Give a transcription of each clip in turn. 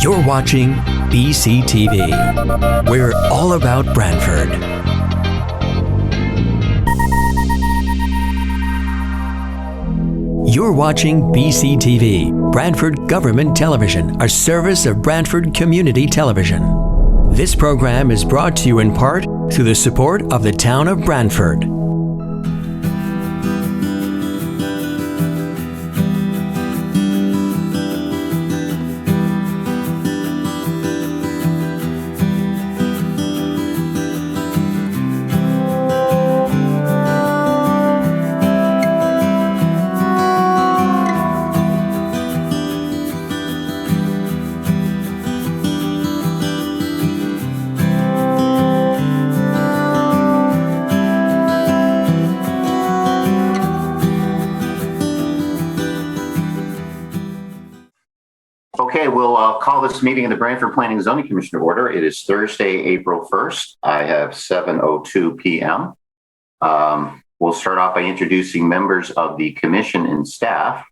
You're watching BCTV. We're all about Branford. You're watching BCTV, Branford Government Television, a service of Branford Community Television. This program is brought to you in part through the support of the town of Branford. Okay, we'll call this meeting of the Branford Planning and Zoning Commission to order. It is Thursday, April 1st. I have 7:02 p.m. We'll start off by introducing members of the commission and staff.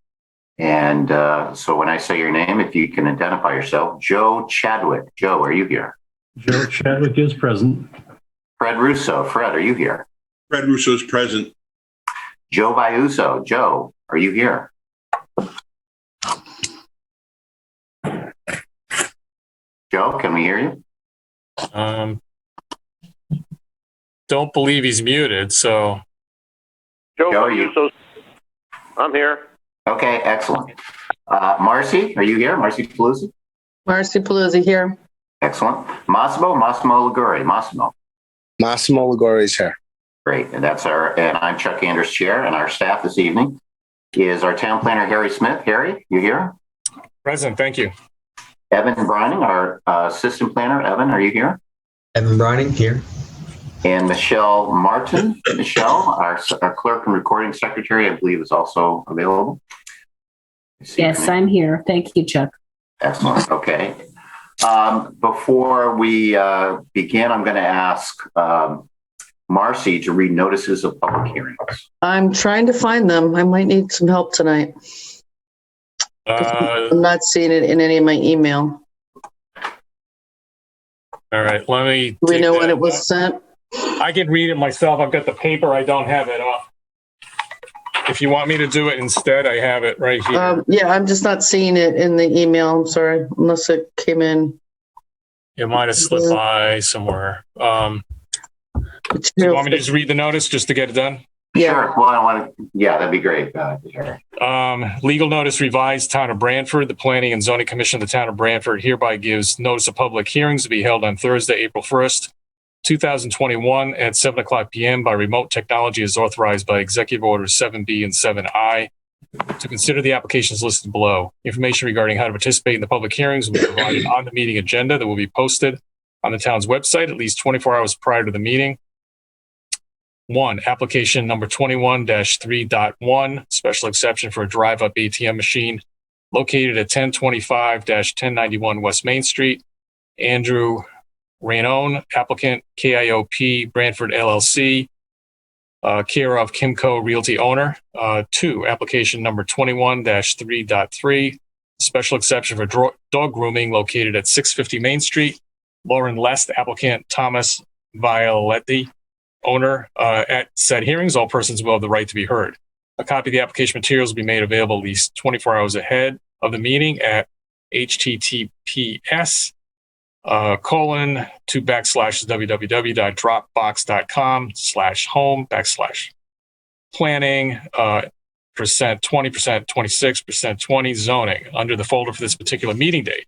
And so when I say your name, if you can identify yourself, Joe Chadwick. Joe, are you here? Joe Chadwick is present. Fred Russo. Fred, are you here? Fred Russo is present. Joe Biuso. Joe, are you here? Joe, can we hear you? Don't believe he's muted, so. Joe, are you? I'm here. Okay, excellent. Marcy, are you here? Marcy Paluzzi? Marcy Paluzzi here. Excellent. Massimo Liguri. Massimo Liguri is here. Great. And I'm Chuck Anders, chair, and our staff this evening is our town planner, Harry Smith. Harry, you here? Present, thank you. Evan Brining, our assistant planner. Evan, are you here? Evan Brining here. And Michelle Martin. Michelle, our clerk and recording secretary, I believe, is also available. Yes, I'm here. Thank you, Chuck. Excellent. Okay. Before we begin, I'm going to ask Marcy to read notices of public hearings. I'm trying to find them. I might need some help tonight. I'm not seeing it in any of my email. All right, let me. Do we know when it was sent? I can read it myself. I've got the paper. I don't have it off. If you want me to do it instead, I have it right here. Yeah, I'm just not seeing it in the email. I'm sorry, unless it came in. It might have slipped by somewhere. Do you want me to just read the notice just to get it done? Yeah. Sure. Well, I want to. Yeah, that'd be great. Legal notice revised Town of Branford. The Planning and Zoning Commission of the Town of Branford hereby gives notice of public hearings to be held on Thursday, April 1st, 2021 at 7:00 p.m. by remote technology as authorized by Executive Orders 7B and 7I. To consider the applications listed below. Information regarding how to participate in the public hearings will be provided on the meeting agenda that will be posted on the town's website at least 24 hours prior to the meeting. 1. Application number 21-3.1, special exception for a drive-up ATM machine located at 1025-1091 West Main Street. Andrew Rainone, applicant, KIOP, Branford LLC, care of Kimco Realty owner. 2. Application number 21-3.3, special exception for dog grooming located at 650 Main Street. Lauren Lest, applicant, Thomas Violetti, owner. At said hearings, all persons will have the right to be heard. A copy of the application materials will be made available at least 24 hours ahead of the meeting at https://www.dropbox.com/home/planning %20%, 26%, 20 zoning under the folder for this particular meeting date.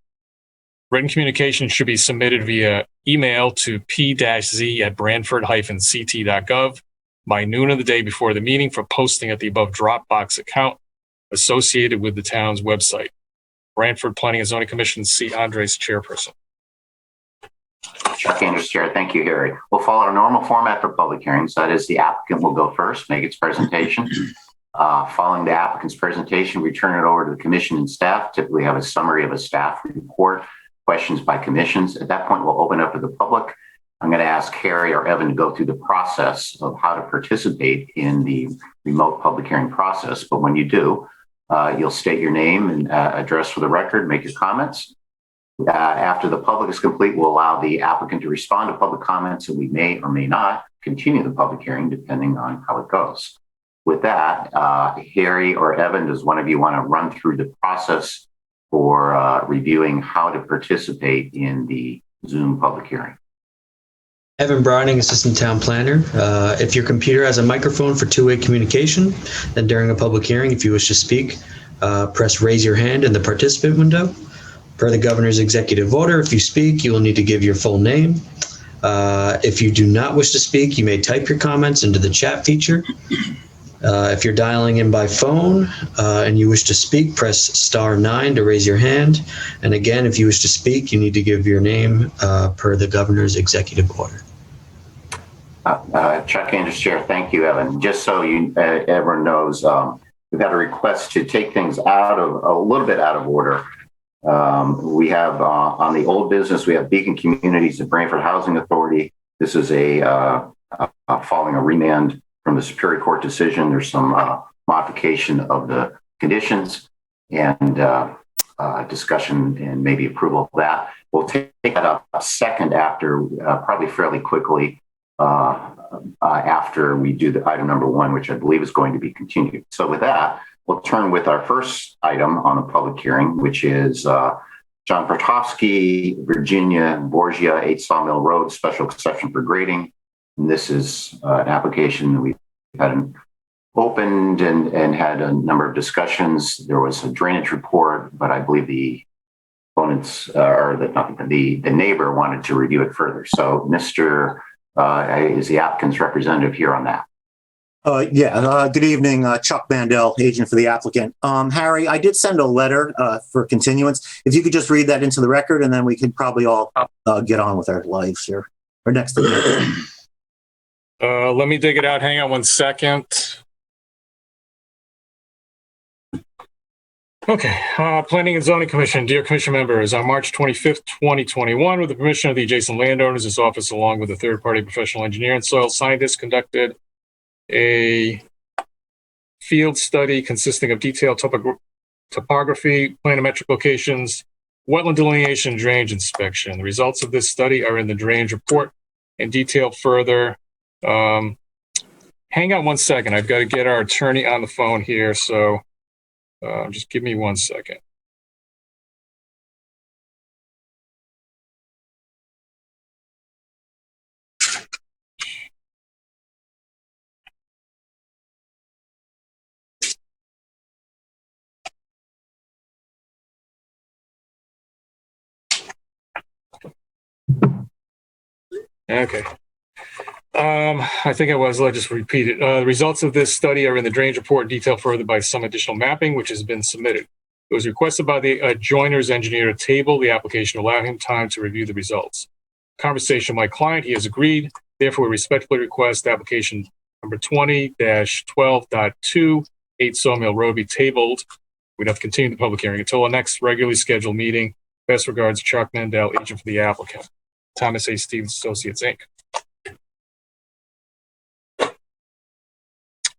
Written communication should be submitted via email to p-z@branford-ct.gov by noon of the day before the meeting for posting at the above Dropbox account associated with the town's website. Branford Planning and Zoning Commission, C. Andres, chairperson. Chuck Anders, chair. Thank you, Harry. We'll follow our normal format for public hearings. That is, the applicant will go first, make its presentation. Following the applicant's presentation, we turn it over to the commission and staff. Typically have a summary of a staff report, questions by commissions. At that point, we'll open up to the public. I'm going to ask Harry or Evan to go through the process of how to participate in the remote public hearing process. But when you do, you'll state your name and address for the record, make your comments. After the public is complete, we'll allow the applicant to respond to public comments, and we may or may not continue the public hearing depending on how it goes. With that, Harry or Evan, does one of you want to run through the process for reviewing how to participate in the Zoom public hearing? Evan Browning, Assistant Town Planner. If your computer has a microphone for two-way communication, then during a public hearing, if you wish to speak, press raise your hand in the participant window. Per the governor's executive order, if you speak, you will need to give your full name. If you do not wish to speak, you may type your comments into the chat feature. If you're dialing in by phone and you wish to speak, press *9 to raise your hand. And again, if you wish to speak, you need to give your name per the governor's executive order. Chuck Andrews, Chair. Thank you, Evan. Just so everyone knows, we've got a request to take things a little bit out of order. We have on the old business, we have Beacon Communities and Branford Housing Authority. This is following a remand from the Superior Court decision. There's some modification of the conditions and discussion and maybe approval of that. We'll take that up a second after, probably fairly quickly, after we do the item number 1, which I believe is going to be continued. So with that, we'll turn with our first item on the public hearing, which is John Pertofsky, Virginia Borgia, 8 Sawmill Road, special exception for grading. And this is an application that we've had opened and had a number of discussions. There was a drainage report, but I believe the opponents the neighbor wanted to review it further. So Mr. Is the applicant's representative here on that? Good evening, Chuck Mandel, agent for the applicant. Harry, I did send a letter for continuance. If you could just read that into the record, and then we could probably all get on with our lives here. Or next thing. Let me dig it out. Hang on one second. Okay. Planning and Zoning Commission. Dear Commission members, on March 25th, 2021, with the permission of the adjacent landowners, this office, along with a third-party professional engineer and soil scientist, conducted a field study consisting of detailed topography, planimetric locations, wetland delineation, drainage inspection. The results of this study are in the drainage report and detailed further. Hang on one second. I've got to get our attorney on the phone here, so just give me 1 second. Okay. I think I'll just repeat it. The results of this study are in the drainage report, detailed further by some additional mapping, which has been submitted. It was requested by the adjoiner's engineer to table the application to allow him time to review the results. Conversation with my client, he has agreed. Therefore, we respectfully request application number 20-12.2, 8 Sawmill Road be tabled. We'd have to continue the public hearing until our next regularly scheduled meeting. Best regards, Chuck Mandel, agent for the applicant. Thomas A. Stevens Associates, Inc.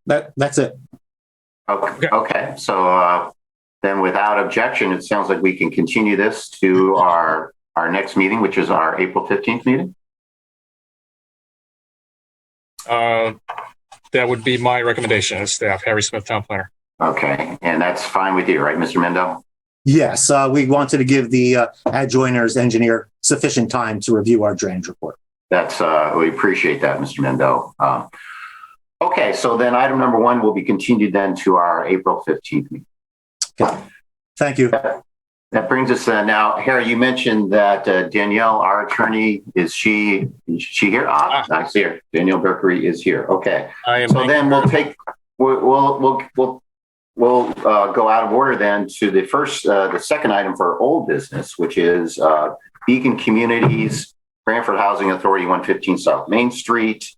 That's it. Okay. So then without objection, it sounds like we can continue this to our next meeting, which is our April 15th meeting. That would be my recommendation as staff, Harry Smith, Town Planner. Okay. And that's fine with you, right, Mr. Mendel? Yes, we wanted to give the adjoiner's engineer sufficient time to review our drainage report. That's we appreciate that, Mr. Mendel. Okay, so then item number 1 will be continued then to our April 15th meeting. Okay. Thank you. That brings us now, Harry, you mentioned that Danielle, our attorney, is she here? I see her. Danielle Berkery is here. Okay. So then we'll go out of order then to the second item for old business, which is Beacon Communities, Branford Housing Authority, 115 South Main Street.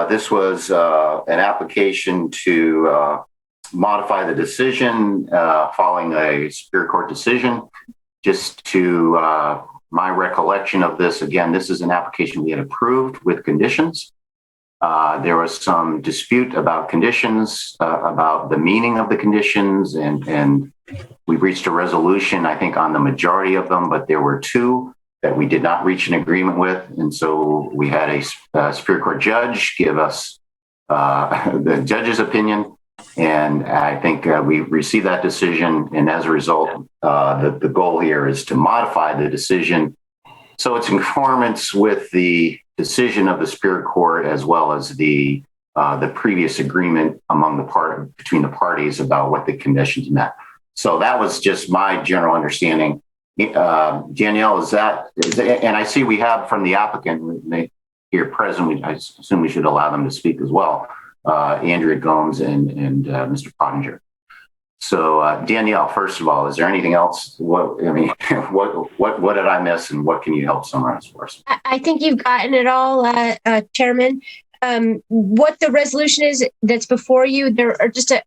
This was an application to modify the decision following a Superior Court decision. Just to my recollection of this, again, this is an application we had approved with conditions. There was some dispute about conditions, about the meaning of the conditions, and we reached a resolution, I think, on the majority of them, but there were two that we did not reach an agreement with. And so we had a Superior Court judge give us the judge's opinion. And I think we received that decision. And as a result, the goal here is to modify the decision so it's in conformance with the decision of the Superior Court, as well as the previous agreement between the parties about what the conditions meant. So that was just my general understanding. Danielle, is that, and I see we have from the applicant here present, I assume we should allow them to speak as well, Andrea Gomes and Mr. Pottinger. So Danielle, first of all, is there anything else? What did I miss, and what can you help summarize for us? I think you've gotten it all, Chairman. What the resolution is that's before you, there are just a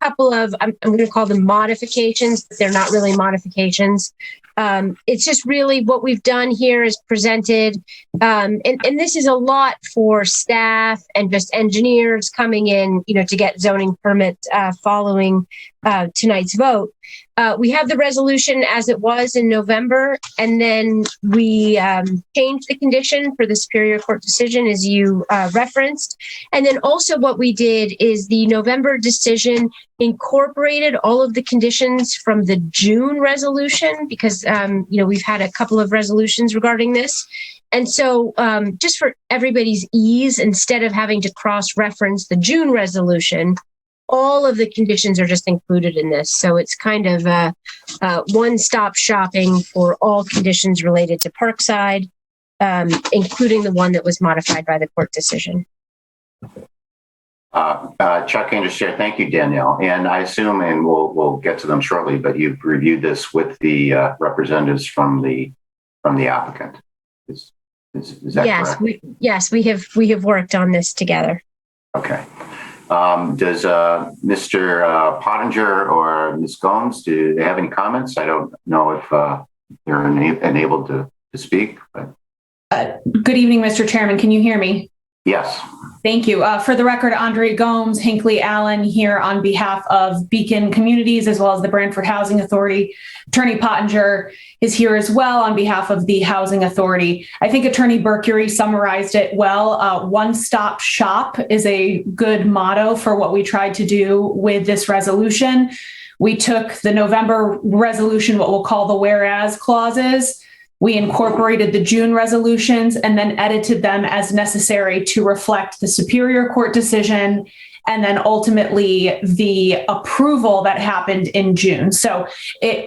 couple of, I'm going to call them modifications, but they're not really modifications. It's just really what we've done here is presented, and this is a lot for staff and just engineers coming in, to get zoning permits following tonight's vote. We have the resolution as it was in November, and then we changed the condition for the Superior Court decision, as you referenced. And then also what we did is the November decision incorporated all of the conditions from the June resolution, because, we've had a couple of resolutions regarding this. And so just for everybody's ease, instead of having to cross-reference the June resolution, all of the conditions are just included in this. So it's kind of one-stop shopping for all conditions related to Parkside, including the one that was modified by the court decision. Chuck Anderson, thank you, Danielle. And I assume, and we'll get to them shortly, but you've reviewed this with the representatives from the applicant. Is that correct? Yes, we have worked on this together. Okay. Does Mr. Pottinger or Ms. Gomes, do they have any comments? I don't know if they're enabled to speak. But. Good evening, Mr. Chairman. Can you hear me? Yes. Thank you. For the record, Andre Gomes, Hinckley Allen here on behalf of Beacon Communities, as well as the Branford Housing Authority. Attorney Pottinger is here as well on behalf of the Housing Authority. I think Attorney Mercury summarized it well. One-stop shop is a good motto for what we tried to do with this resolution. We took the November resolution, what we'll call the whereas clauses. We incorporated the June resolutions and then edited them as necessary to reflect the Superior Court decision and then ultimately the approval that happened in June. In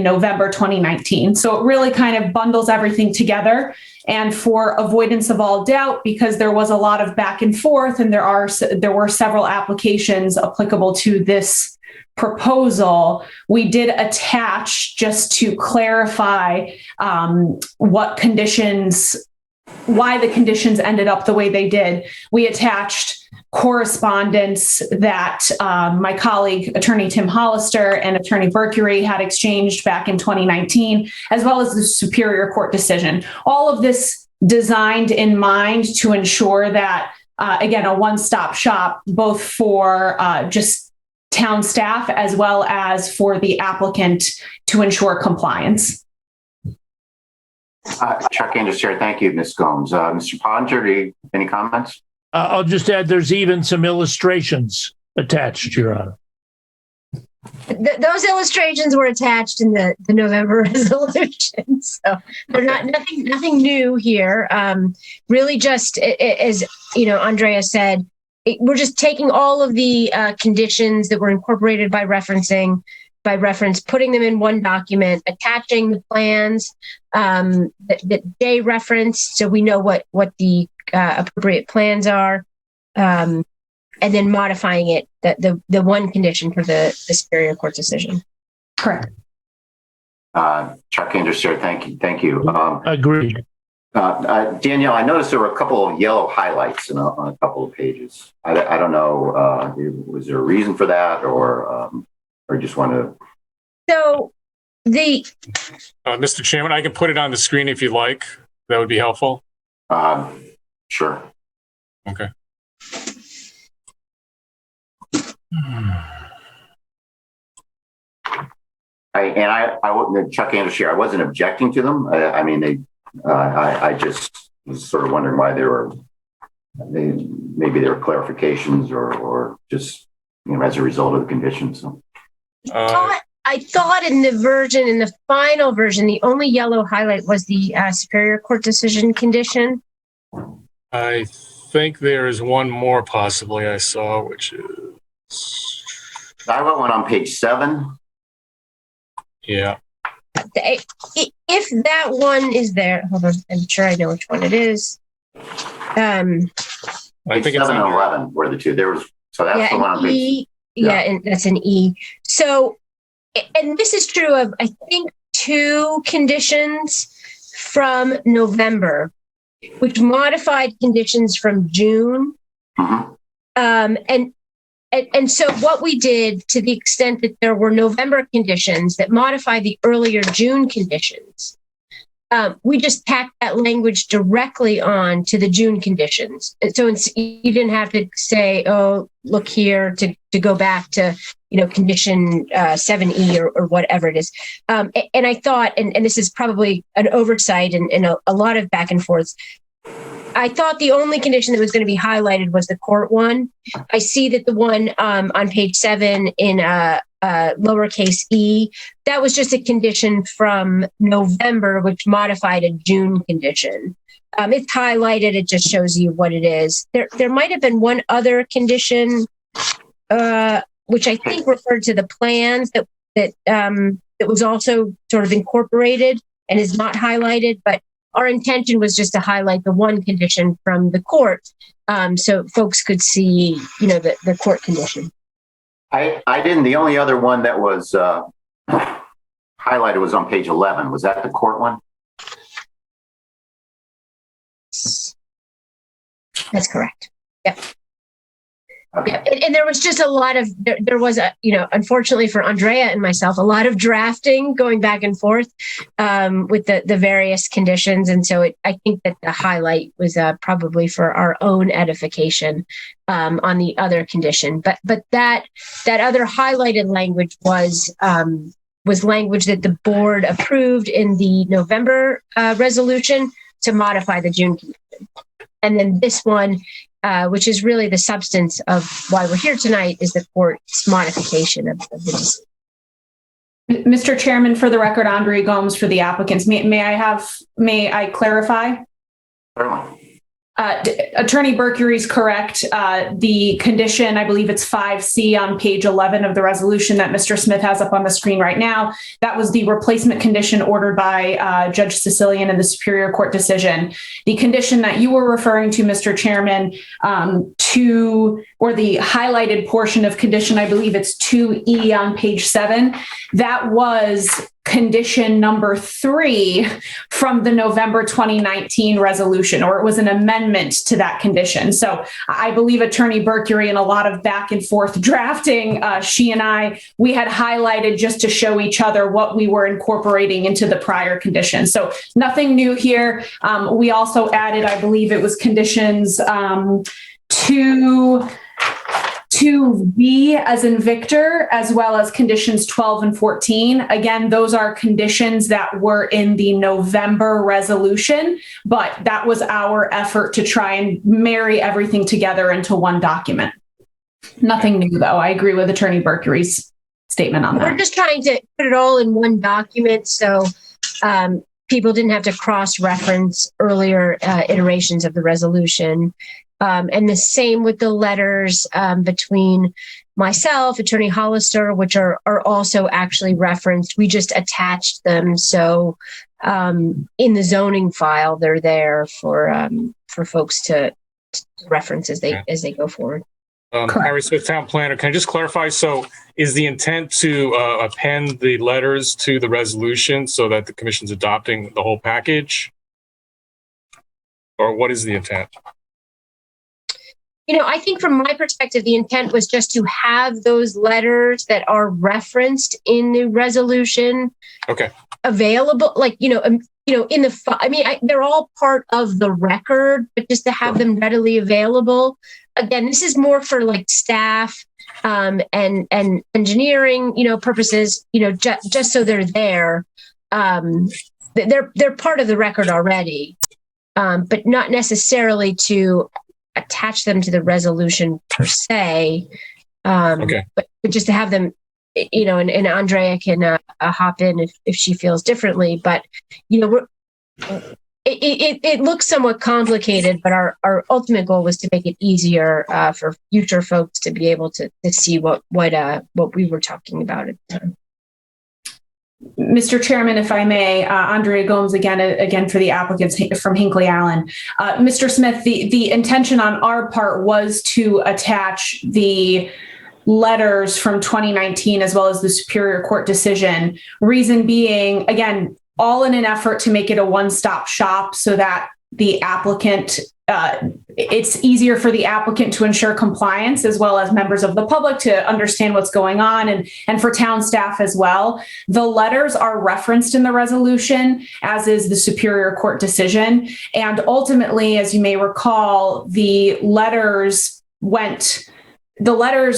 November 2019. So it really kind of bundles everything together. And for avoidance of all doubt, because there was a lot of back and forth and there were several applications applicable to this proposal, we did attach, just to clarify why the conditions ended up the way they did. We attached correspondence that my colleague, Attorney Tim Hollister and Attorney Mercury had exchanged back in 2019, as well as the Superior Court decision. All of this designed in mind to ensure that, again, a one-stop shop, both for just town staff as well as for the applicant to ensure compliance. Chuck Anderson, thank you, Ms. Gomes. Mr. Pottinger, any comments? I'll just add there's even some illustrations attached, Your Honor. Those illustrations were attached in the November resolution, so they're nothing new here. Really, just as Andrea said, we're just taking all of the conditions that were incorporated by reference, putting them in one document, attaching the plans that they referenced, so we know what the appropriate plans are, and then modifying it, the one condition for the Superior Court decision. Correct. Chuck Anderson, thank you. Agreed. Danielle, I noticed there were a couple of yellow highlights on a couple of pages. I don't know, was there a reason for that, or just want to? So Mr. Chairman, I can put it on the screen if you'd like. That would be helpful. Sure. Okay. I wouldn't, Chuck Anderson here, I wasn't objecting to them. I mean, I just was sort of wondering why maybe there were clarifications or just, as a result of the conditions. So. I thought in the final version, the only yellow highlight was the Superior Court decision condition. I think there is one more possibly I saw, which is... I wrote one on page 7. Yeah. If that one is there, hold on, I'm sure I know which one it is. I think it's 7 and 11 were the two. So that's the one on page. And that's an E. So, and this is true of, I think, 2 conditions from November, which modified conditions from June. And so what we did, to the extent that there were November conditions that modified the earlier June conditions, we just tacked that language directly on to the June conditions. And so you didn't have to say, oh, look here to go back to, condition 7E or whatever it is. And I thought, and this is probably an oversight and a lot of back and forths, I thought the only condition that was going to be highlighted was the court one. I see that the one on page 7 in lowercase e, that was just a condition from November, which modified a June condition. It's highlighted. It just shows you what it is. There might have been one other condition, which I think referred to the plans that was also sort of incorporated and is not highlighted, but our intention was just to highlight the one condition from the court, so folks could see, the court condition. I didn't. The only other one that was highlighted was on page 11. Was that the court one? That's correct. Yep. Okay. Yeah, and there was just a lot of, there was unfortunately for Andrea and myself, a lot of drafting going back and forth with the various conditions. And so I think that the highlight was probably for our own edification on the other condition. But that other highlighted language was language that the board approved in the November resolution to modify the June condition. And then this one, which is really the substance of why we're here tonight, is the court's modification of the decision. Mr. Chairman, for the record, Andre Gomes for the applicants. May I clarify? Certainly. Attorney Bercury's correct. The condition, I believe it's 5C on page 11 of the resolution that Mr. Smith has up on the screen right now. That was the replacement condition ordered by Judge Sicilian in the Superior Court decision. The condition that you were referring to, Mr. Chairman, or the highlighted portion of condition, I believe it's 2E on page 7, that was condition number 3 from the November 2019 resolution, or it was an amendment to that condition. So I believe Attorney Bercury, in a lot of back and forth drafting, she and I, we had highlighted just to show each other what we were incorporating into the prior conditions. So nothing new here. We also added, I believe it was conditions 2B as in Victor, as well as conditions 12 and 14. Again, those are conditions that were in the November resolution, but that was our effort to try and marry everything together into one document. Nothing new, though. I agree with Attorney Bercury's statement on that. We're just trying to put it all in one document so people didn't have to cross-reference earlier iterations of the resolution. And the same with the letters between myself, Attorney Hollister, which are also actually referenced. We just attached them. So in the zoning file, they're there for folks to reference as they go forward. Harry Smith, Town Planner, can I just clarify? So is the intent to append the letters to the resolution so that the commission's adopting the whole package? Or what is the intent? I think from my perspective, the intent was just to have those letters that are referenced in the resolution available, they're all part of the record, but just to have them readily available. Again, this is more for like staff and engineering, purposes, just so they're there. They're part of the record already, but not necessarily to attach them to the resolution per se. But just to have them, and Andrea can hop in if she feels differently. But it looks somewhat complicated, but our ultimate goal was to make it easier for future folks to be able to see what we were talking about at the time. Mr. Chairman, if I may, Andrea Gomes again for the applicants from Hinckley Allen. Mr. Smith, the intention on our part was to attach the letters from 2019 as well as the Superior Court decision. Reason being, again, all in an effort to make it a one-stop shop so that the applicant, it's easier for the applicant to ensure compliance as well as members of the public to understand what's going on and for town staff as well. The letters are referenced in the resolution, as is the Superior Court decision. And ultimately, as you may recall, the letters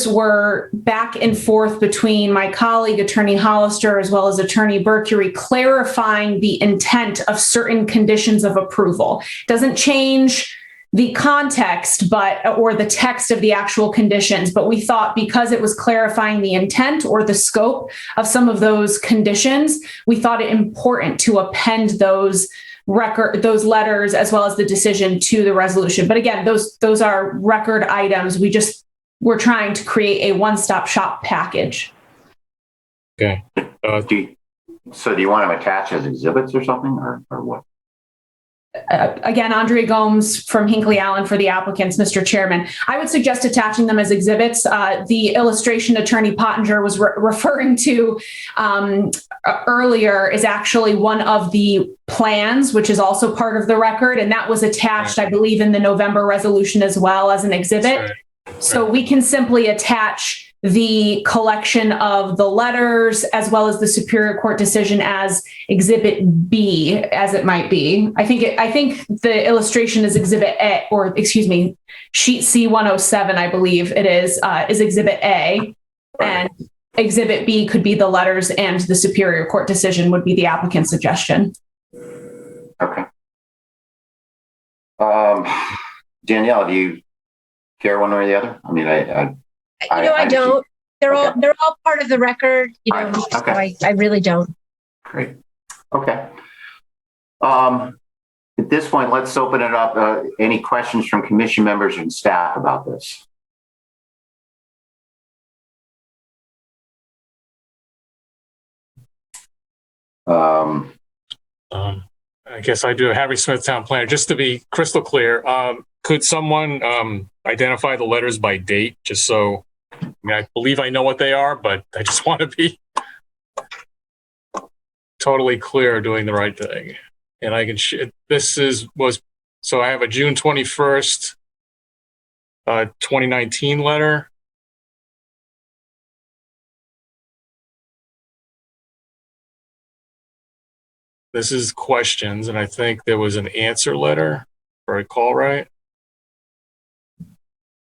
were back and forth between my colleague, Attorney Hollister, as well as Attorney Mercury, clarifying the intent of certain conditions of approval. Doesn't change the context, or the text of the actual conditions, but we thought because it was clarifying the intent or the scope of some of those conditions, we thought it important to append those letters as well as the decision to the resolution. But again, those are record items. We're trying to create a one-stop shop package. Okay. Do you want them attached as exhibits or something, or what? Again, Andrea Gomes from Hinckley Allen for the applicants, Mr. Chairman. I would suggest attaching them as exhibits. The illustration Attorney Pottinger was referring to earlier is actually one of the plans, which is also part of the record, and that was attached, I believe, in the November resolution as well as an exhibit. So we can simply attach the collection of the letters as well as the Superior Court decision as Exhibit B, as it might be. I think the illustration is Exhibit A, or excuse me, Sheet C107, I believe it is Exhibit A, and Exhibit B could be the letters, and the Superior Court decision would be the applicant's suggestion. Okay. Danielle, do you care one way or the other? I mean, I don't. They're all part of the record. Okay. So I really don't. Great. Okay. At this point, let's open it up. Any questions from commission members and staff about this? I guess I do. Harry Smith, Town Planner. Just to be crystal clear, could someone identify the letters by date, just so, I believe I know what they are, but I just want to be totally clear doing the right thing. And I can, so I have a June 21st, 2019 letter. This is questions, and I think there was an answer letter, if I recall right.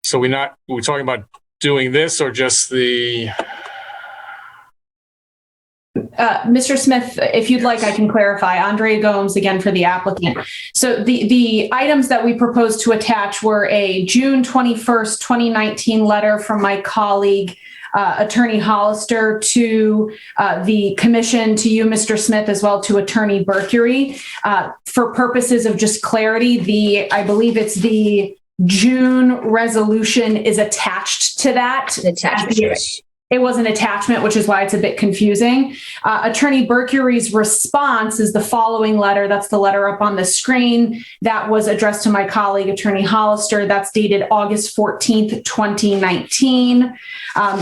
So we're talking about doing this or just the... Mr. Smith, if you'd like, I can clarify. Andrea Gomes, again, for the applicant. So the items that we proposed to attach were a June 21st, 2019 letter from my colleague, Attorney Hollister, to the commission, to you, Mr. Smith, as well to Attorney Mercury. For purposes of just clarity, I believe it's the June resolution is attached to that. Attached. It was an attachment, which is why it's a bit confusing. Attorney Bercury's response is the following letter. That's the letter up on the screen. That was addressed to my colleague, Attorney Hollister. That's dated August 14th, 2019.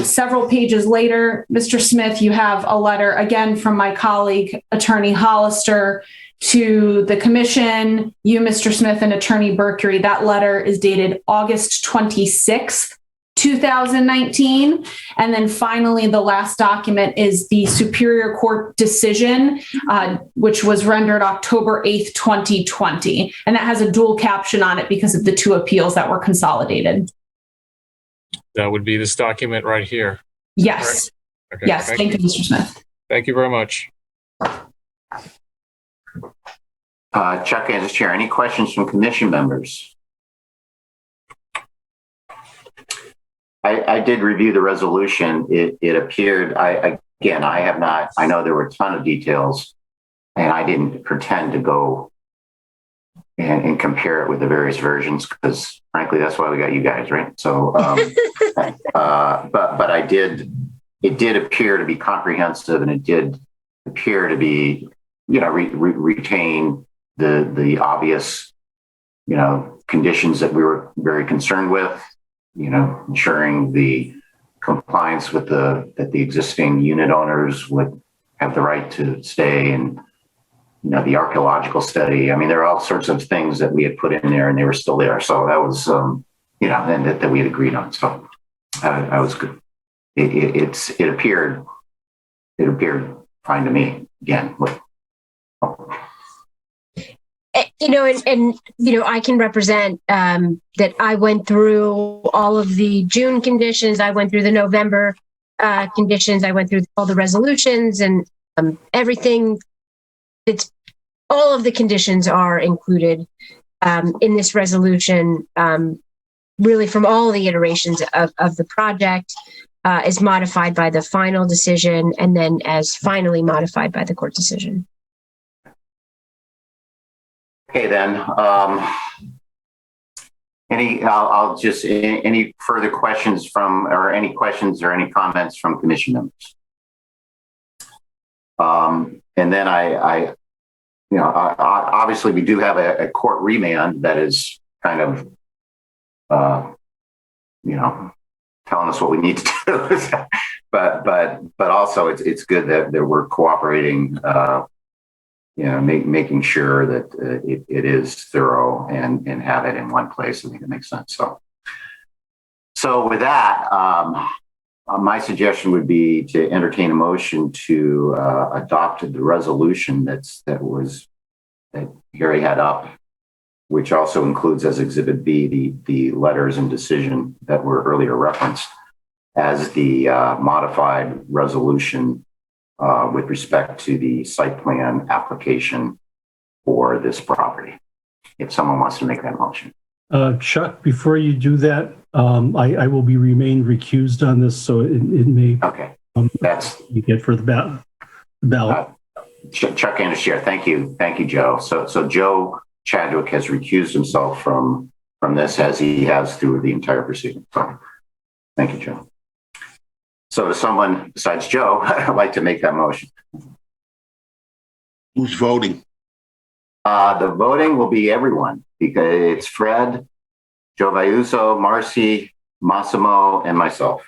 Several pages later, Mr. Smith, you have a letter again from my colleague, Attorney Hollister, to the commission, you, Mr. Smith, and Attorney Bercury. That letter is dated August 26th, 2019. And then finally, the last document is the Superior Court decision, which was rendered October 8th, 2020. And that has a dual caption on it because of the two appeals that were consolidated. That would be this document right here. Yes. Okay, yes. Thank you, Mr. Smith. Thank you very much. Chuck, as chair, any questions from commission members? I did review the resolution. It appeared, I have not, I know there were a ton of details, and I didn't pretend to go and compare it with the various versions, because frankly, that's why we got you guys, right? So, but it did appear to be comprehensive, and it did appear to be, retain the obvious, conditions that we were very concerned with. Ensuring the compliance with that the existing unit owners would have the right to stay, and the archaeological study. I mean, there are all sorts of things that we had put in there, and they were still there. So that was, and that we had agreed on. So I was good. It appeared fine to me. Again, I can represent that I went through all of the June conditions. I went through the November conditions. I went through all the resolutions, and everything. All of the conditions are included in this resolution. Really, from all the iterations of the project, is modified by the final decision, and then as finally modified by the court decision. Okay, then. Any further questions or any comments from commission members? And then obviously we do have a court remand that is kind of, telling us what we need to do. but also it's good that we're cooperating. Making sure that it is thorough and have it in one place. I think it makes sense. So with that, my suggestion would be to entertain a motion to adopt the resolution that Harry had up, which also includes as Exhibit B the letters and decision that were earlier referenced as the modified resolution. With respect to the site plan application for this property. If someone wants to make that motion. Chuck, before you do that, I will remain recused on this, so it may. Okay. That's you get for the ballot. Chuck Anderson, Chair. Thank you, Joe. So Joe Chadwick has recused himself from this, as he has through the entire proceeding. So, thank you, Joe. So does someone besides Joe like to make that motion? Who's voting? The voting will be everyone, because it's Fred, Joe Vayuso, Marcy, Massimo, and myself.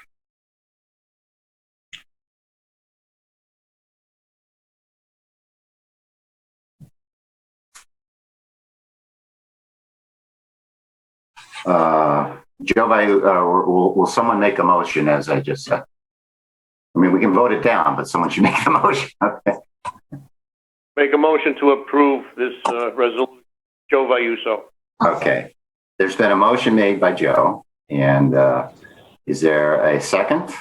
Joe Vayuso, will someone make a motion, as I just said? I mean, we can vote it down, but someone should make the motion. Okay. Make a motion to approve this resolution. Joe Vayuso. Okay. There's been a motion made by Joe, and is there a second?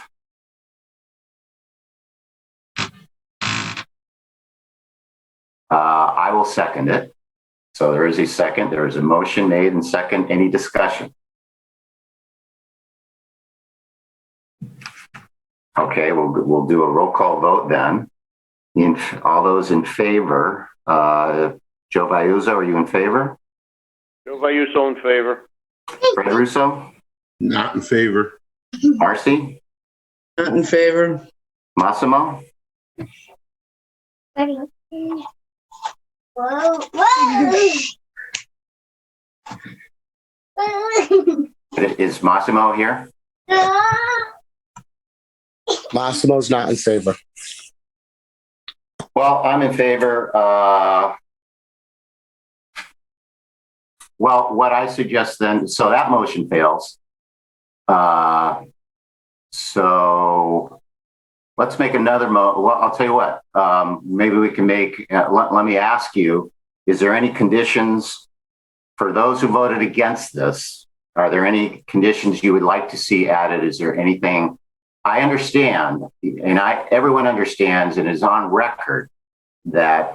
I will second it. So there is a second. There is a motion made and second. Any discussion? Okay, we'll do a roll call vote then. All those in favor, Joe Vayuso, are you in favor? Joe Vayuso in favor. Fred Russo? Not in favor. Marcy? Not in favor. Massimo? Is Massimo here? Massimo's not in favor. Well, I'm in favor. Well, what I suggest then, so that motion fails. So let's make another well, I'll tell you what, maybe we can make, let me ask you, is there any conditions for those who voted against this? Are there any conditions you would like to see added? Is there anything? I understand, and everyone understands and is on record that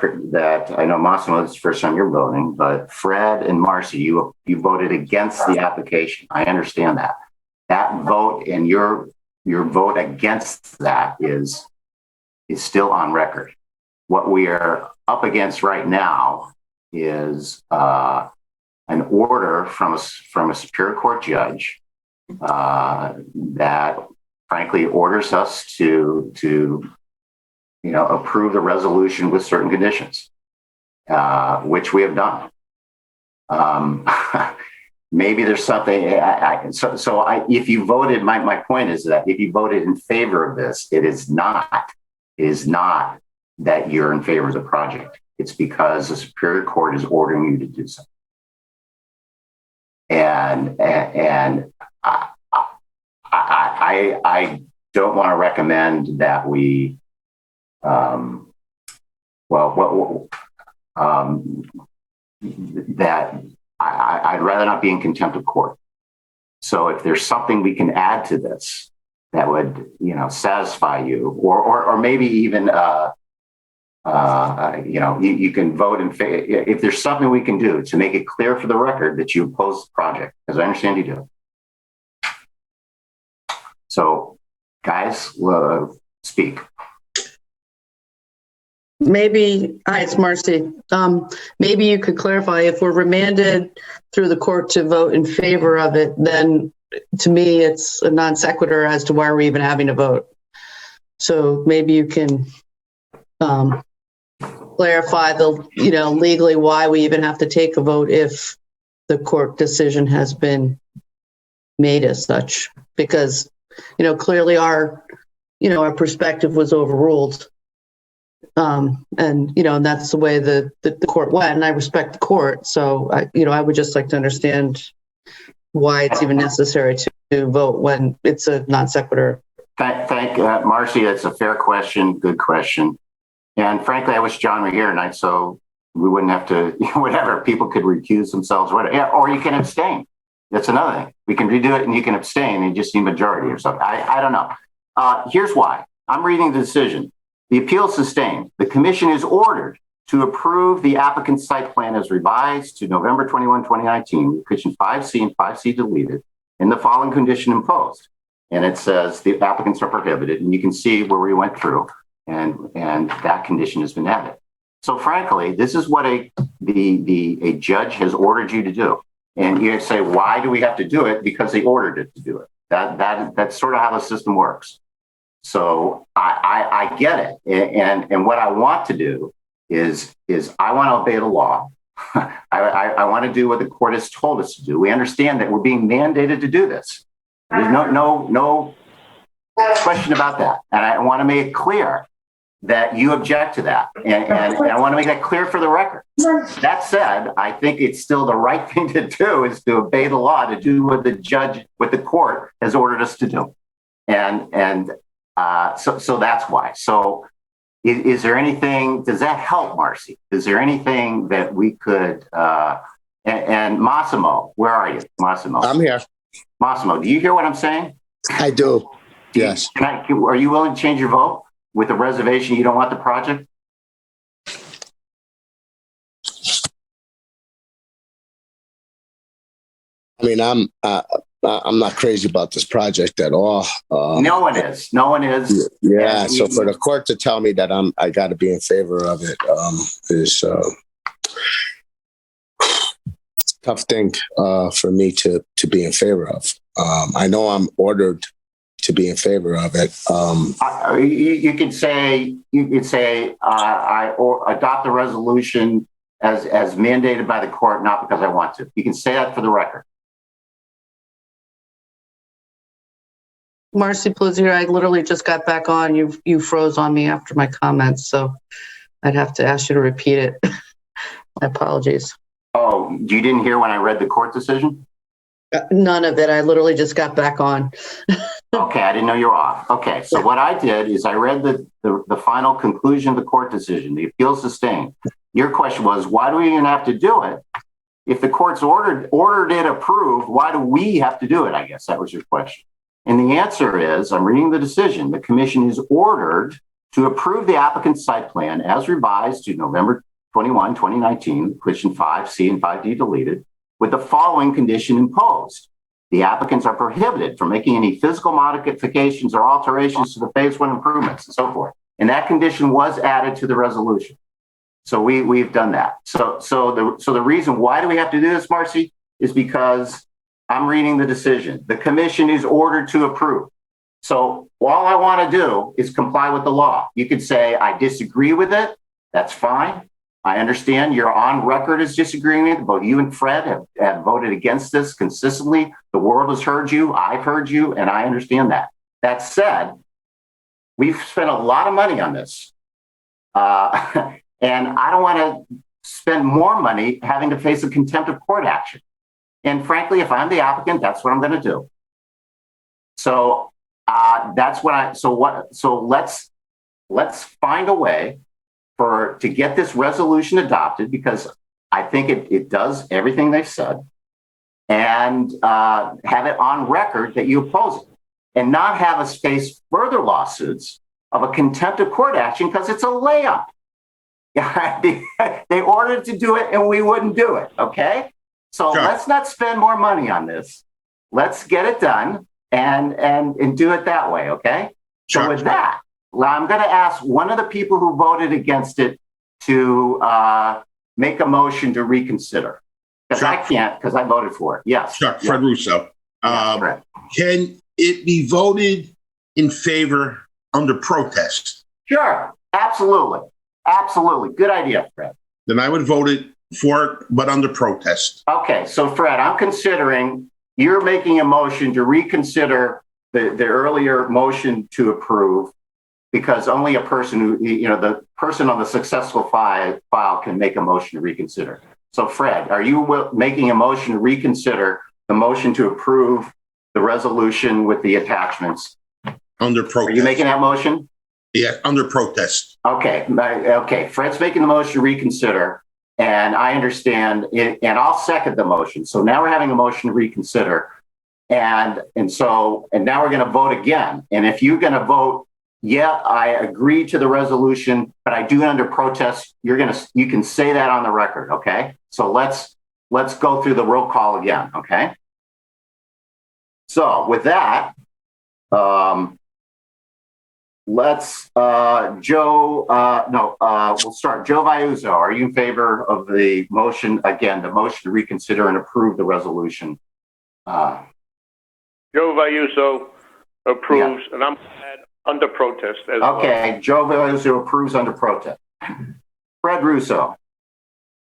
I know Massimo, this is the first time you're voting, but Fred and Marcy, you voted against the application. I understand that. That vote and your vote against that is still on record. What we are up against right now is an order from a Superior Court judge that frankly orders us to approve the resolution with certain conditions, which we have done. Maybe there's something. If you voted, my point is that if you voted in favor of this, it is not that you're in favor of the project. It's because the Superior Court is ordering you to do so. And I don't want to recommend that we. That I'd rather not be in contempt of court. So if there's something we can add to this that would, satisfy you, or maybe even, you can vote in favor. If there's something we can do to make it clear for the record that you oppose the project, because I understand you do. So, guys, speak. Maybe, hi, it's Marcy. Maybe you could clarify if we're remanded through the court to vote in favor of it, then to me, it's a non sequitur as to why we're even having a vote. So maybe you can clarify legally why we even have to take a vote if the court decision has been made as such, because, clearly our perspective was overruled. And that's the way the court went, and I respect the court. So I would just like to understand why it's even necessary to vote when it's a non sequitur. Thank Marcy. That's a fair question. Good question. And frankly, I wish John were here tonight, so we wouldn't have to, whatever, people could recuse themselves, whatever. Yeah, or you can abstain. That's another thing. We can redo it and you can abstain and you just need majority or something. I don't know. Here's why. I'm reading the decision. The appeal sustained. The commission is ordered to approve the applicant's site plan as revised to November 21, 2019, condition 5C and 5C deleted, in the following condition imposed. And it says the applicants are prohibited, and you can see where we went through, and that condition has been added. So frankly, this is what a judge has ordered you to do. And you say, why do we have to do it? Because they ordered it to do it. That's sort of how the system works. So I get it. And what I want to do is I want to obey the law. I want to do what the court has told us to do. We understand that we're being mandated to do this. There's no question about that. And I want to make it clear that you object to that. And I want to make that clear for the record. That said, I think it's still the right thing to do is to obey the law, to do what the court has ordered us to do. So that's why. So is there anything, does that help, Marcy? Is there anything that we could, and Massimo, where are you, Massimo? I'm here. Massimo, do you hear what I'm saying? I do, yes. Are you willing to change your vote with the reservation you don't want the project? I mean, I'm not crazy about this project at all. No one is. Yeah. So for the court to tell me that I got to be in favor of it is a tough thing for me to be in favor of. I know I'm ordered to be in favor of it. You could say or adopt the resolution as mandated by the court, not because I want to. You can say that for the record. Marcy Plusier, I literally just got back on. You froze on me after my comments, so I'd have to ask you to repeat it. My apologies. Oh, you didn't hear when I read the court decision? None of it. I literally just got back on. Okay, I didn't know you were off. Okay, so what I did is I read the final conclusion of the court decision. The appeal sustained. Your question was, why do we even have to do it? If the court's ordered it approved, why do we have to do it? I guess that was your question. And the answer is, I'm reading the decision. The commission is ordered to approve the applicant's site plan as revised to November 21, 2019, question 5C and 5D deleted, with the following condition imposed. The applicants are prohibited from making any physical modifications or alterations to the phase one improvements and so forth. And that condition was added to the resolution. So we've done that. So the reason why do we have to do this, Marcy, is because I'm reading the decision. The commission is ordered to approve. So all I want to do is comply with the law. You could say, I disagree with it. That's fine. I understand you're on record as disagreeing with it. Both you and Fred have voted against this consistently. The world has heard you. I've heard you, and I understand that. That said, we've spent a lot of money on this. And I don't want to spend more money having to face a contempt of court action. And frankly, if I'm the applicant, that's what I'm going to do. So that's what so let's find a way to get this resolution adopted, because I think it does everything they've said, and have it on record that you oppose it, and not have us face further lawsuits of a contempt of court action because it's a layup. They ordered to do it and we wouldn't do it. Okay. So let's not spend more money on this. Let's get it done and do it that way. Okay. So with that, I'm going to ask one of the people who voted against it to make a motion to reconsider. Because I can't, because I voted for it. Yes. Chuck, Fred Russo. Can it be voted in favor under protest? Sure. Absolutely. Absolutely. Good idea, Fred. Then I would vote it for it, but under protest. Okay. So, Fred, I'm considering you're making a motion to reconsider the earlier motion to approve, because only a person who, the person on the successful file can make a motion to reconsider. So, Fred, are you making a motion to reconsider the motion to approve the resolution with the attachments? Under protest. Are you making that motion? Yeah, under protest. Okay. Okay. Fred's making the motion to reconsider, and I understand it, and I'll second the motion. So now we're having a motion to reconsider, and now we're going to vote again. And if you're going to vote, yeah, I agree to the resolution, but I do it under protest, you can say that on the record. Okay. So let's go through the roll call again. Okay. So with that, let's, we'll start. Joe Viuzzo, are you in favor of the motion? Again, the motion to reconsider and approve the resolution. Joe Viuzzo approves, and I'm under protest as well. Okay, Joe Viuzzo approves under protest. Fred Russo.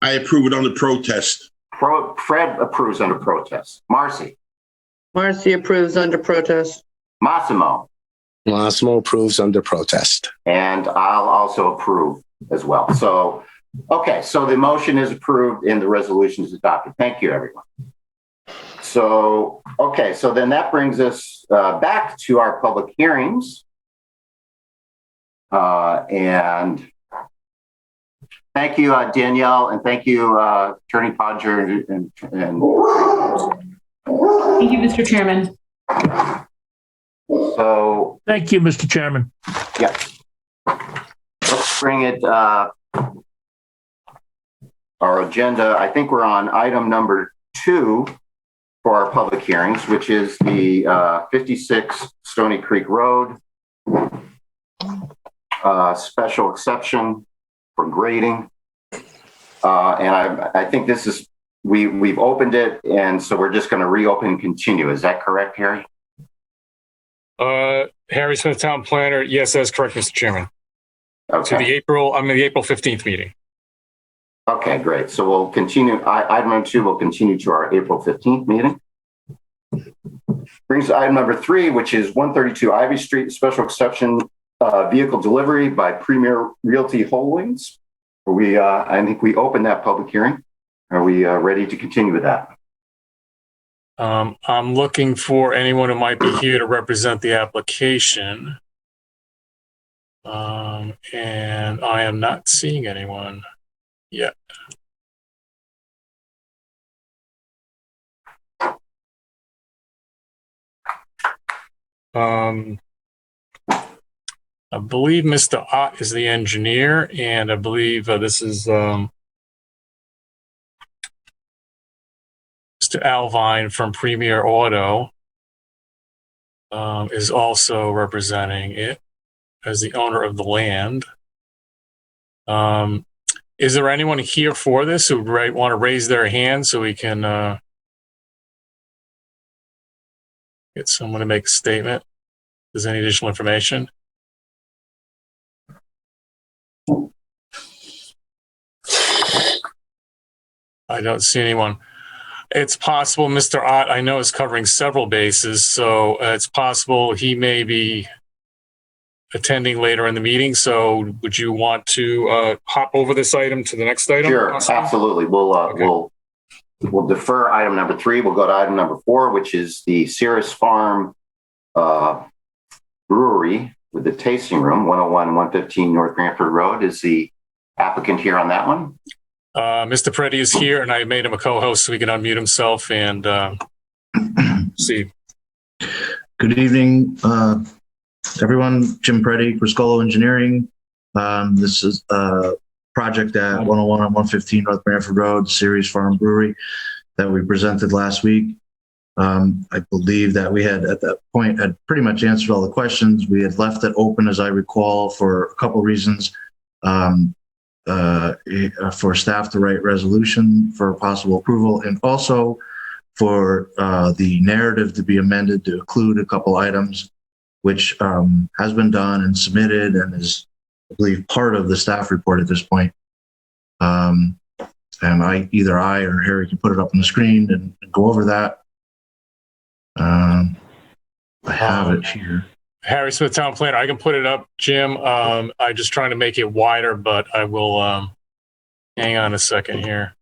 I approve it under protest. Fred approves under protest. Marcy. Marcy approves under protest. Massimo. Massimo approves under protest. And I'll also approve as well. So, okay, so the motion is approved and the resolution is adopted. Thank you, everyone. So, okay, so then that brings us back to our public hearings. And thank you, Danielle, and thank you, Attorney Podger. And thank you, Mr. Chairman. So thank you, Mr. Chairman. Yeah. Let's bring it, our agenda. I think we're on item number 2 for our public hearings, which is the 56 Stony Creek Road special exception for grading. And I think this is, we've opened it, and so we're just going to reopen and continue. Is that correct, Harry? Harry Smith, Town Planner. Yes, that's correct, Mr. Chairman. Okay. To the April 15th meeting. Okay, great. So we'll continue. Item number 2 will continue to our April 15th meeting. Brings item number 3, which is 132 Ivy Street, special exception vehicle delivery by Premier Realty Holdings. I think we opened that public hearing. Are we ready to continue with that? I'm looking for anyone who might be here to represent the application. And I am not seeing anyone yet. I believe Mr. Ott is the engineer, and I believe this is Mr. Alvine from Premier Auto is also representing it as the owner of the land. Is there anyone here for this who want to raise their hand so we can get someone to make a statement? Is there any additional information? I don't see anyone. It's possible Mr. Ott, I know, is covering several bases, so it's possible he may be attending later in the meeting. So would you want to hop over this item to the next item? Sure, absolutely. We'll defer item number 3. We'll go to item number 4, which is the Cirrus Farm Brewery with the tasting room, 101 and 115 North Branford Road. Is the applicant here on that one? Mr. Preddy is here, and I made him a co-host so he can unmute himself and see. Good evening, everyone. Jim Preddy, Criscolo Engineering. This is a project at 101 and 115 North Branford Road, Cirrus Farm Brewery, that we presented last week. I believe that we had, at that point, had pretty much answered all the questions. We had left it open, as I recall, for a couple reasons. For staff to write resolution for possible approval, and also for the narrative to be amended to include a couple items, which has been done and submitted and is, I believe, part of the staff report at this point. And either I or Harry can put it up on the screen and go over that. I have it here. Harry Smith, Town Planner. I can put it up, Jim. I'm just trying to make it wider, but I will hang on a second here.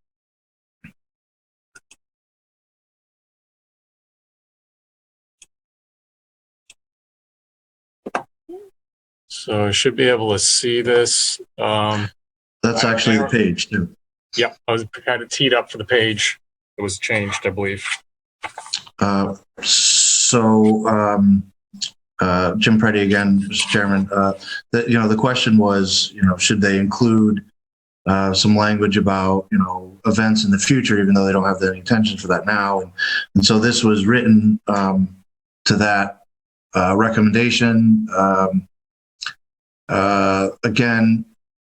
So I should be able to see this. That's actually the page too. Yep, I had it teed up for the page. It was changed, I believe. Jim Preddy again, Mr. Chairman. The question was, should they include some language about, events in the future, even though they don't have any intention for that now. And so this was written to that recommendation. Again,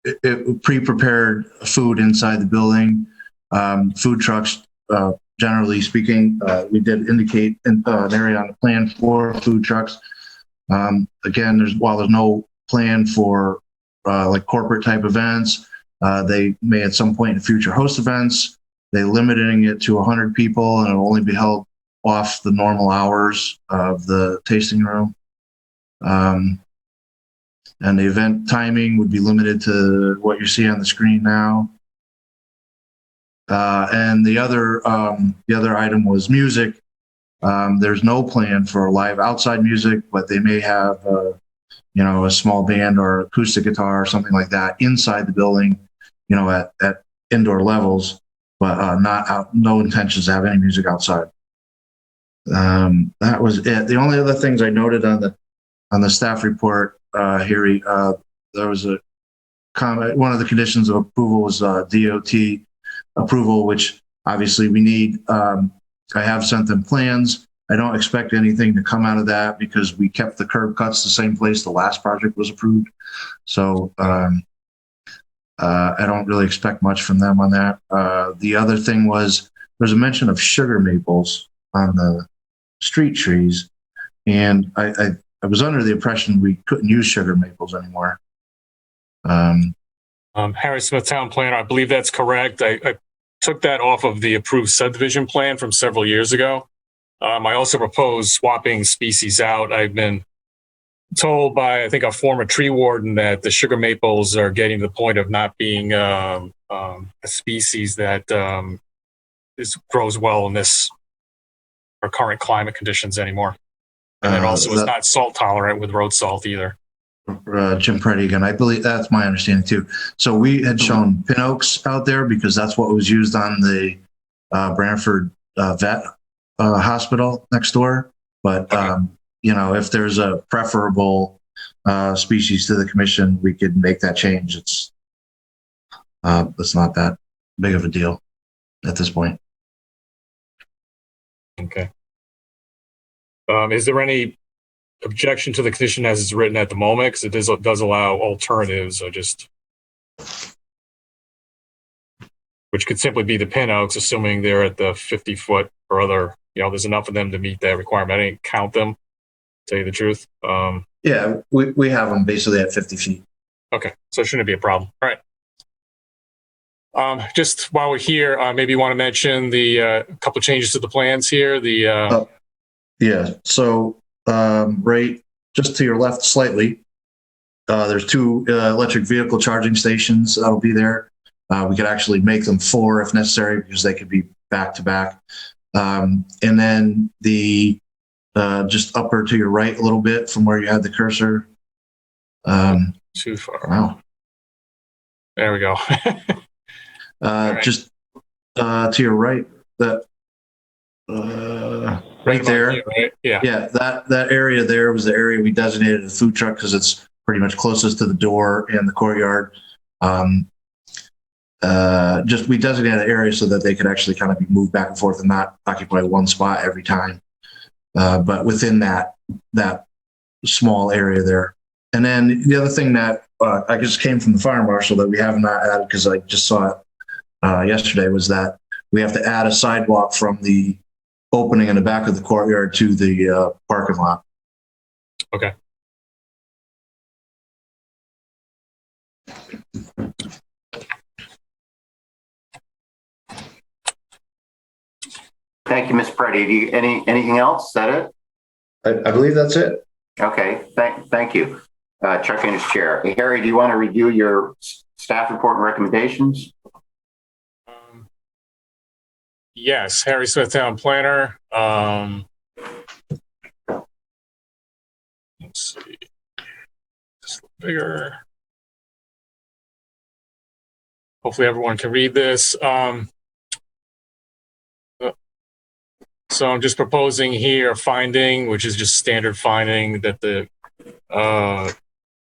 it pre-prepared food inside the building, food trucks. Generally speaking, we did indicate an area on the plan for food trucks. Again, while there's no plan for like corporate type events, they may at some point in the future host events. They limiting it to 100 people, and it'll only be held off the normal hours of the tasting room. And the event timing would be limited to what you see on the screen now. And the other item was music. There's no plan for live outside music, but they may have, a small band or acoustic guitar or something like that inside the building, at indoor levels, but no intentions to have any music outside. That was it. The only other things I noted on the staff report, Harry, there was a comment. One of the conditions of approval was DOT approval, which obviously we need. I have sent them plans. I don't expect anything to come out of that because we kept the curb cuts the same place the last project was approved. So I don't really expect much from them on that. The other thing was there's a mention of sugar maples on the street trees. And I I was under the impression we couldn't use sugar maples anymore. Harry Smith, town planner, I believe that's correct. I took that off of the approved subdivision plan from several years ago. I also proposed swapping species out. I've been told by, I think, a former tree warden that the sugar maples are getting to the point of not being a species that grows well in our current climate conditions anymore. And it also is not salt tolerant with road salt either. Jim Preddy again. I believe that's my understanding too. So we had shown pin oaks out there because that's what was used on the Branford vet hospital next door. But if there's a preferable species to the commission, we could make that change. It's not that big of a deal at this point. Okay. Is there any objection to the condition as it's written at the moment? Because it does allow alternatives, which could simply be the pin oaks, assuming they're at the 50-foot or other, there's enough of them to meet that requirement. I didn't count them, to tell you the truth. Yeah, we have them basically at 50 feet. Okay, so it shouldn't be a problem. All right. Just while we're here, maybe you want to mention the couple of changes to the plans here. Yeah, so right just to your left slightly, there's 2 electric vehicle charging stations that'll be there. We could actually make them 4 if necessary because they could be back to back. And then the just upper to your right a little bit from where you had the cursor. Too far. Wow. There we go. Right. Just to your right, that right there. Right? Yeah. Yeah, that area there was the area we designated as a food truck because it's pretty much closest to the door and the courtyard. Just we designated an area so that they could actually kind of be moved back and forth and not occupy one spot every time. But within that small area there. And then the other thing that I just came from the fire marshal that we have not added because I just saw it yesterday was that we have to add a sidewalk from the opening in the back of the courtyard to the parking lot. Okay. Thank you, Ms. Preddy. Anything else? Is that it? I believe that's it. Okay. Thank you. Chuck in his chair. Hey, Harry, do you want to review your staff report and recommendations? Yes, Harry Smith, town planner. Let's see. Just bigger. Hopefully everyone can read this. So I'm just proposing here a finding, which is just standard finding that the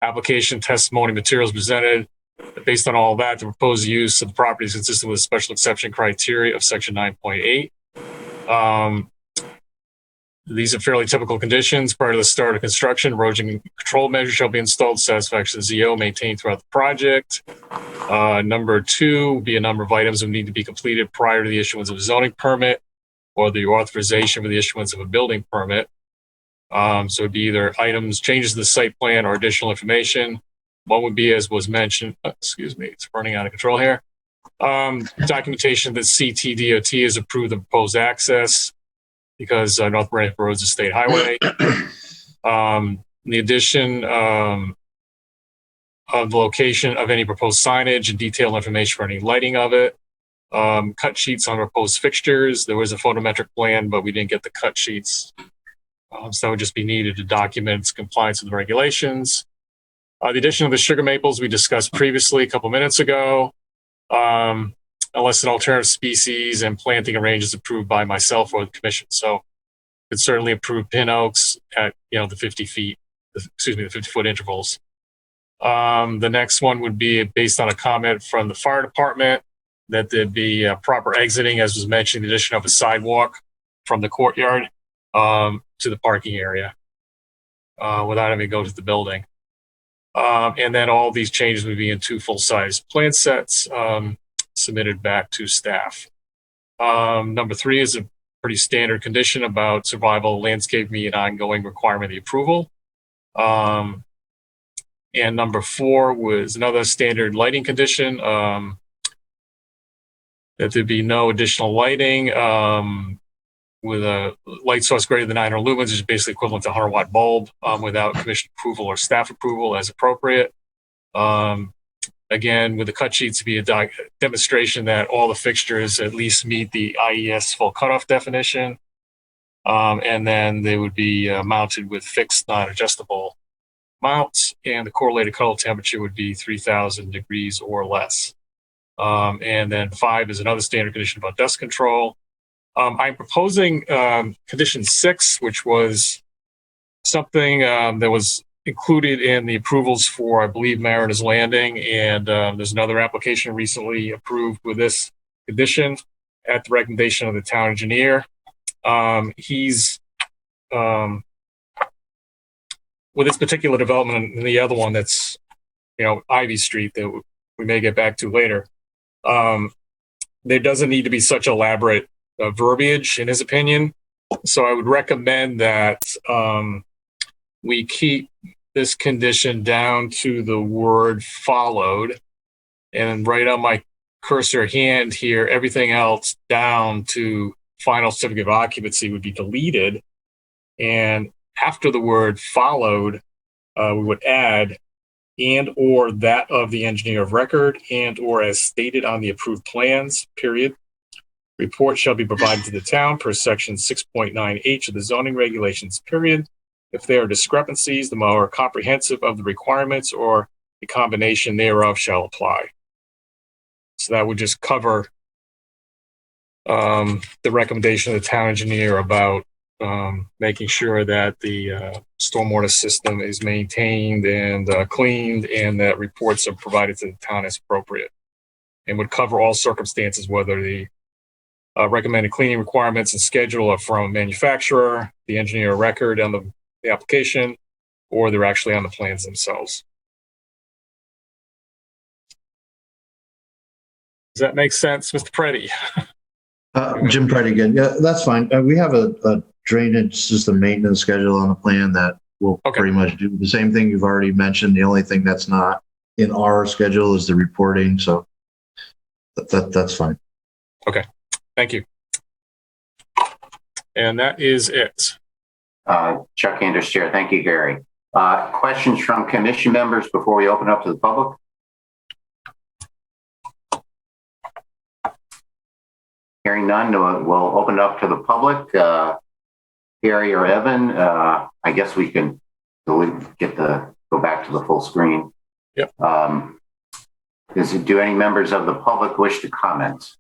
application testimony materials presented, based on all that, the proposed use of the property is consistent with the special exception criteria of section 9.8. These are fairly typical conditions. Prior to the start of construction, erosion control measures shall be installed to satisfaction of the ZO maintained throughout the project. Number 2 would be a number of items that would need to be completed prior to the issuance of a zoning permit or the authorization for the issuance of a building permit. So it'd be either items, changes to the site plan, or additional information. One would be, as was mentioned, excuse me, it's running out of control here. Documentation that CTDOT has approved the proposed access because North Branford Road is a state highway. The addition of the location of any proposed signage and detailed information for any lighting of it. Cut sheets on proposed fixtures. There was a photometric plan, but we didn't get the cut sheets. So that would just be needed to document its compliance with the regulations. The addition of the sugar maples we discussed previously a couple minutes ago. Unless an alternative species and planting arrangement is approved by myself or the commission. So could certainly approve pin oaks at, the 50 feet, the 50-foot intervals. The next one would be based on a comment from the fire department that there'd be proper exiting, as was mentioned, the addition of a sidewalk from the courtyard to the parking area without having to go to the building. And then all these changes would be in 2 full-size plan sets submitted back to staff. Number 3 is a pretty standard condition about survival landscape meet an ongoing requirement of the approval. And number 4 was another standard lighting condition, that there be no additional lighting with a light source greater than 900 lumens, which is basically equivalent to a 100-watt bulb, without commission approval or staff approval as appropriate. Again, with the cut sheets to be a demonstration that all the fixtures at least meet the IES full cutoff definition. And then they would be mounted with fixed non-adjustable mounts, and the correlated cutoff temperature would be 3,000 degrees or less. And then 5 is another standard condition about dust control. I'm proposing condition 6, which was something that was included in the approvals for, I believe, Mariners Landing, and there's another application recently approved with this condition at the recommendation of the town engineer. He's with this particular development and the other one that's, Ivy Street that we may get back to later. There doesn't need to be such elaborate verbiage, in his opinion. So I would recommend that we keep this condition down to the word followed, and right on my cursor hand here, everything else down to final certificate of occupancy would be deleted. And after the word followed, we would add and or that of the engineer of record and or as stated on the approved plans, period. Report shall be provided to the town per section 6.9H of the zoning regulations, period. If there are discrepancies, the more comprehensive of the requirements or the combination thereof shall apply. So that would just cover the recommendation of the town engineer about making sure that the stormwater system is maintained and cleaned, and that reports are provided to the town as appropriate, and would cover all circumstances, whether the recommended cleaning requirements and schedule are from a manufacturer, the engineer of record on the application, or they're actually on the plans themselves. Does that make sense, Mr. Preddy? Jim Preddy again. Yeah, that's fine. We have a drainage system maintenance schedule on the plan that will pretty much do the same thing you've already mentioned. The only thing that's not in our schedule is the reporting. So that's fine. Okay. Thank you. And that is it. Chuck Anders, Chair. Thank you, Gary. Questions from commission members before we open up to the public? Hearing none, we'll open it up to the public. Gary or Evan, I guess we can go back to the full screen. Yep. Do any members of the public wish to comment?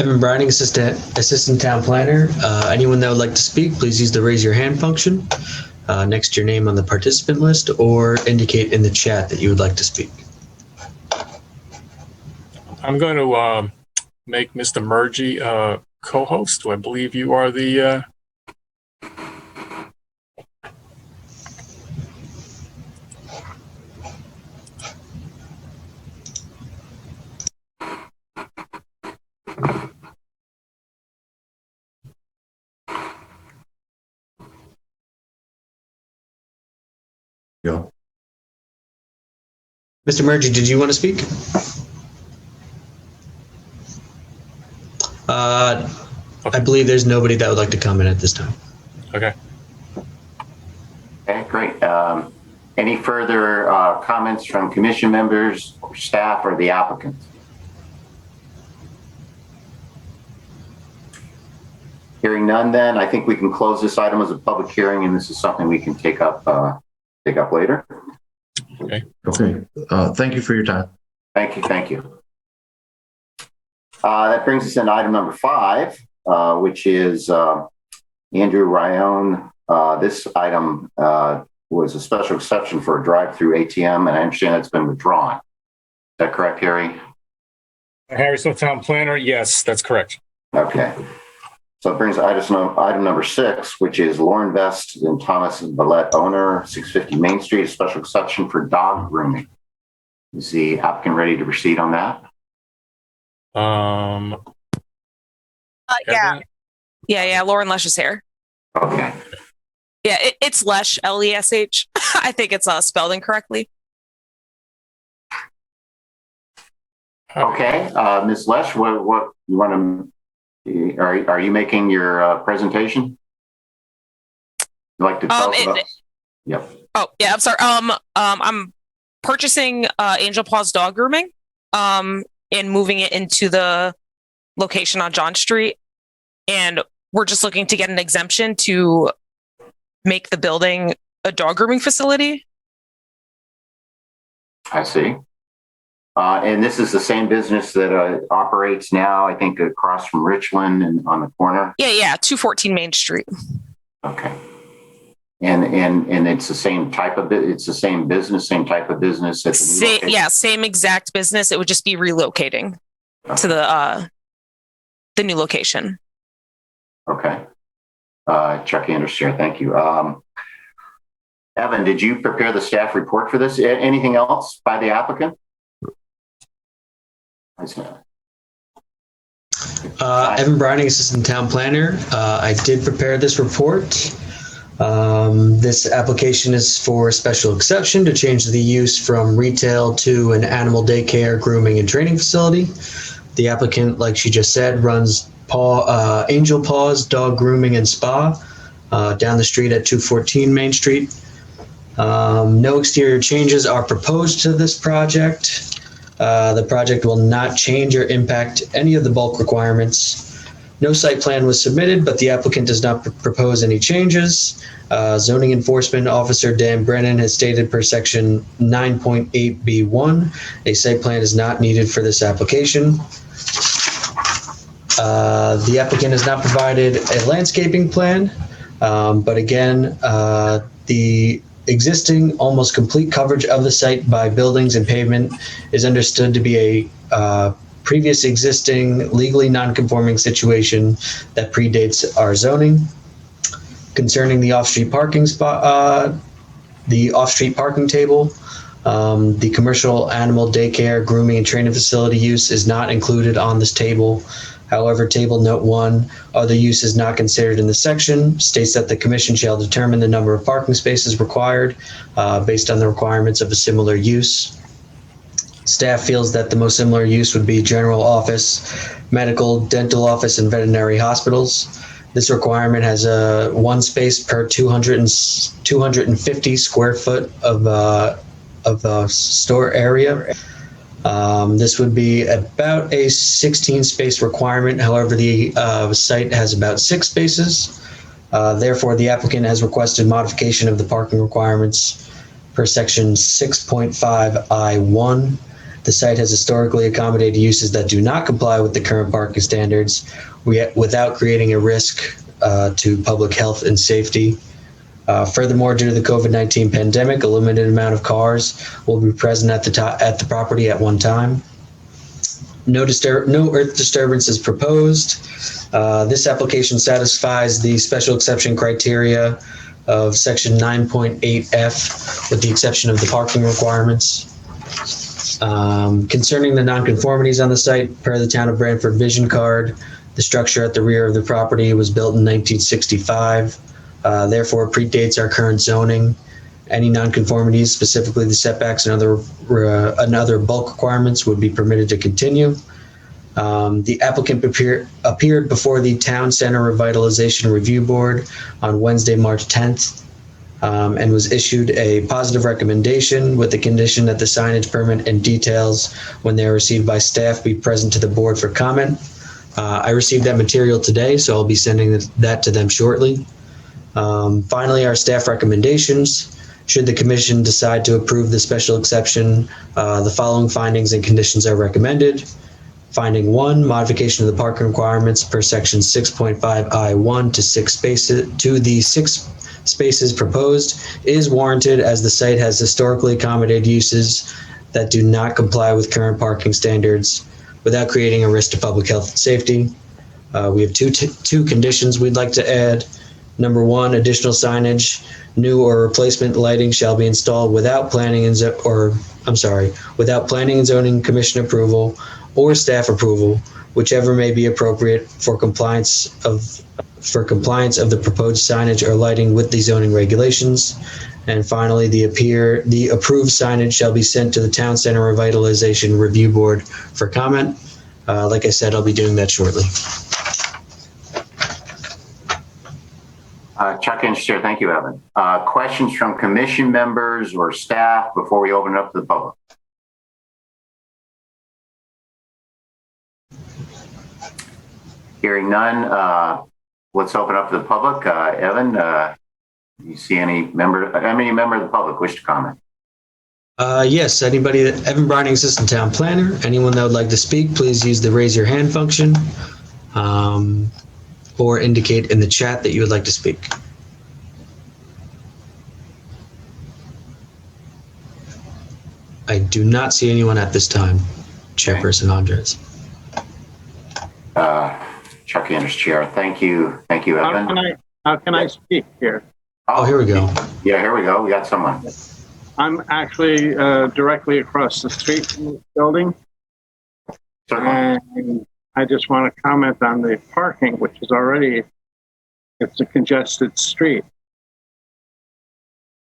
Evan Browning, Assistant Town Planner. Anyone that would like to speak, please use the raise your hand function next to your name on the participant list, or indicate in the chat that you would like to speak. I'm going to make Mr. Murgy co-host. I believe you are the... Go. Mr. Murgy, did you want to speak? I believe there's nobody that would like to comment at this time. Okay. Okay, great. Any further comments from commission members or staff or the applicant? Hearing none, then I think we can close this item as a public hearing, and this is something we can take up later. Okay. Okay. Thank you for your time. Thank you. Thank you. That brings us in item number 5, which is Andrew Ryan. This item was a special exception for a drive-through ATM, and I understand it's been withdrawn. Is that correct, Harry? Harry Smith, Town Planner. Yes, that's correct. Okay. So it brings item number 6, which is Lauren Vest and Thomas Vallette, owner, 650 Main Street, a special exception for dog grooming. Is the applicant ready to proceed on that? Yeah. Lauren Lush is here. Okay. Yeah, it's Lesh, Lesh. I think it's spelled incorrectly. Okay, Ms. Lesh, what you want to? Are you making your presentation? You'd like to tell us about? Yep. Oh yeah, I'm sorry. I'm purchasing Angel Paws dog grooming, and moving it into the location on John Street, and we're just looking to get an exemption to make the building a dog grooming facility. I see. And this is the same business that operates now, I think, across from Richland and on the corner. Yeah, 214 Main Street. Okay. And it's the same type of it's the same business, same type of business. Same exact business. It would just be relocating to the new location. Okay. Chuck Anderson, thank you. Evan, did you prepare the staff report for this? Anything else by the applicant? Evan Browning, Assistant Town Planner. I did prepare this report. This application is for a special exception to change the use from retail to an animal daycare, grooming, and training facility. The applicant, like she just said, runs Angel Paws Dog Grooming and Spa down the street at 214 Main Street. No exterior changes are proposed to this project. The project will not change or impact any of the bulk requirements. No site plan was submitted, but the applicant does not propose any changes. Zoning Enforcement Officer Dan Brennan has stated per section 9.8B1, a site plan is not needed for this application. The applicant has not provided a landscaping plan, but again, the existing almost complete coverage of the site by buildings and pavement is understood to be a previous existing legally non-conforming situation that predates our zoning. Concerning the off-street parking spot, the off-street parking table, the commercial animal daycare, grooming, and training facility use is not included on this table. However, table note 1, other use is not considered in the section, states that the commission shall determine the number of parking spaces required based on the requirements of a similar use. Staff feels that the most similar use would be general office, medical, dental office, and veterinary hospitals. This requirement has one space per 250 square foot of store area. This would be about a 16 space requirement. However, the site has about 6 spaces. Therefore, the applicant has requested modification of the parking requirements per section 6.5I1. The site has historically accommodated uses that do not comply with the current parking standards without creating a risk to public health and safety. Furthermore, due to the COVID-19 pandemic, a limited amount of cars will be present at the property at one time. No earth disturbance is proposed. This application satisfies the special exception criteria of section 9.8F with the exception of the parking requirements. Concerning the nonconformities on the site, per the Town of Branford Vision Card, the structure at the rear of the property was built in 1965. Therefore, it predates our current zoning. Any nonconformities, specifically the setbacks and other bulk requirements, would be permitted to continue. The applicant appeared before the Town Center Revitalization Review Board on Wednesday, March 10th, and was issued a positive recommendation with the condition that the signage permit and details, when they are received by staff, be present to the board for comment. I received that material today, so I'll be sending that to them shortly. Finally, our staff recommendations. Should the commission decide to approve the special exception, the following findings and conditions are recommended. Finding 1, modification of the parking requirements per section 6.5I1 to the 6 spaces proposed is warranted, as the site has historically accommodated uses that do not comply with current parking standards without creating a risk to public health and safety. We have two conditions we'd like to add. Number 1, additional signage, new or replacement lighting shall be installed without planning and zoning commission approval or staff approval whichever may be appropriate for compliance of the proposed signage or lighting with the zoning regulations. And finally, the approved signage shall be sent to the Town Center Revitalization Review Board for comment. Like I said, I'll be doing that shortly. Chuck Inster, thank you, Evan. Questions from commission members or staff before we open it up to the public? Hearing none, let's open up to the public. Evan, you see any member of the public wish to comment? Yes, anybody, Evan Browning, Assistant Town Planner. Anyone that would like to speak, please use the raise your hand function or indicate in the chat that you would like to speak. I do not see anyone at this time, Chairperson Andres. Chuck Anders, Chair. Thank you. Thank you, Evan. How can I speak here? Oh, here we go. Yeah, here we go. We got someone. I'm actually directly across the street from this building. And I just want to comment on the parking, which is already, it's a congested street.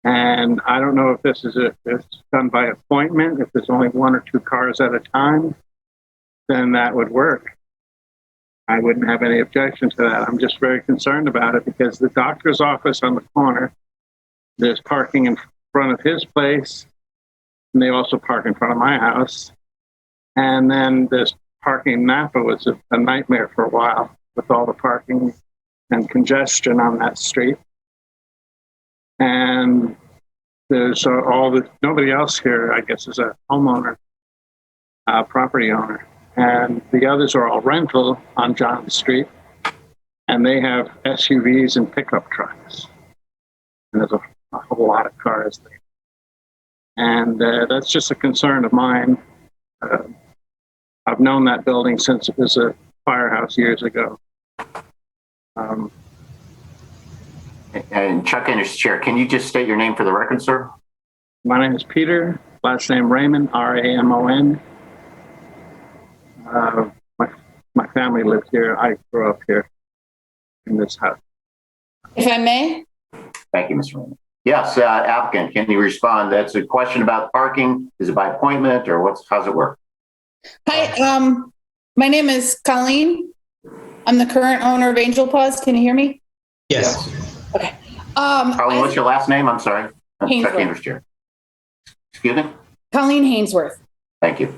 And I don't know if this is it's done by appointment. If there's only one or two cars at a time, then that would work. I wouldn't have any objection to that. I'm just very concerned about it because the doctor's office on the corner, there's parking in front of his place, and they also park in front of my house. And then there's parking. Napa was a nightmare for a while with all the parking and congestion on that street. And there's nobody else here, I guess, is a homeowner, property owner. And the others are all rental on John Street. And they have SUVs and pickup trucks. And there's a whole lot of cars there. And that's just a concern of mine. I've known that building since it was a firehouse years ago. And Chuck Anders, Chair, can you just state your name for the record, sir? My name is Peter, last name Raymond, R-A-M-O-N. My family lives here. I grew up here in this house. If I may? Thank you, Mr. Raymond. Yes, applicant, can you respond? That's a question about parking. Is it by appointment or how's it work? Hi, my name is Colleen. I'm the current owner of Angel Paws. Can you hear me? Yes. Okay. Colleen, what's your last name? I'm sorry. Hainsworth. Chuck Anders, Chair. Excuse me? Colleen Hainsworth. Thank you.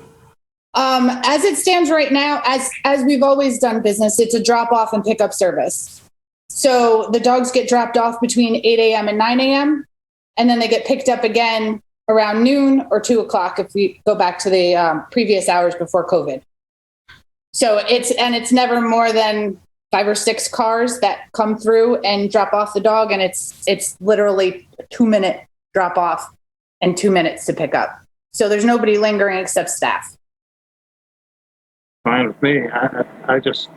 As it stands right now, as we've always done business, it's a drop off and pickup service. So the dogs get dropped off between 8 a.m. and 9 a.m. and then they get picked up again around noon or 2 o'clock if we go back to the previous hours before COVID. So it's never more than 5 or 6 cars that come through and drop off the dog, and it's literally a 2-minute drop off and 2 minutes to pick up. So there's nobody lingering except staff. Fine with me. I just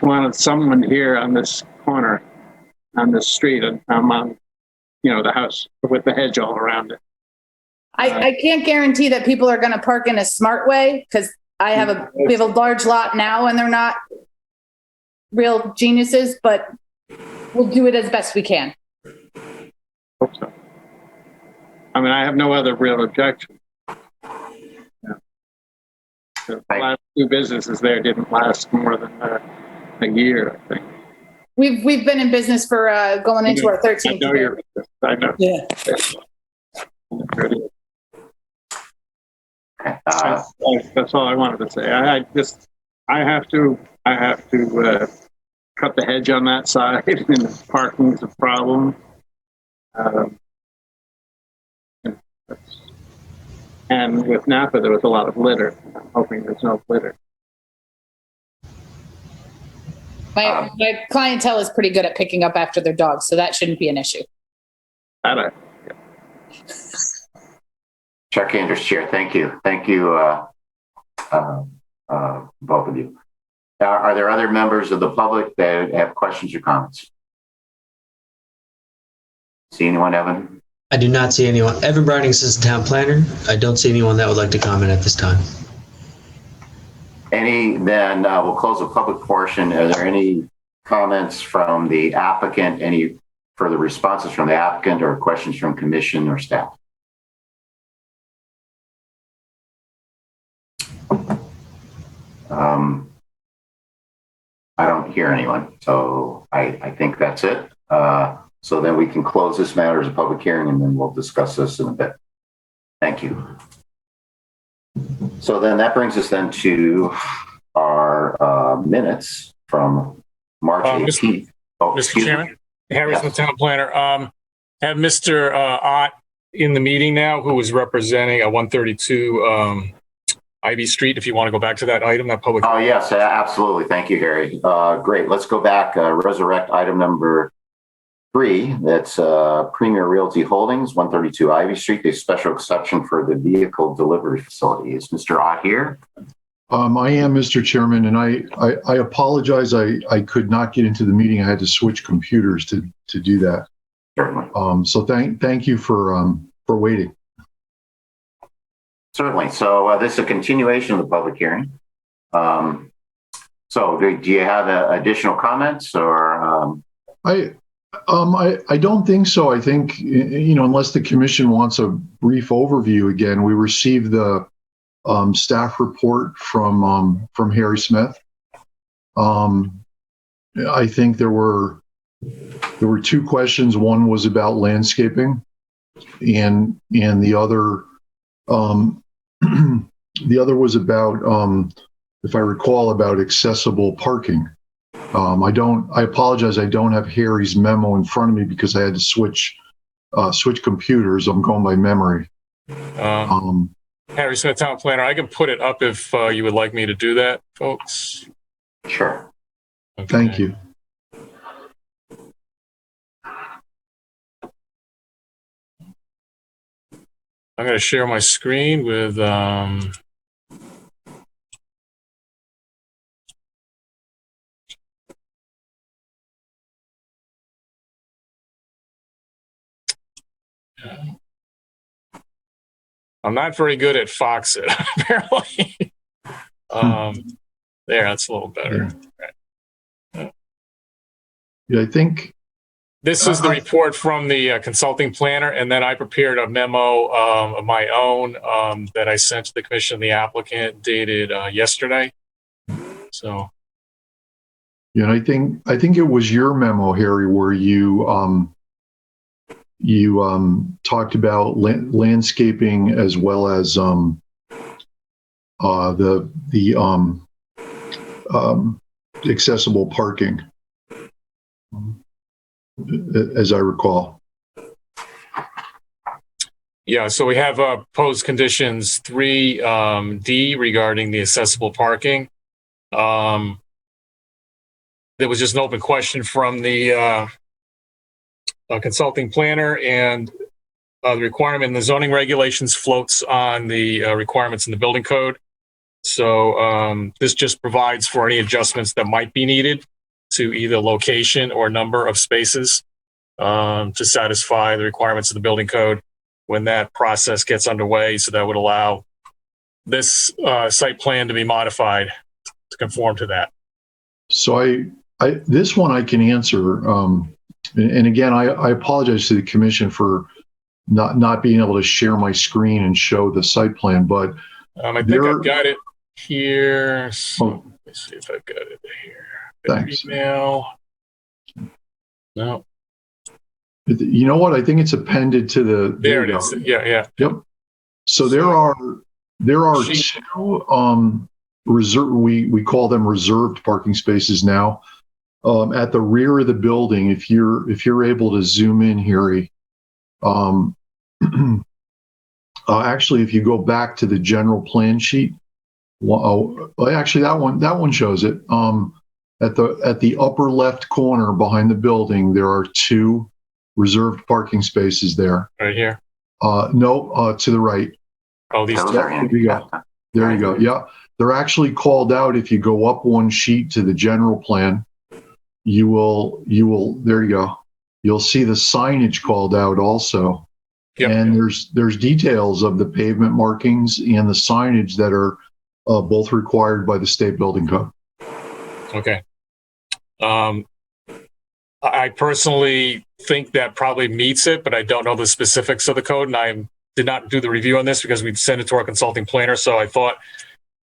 wanted someone here on this corner, on this street, and I'm on, the house with the hedge all around it. I can't guarantee that people are going to park in a smart way because we have a large lot now and they're not real geniuses, but we'll do it as best we can. Hope so. I mean, I have no other real objection. The last 2 businesses there didn't last more than a year, I think. We've been in business for going into our 13th year. I know. Yeah. That's all I wanted to say. I have to cut the hedge on that side, and parking is a problem. And with Napa, there was a lot of litter. I'm hoping there's no litter. My clientele is pretty good at picking up after their dogs, so that shouldn't be an issue. Chuck Anders, Chair. Thank you. Thank you, both of you. Are there other members of the public that have questions or comments? See anyone, Evan? I do not see anyone. Evan Browning, Assistant Town Planner. I don't see anyone that would like to comment at this time. We'll close the public portion. Are there any comments from the applicant, any further responses from the applicant, or questions from commission or staff? I don't hear anyone, so I think that's it. So then we can close this matter as a public hearing, and then we'll discuss this in a bit. Thank you. So then that brings us then to our minutes from March 18th. Mr. Chairman, Harry's the town planner. Have Mr. Ott in the meeting now, who is representing a 132 Ivy Street, if you want to go back to that item, that public. Oh, yes, absolutely. Thank you, Harry. Great. Let's go back, resurrect item number 3. That's Premier Realty Holdings, 132 Ivy Street, a special exception for the vehicle delivery facility. Is Mr. Ott here? I am, Mr. Chairman, and I apologize. I could not get into the meeting. I had to switch computers to do that. Certainly. So thank you for waiting. Certainly. So this is a continuation of the public hearing. So do you have additional comments, or? I don't think so. I think, unless the commission wants a brief overview again, we received the staff report from Harry Smith. I think there were 2 questions. One was about landscaping, and the other the other was about, if I recall, about accessible parking. I apologize. I don't have Harry's memo in front of me because I had to switch computers. I'm going by memory. Harry Smith, town planner. I can put it up if you would like me to do that, folks. Sure. Okay. Thank you. I'm going to share my screen with. I'm not very good at Foxit, apparently. There, that's a little better. Yeah, yeah, I think this is the report from the consulting planner, and then I prepared a memo of my own that I sent to the commission and the applicant, dated yesterday. So, yeah, I think it was your memo, Harry, where you talked about landscaping as well as the accessible parking, as I recall. Yeah, so we have proposed conditions 3D regarding the accessible parking. There was just an open question from the consulting planner, and the requirement in the zoning regulations floats on the requirements in the building code. So this just provides for any adjustments that might be needed to either location or number of spaces to satisfy the requirements of the building code when that process gets underway. So that would allow this site plan to be modified to conform to that. So this one I can answer. And again, I apologize to the commission for not being able to share my screen and show the site plan, but I think I've got it here. So let me see if I've got it here. Thanks. Email. No. You know what? I think it's appended to the. There it is. Yeah. Yep. So there are 2 reserve. We call them reserved parking spaces now. At the rear of the building, if you're able to zoom in, Harry, actually, if you go back to the general plan sheet, actually that one shows it. At the upper left corner behind the building, there are 2 reserved parking spaces there. Right here? No, to the right. Oh, these 2. There you go. There you go. Yeah, they're actually called out. If you go up one sheet to the general plan, you will, there you go. You'll see the signage called out also. Yep. And there's details of the pavement markings and the signage that are both required by the state building code. Okay. I personally think that probably meets it, but I don't know the specifics of the code, and I did not do the review on this because we'd send it to our consulting planner. So I thought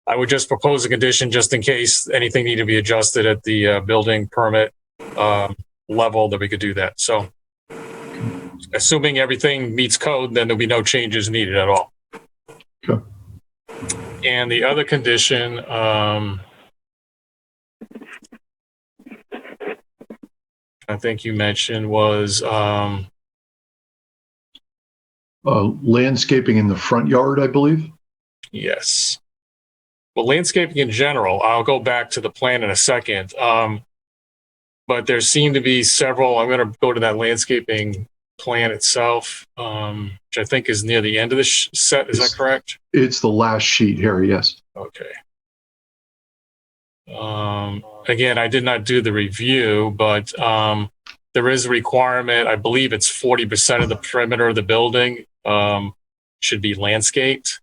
I would just propose a condition just in case anything needed to be adjusted at the building permit level, that we could do that. So assuming everything meets code, then there'll be no changes needed at all. Okay. And the other condition, I think you mentioned was landscaping in the front yard, I believe. yes. Well, landscaping in general, I'll go back to the plan in a second. But there seem to be several. I'm going to go to that landscaping plan itself, which I think is near the end of the set. Is that correct? It's the last sheet, Harry. Yes. Okay. Again, I did not do the review, but there is a requirement. I believe it's 40% of the perimeter of the building should be landscaped.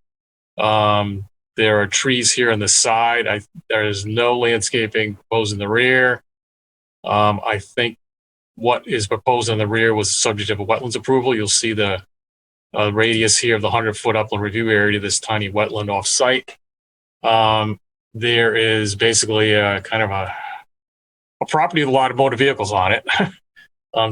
There are trees here on the side. There is no landscaping proposed in the rear. I think what is proposed in the rear was subject of a wetlands approval. You'll see the radius here of the 100-foot upland review area, this tiny wetland off-site. There is basically a kind of a property with a lot of motor vehicles on it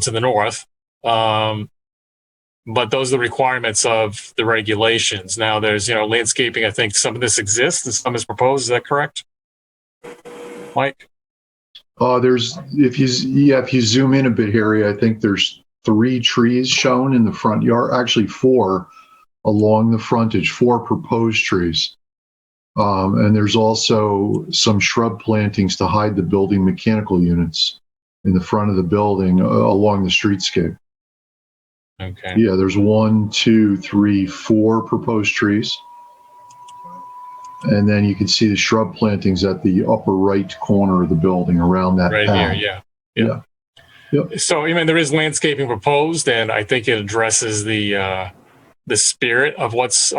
to the north. But those are the requirements of the regulations. Now there's, landscaping. I think some of this exists and some is proposed. Is that correct, Mike? If you zoom in a bit, Harry, I think there's 3 trees shown in the front yard, actually 4 along the frontage, 4 proposed trees. And there's also some shrub plantings to hide the building mechanical units in the front of the building along the streetscape. Okay. Yeah, there's 1, 2, 3, 4 proposed trees. And then you can see the shrub plantings at the upper right corner of the building around that right path. Here, yeah. Yep. So, there is landscaping proposed, and I think it addresses the spirit of what's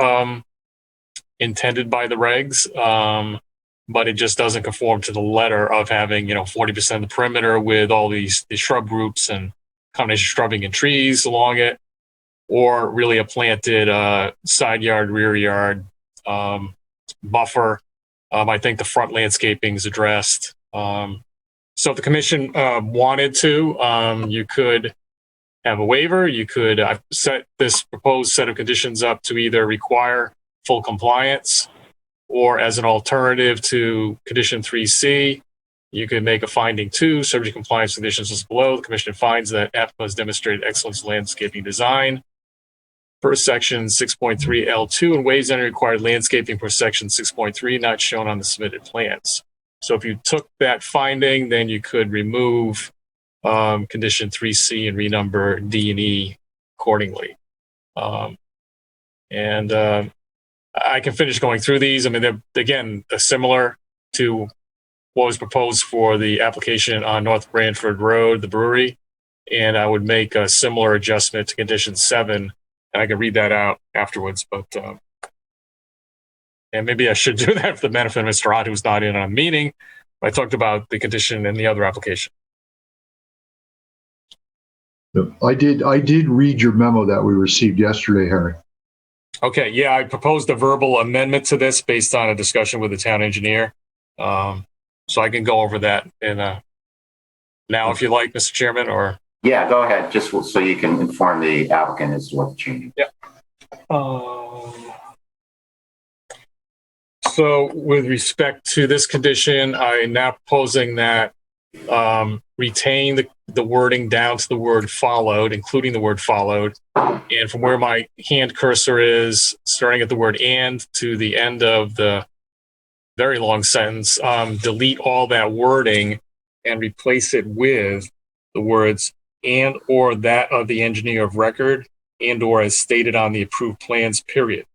intended by the regs, but it just doesn't conform to the letter of having 40% of the perimeter with all these shrub groups and combination shrubbing and trees along it, or really a planted side yard, rear yard buffer. I think the front landscaping is addressed. So if the commission wanted to, you could have a waiver. You could set this proposed set of conditions up to either require full compliance, or as an alternative to condition 3C, you could make a finding 2, subject to compliance conditions as below. The commission finds that applicant has demonstrated excellence in landscaping design per section 6.3 L2 and waives any required landscaping per section 6.3 not shown on the submitted plans. So if you took that finding, then you could remove condition 3C and renumber D and E accordingly. I can finish going through these. They're, again, similar to what was proposed for the application on North Branford Road, the brewery. And I would make a similar adjustment to condition 7. And I can read that out afterwards. But and maybe I should do that for the benefit of Mr. Ott, who's not in on a meeting. I talked about the condition in the other application. I did read your memo that we received yesterday, Harry. Okay, yeah, I proposed a verbal amendment to this based on a discussion with the town engineer. So I can go over that now if you like, Mr. Chairman, or... Yeah, go ahead, just so you can inform the applicant as to what's changing. Yeah. So with respect to this condition, I'm now proposing that retain the wording down to the word followed, including the word followed. And from where my hand cursor is, starting at the word and to the end of the very long sentence, delete all that wording and replace it with the words and or that of the engineer of record and or as stated on the approved plans, period.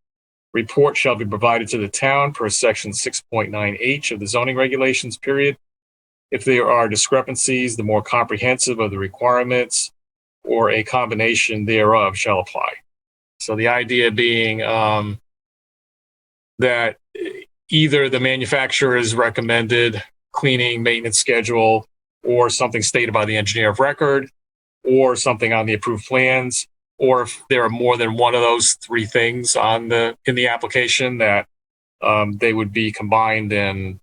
Report shall be provided to the town per section 6.9H of the zoning regulations, period. If there are discrepancies, the more comprehensive of the requirements or a combination thereof shall apply. So the idea being that either the manufacturer's recommended cleaning maintenance schedule, or something stated by the engineer of record, or something on the approved plans, or if there are more than one of those three things in the application, that they would be combined in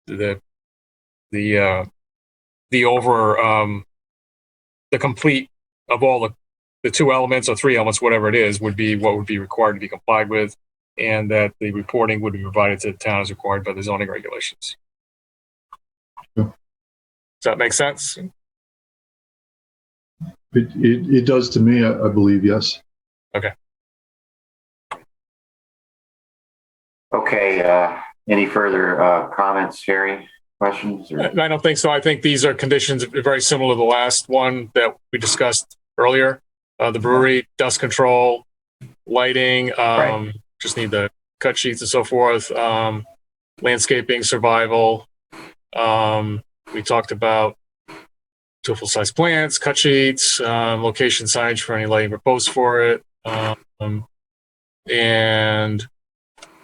the complete of all the two elements or three elements, whatever it is, would be what would be required to be complied with, and that the reporting would be provided to the town as required by the zoning regulations. Does that make sense? It does to me, I believe, yes. Okay. Okay. Any further comments, Harry? Questions? Or? I don't think so. I think these are conditions very similar to the last one that we discussed earlier. The brewery, dust control, lighting, right. Just need the cut sheets and so forth. Landscaping, survival. We talked about 2 full-size plants, cut sheets, location signage for any lighting proposed for it. And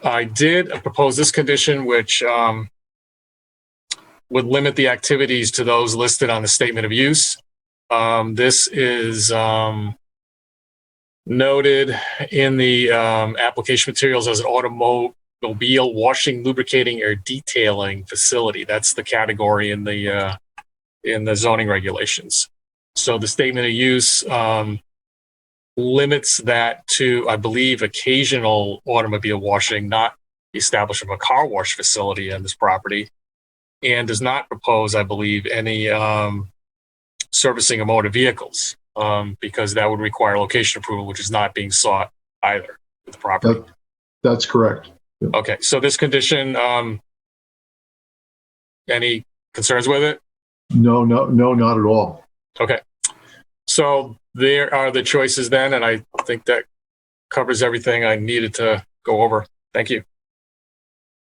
I did propose this condition, which would limit the activities to those listed on the statement of use. This is noted in the application materials as an automobile washing, lubricating, or detailing facility. That's the category in the zoning regulations. So the statement of use limits that to, I believe, occasional automobile washing, not the establishment of a car wash facility on this property, and does not propose, I believe, any servicing of motor vehicles, because that would require location approval, which is not being sought either with the property. That's correct. Yep. Okay, so this condition, any concerns with it? No, not at all. Okay. So there are the choices then, and I think that covers everything I needed to go over. Thank you.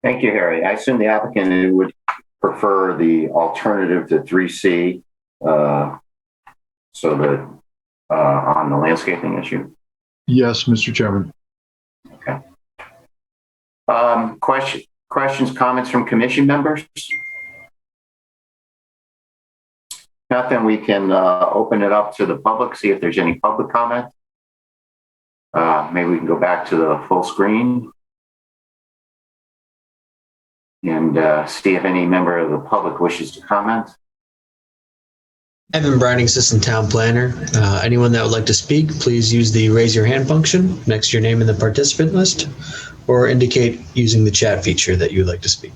Thank you, Harry. I assume the applicant would prefer the alternative to 3C, so that on the landscaping issue. Yes, Mr. Chairman. Okay. Questions, comments from commission members? Not then we can open it up to the public, see if there's any public comment. Maybe we can go back to the full screen and see if any member of the public wishes to comment. Evan Browning, Assistant Town Planner. Anyone that would like to speak, please use the raise your hand function next to your name in the participant list, or indicate using the chat feature that you would like to speak.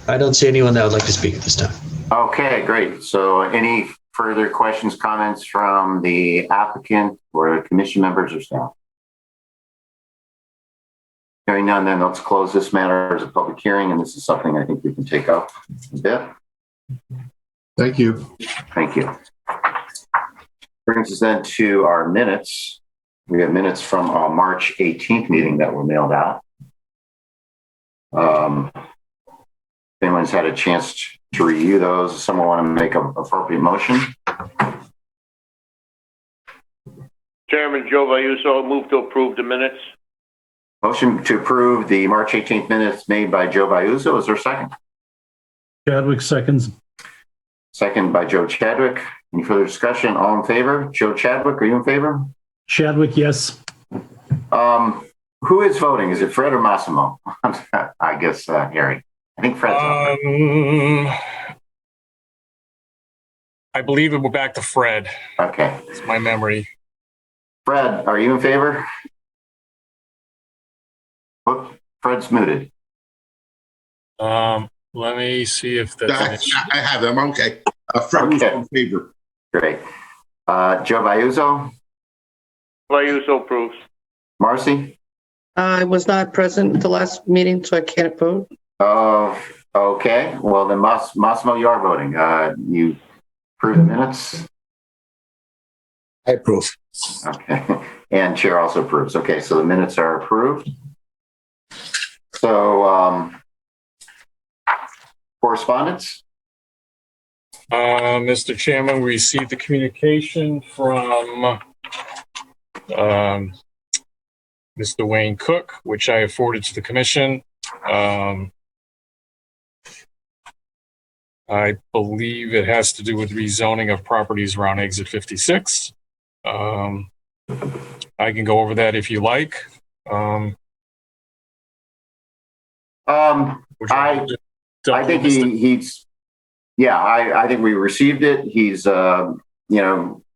I don't see anyone that would like to speak at this time. Okay, great. So any further questions, comments from the applicant or commission members or staff? Hearing none, then let's close this matter as a public hearing, and this is something I think we can take up a bit. Thank you. Thank you. Brings us then to our minutes. We have minutes from our March 18th meeting that were mailed out. If anyone's had a chance to review those, does someone want to make an appropriate motion? Chairman Joe Vayuso, move to approve the minutes. Motion to approve the March 18th minutes made by Joe Vayuso. Is there a second? Chadwick seconds. Second by Joe Chadwick. Any further discussion? All in favor? Joe Chadwick, are you in favor? Chadwick, yes. Who is voting? Is it Fred or Massimo? I guess Harry. I think Fred's I believe we're back to Fred. Okay. It's my memory. Fred, are you in favor? Oh, Fred's muted. Let me see if that's I have them. Okay. Fred was in favor. Great. Joe Vayuso? Vayuso approves. Marcy? I was not present at the last meeting, so I can't vote. Okay. Well, then Massimo, you are voting. You approve the minutes? I approve. Okay. And chair also approves. Okay. So the minutes are approved. So, correspondence? Mr. Chairman, we received the communication from Mr. Wayne Cook, which I have forwarded to the commission. I believe it has to do with rezoning of properties around exit 56. I can go over that if you like. I think I think we received it. He's,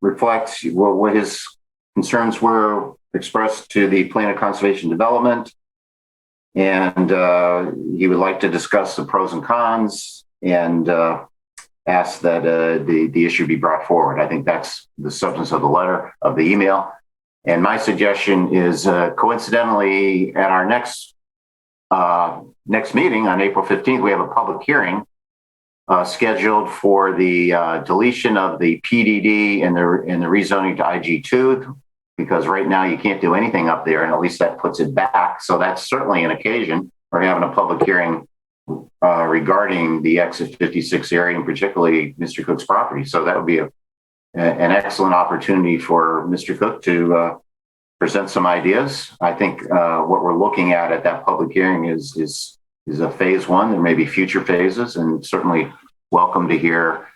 reflects what his concerns were expressed to the Plan of Conservation Development. And he would like to discuss the pros and cons and ask that the issue be brought forward. I think that's the substance of the letter, of the email. And my suggestion is coincidentally at our next meeting on April 15th, we have a public hearing scheduled for the deletion of the PDD and the rezoning to IG2, because right now you can't do anything up there, and at least that puts it back. So that's certainly an occasion for having a public hearing regarding the exit 56 area, and particularly Mr. Cook's property. So that would be an excellent opportunity for Mr. Cook to present some ideas. I think what we're looking at that public hearing is a phase one. There may be future phases, and certainly welcome to hear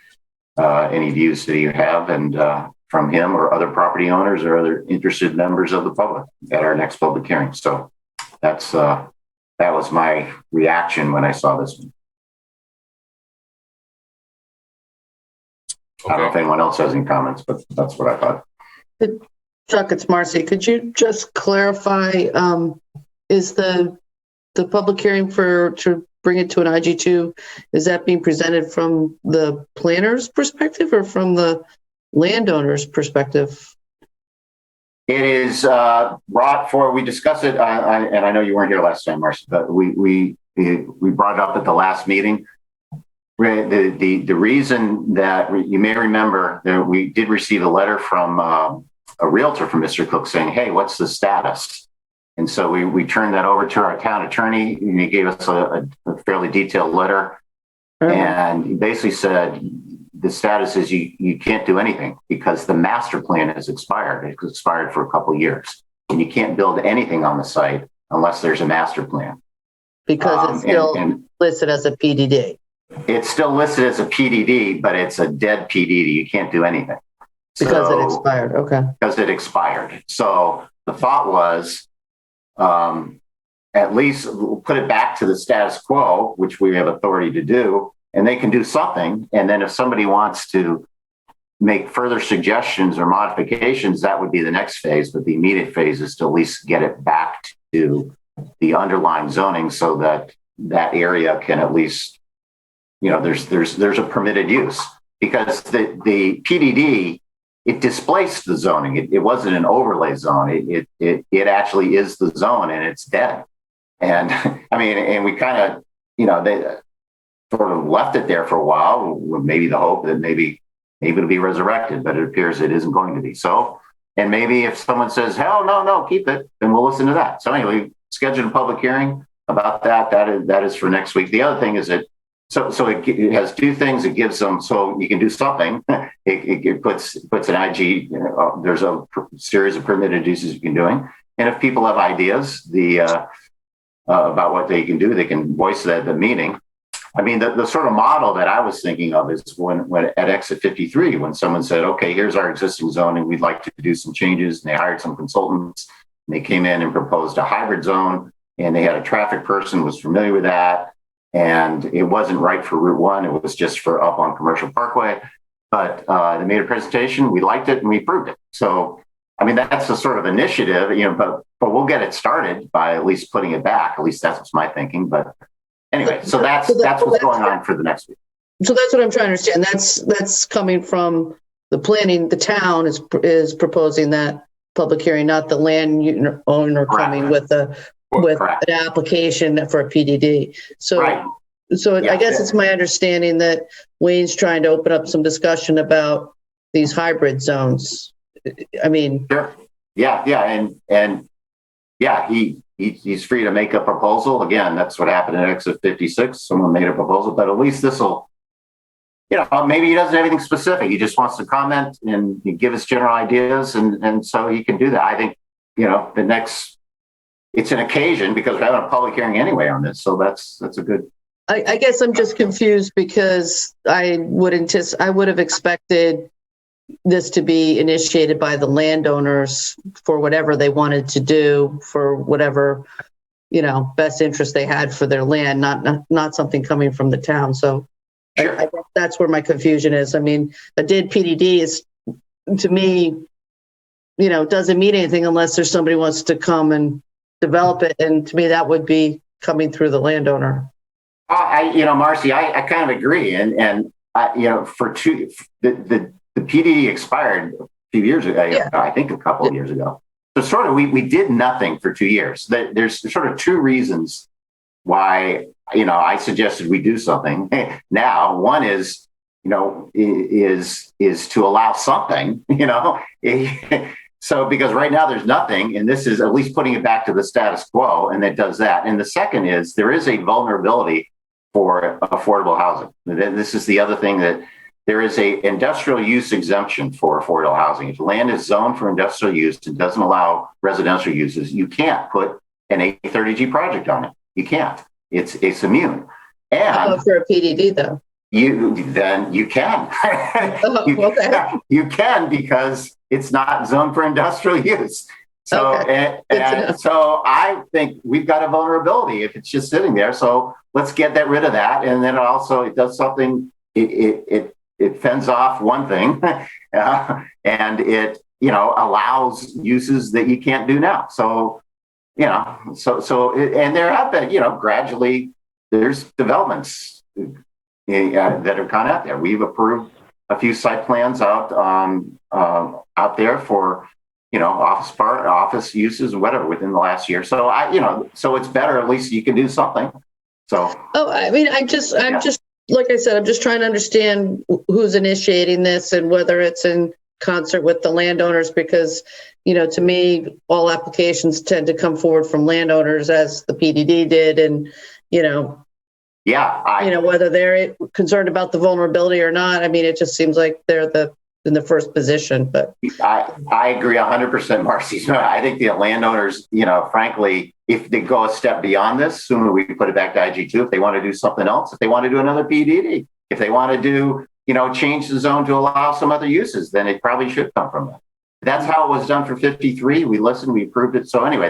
any views that you have and from him or other property owners or other interested members of the public at our next public hearing. So that was my reaction when I saw this one. Okay. I don't know if anyone else has any comments, but that's what I thought. Chuck, it's Marcy. Could you just clarify, is the public hearing to bring it to an IG2, is that being presented from the planner's perspective or from the landowner's perspective? It is brought for, we discussed it, and I know you weren't here last time, Marcy, but we brought it up at the last meeting. The reason that you may remember that we did receive a letter from a realtor from Mr. Cook saying, hey, what's the status? And so we turned that over to our town attorney, and he gave us a fairly detailed letter. And he basically said, the status is you can't do anything because the master plan has expired. It's expired for a couple of years. And you can't build anything on the site unless there's a master plan. Because it's still listed as a PDD. It's still listed as a PDD, but it's a dead PDD. You can't do anything. Because it expired, okay. Because it expired. So the thought was, at least put it back to the status quo, which we have authority to do, and they can do something. And then if somebody wants to make further suggestions or modifications, that would be the next phase. But the immediate phase is to at least get it back to the underlying zoning so that that area can at least, there's a permitted use. Because the PDD, it displaced the zoning. It wasn't an overlay zone. It actually is the zone, and it's dead. And and we kind of, they sort of left it there for a while with maybe the hope that maybe it'll be resurrected, but it appears it isn't going to be. So, and maybe if someone says, hell, no, keep it, then we'll listen to that. So anyway, we scheduled a public hearing about that. That is for next week. The other thing is that So it has two things. It gives them, so you can do something. It puts an IG, there's a series of permitted uses you can doing. And if people have ideas about what they can do, they can voice that at the meeting. The sort of model that I was thinking of is when at exit 53, when someone said, okay, here's our existing zoning, we'd like to do some changes. And they hired some consultants, and they came in and proposed a hybrid zone, and they had a traffic person who was familiar with that. And it wasn't right for Route 1. It was just for up on Commercial Parkway. But they made a presentation. We liked it and we approved it. So, that's the sort of initiative, but we'll get it started by at least putting it back. At least that's what's my thinking. But anyway, so that's what's going on for the next week. So that's what I'm trying to understand. That's coming from the planning. The town is proposing that public hearing, not the land owner coming with an application for a PDD. So, right. I guess it's my understanding that Wayne's trying to open up some discussion about these hybrid zones. Sure. Yeah. And he's free to make a proposal. Again, that's what happened in exit 56. Someone made a proposal, but at least maybe he doesn't have anything specific. He just wants to comment and give us general ideas. And so he can do that. I think, it's an occasion because we're having a public hearing anyway on this. So that's a good. I guess I'm just confused because I would have expected this to be initiated by the landowners for whatever they wanted to do, for whatever, best interest they had for their land, not something coming from the town. So sure. I guess that's where my confusion is. I mean, a did PDD is, to me, doesn't mean anything unless there's somebody who wants to come and develop it. And to me, that would be coming through the landowner. Marcy, I kind of agree. And the PDD expired a few years ago, I think a couple of years ago. So sort of, we did nothing for 2 years. There's sort of two reasons why, I suggested we do something now. One is, is to allow something, So because right now there's nothing, and this is at least putting it back to the status quo, and it does that. And the second is there is a vulnerability for affordable housing. This is the other thing, that there is a industrial use exemption for affordable housing. If land is zoned for industrial use and doesn't allow residential uses, you can't put an A30G project on it. You can't. It's immune. And for a PDD though. You can. You can, because it's not zoned for industrial use. So so I think we've got a vulnerability if it's just sitting there. So let's get rid of that. And then also it does something. It fends off one thing, and it allows uses that you can't do now. So and there have been gradually there's developments that have gone out there. We've approved a few site plans out there for office uses and whatever within the last year. So so it's better, at least you can do something. So I'm just like I said, I'm just trying to understand who's initiating this and whether it's in concert with the landowners, because to me all applications tend to come forward from landowners, as the PDD did, and whether they're concerned about the vulnerability or not. I mean, it just seems like they're in the first position. But I agree 100%, Marcy. I think the landowners, frankly, if they go a step beyond this, sooner we can put it back to IG2. If they want to do something else, if they want to do another PDD, if they want to do, change the zone to allow some other uses, then it probably should come from that. That's how it was done for 53. We listened, we approved it. So anyway,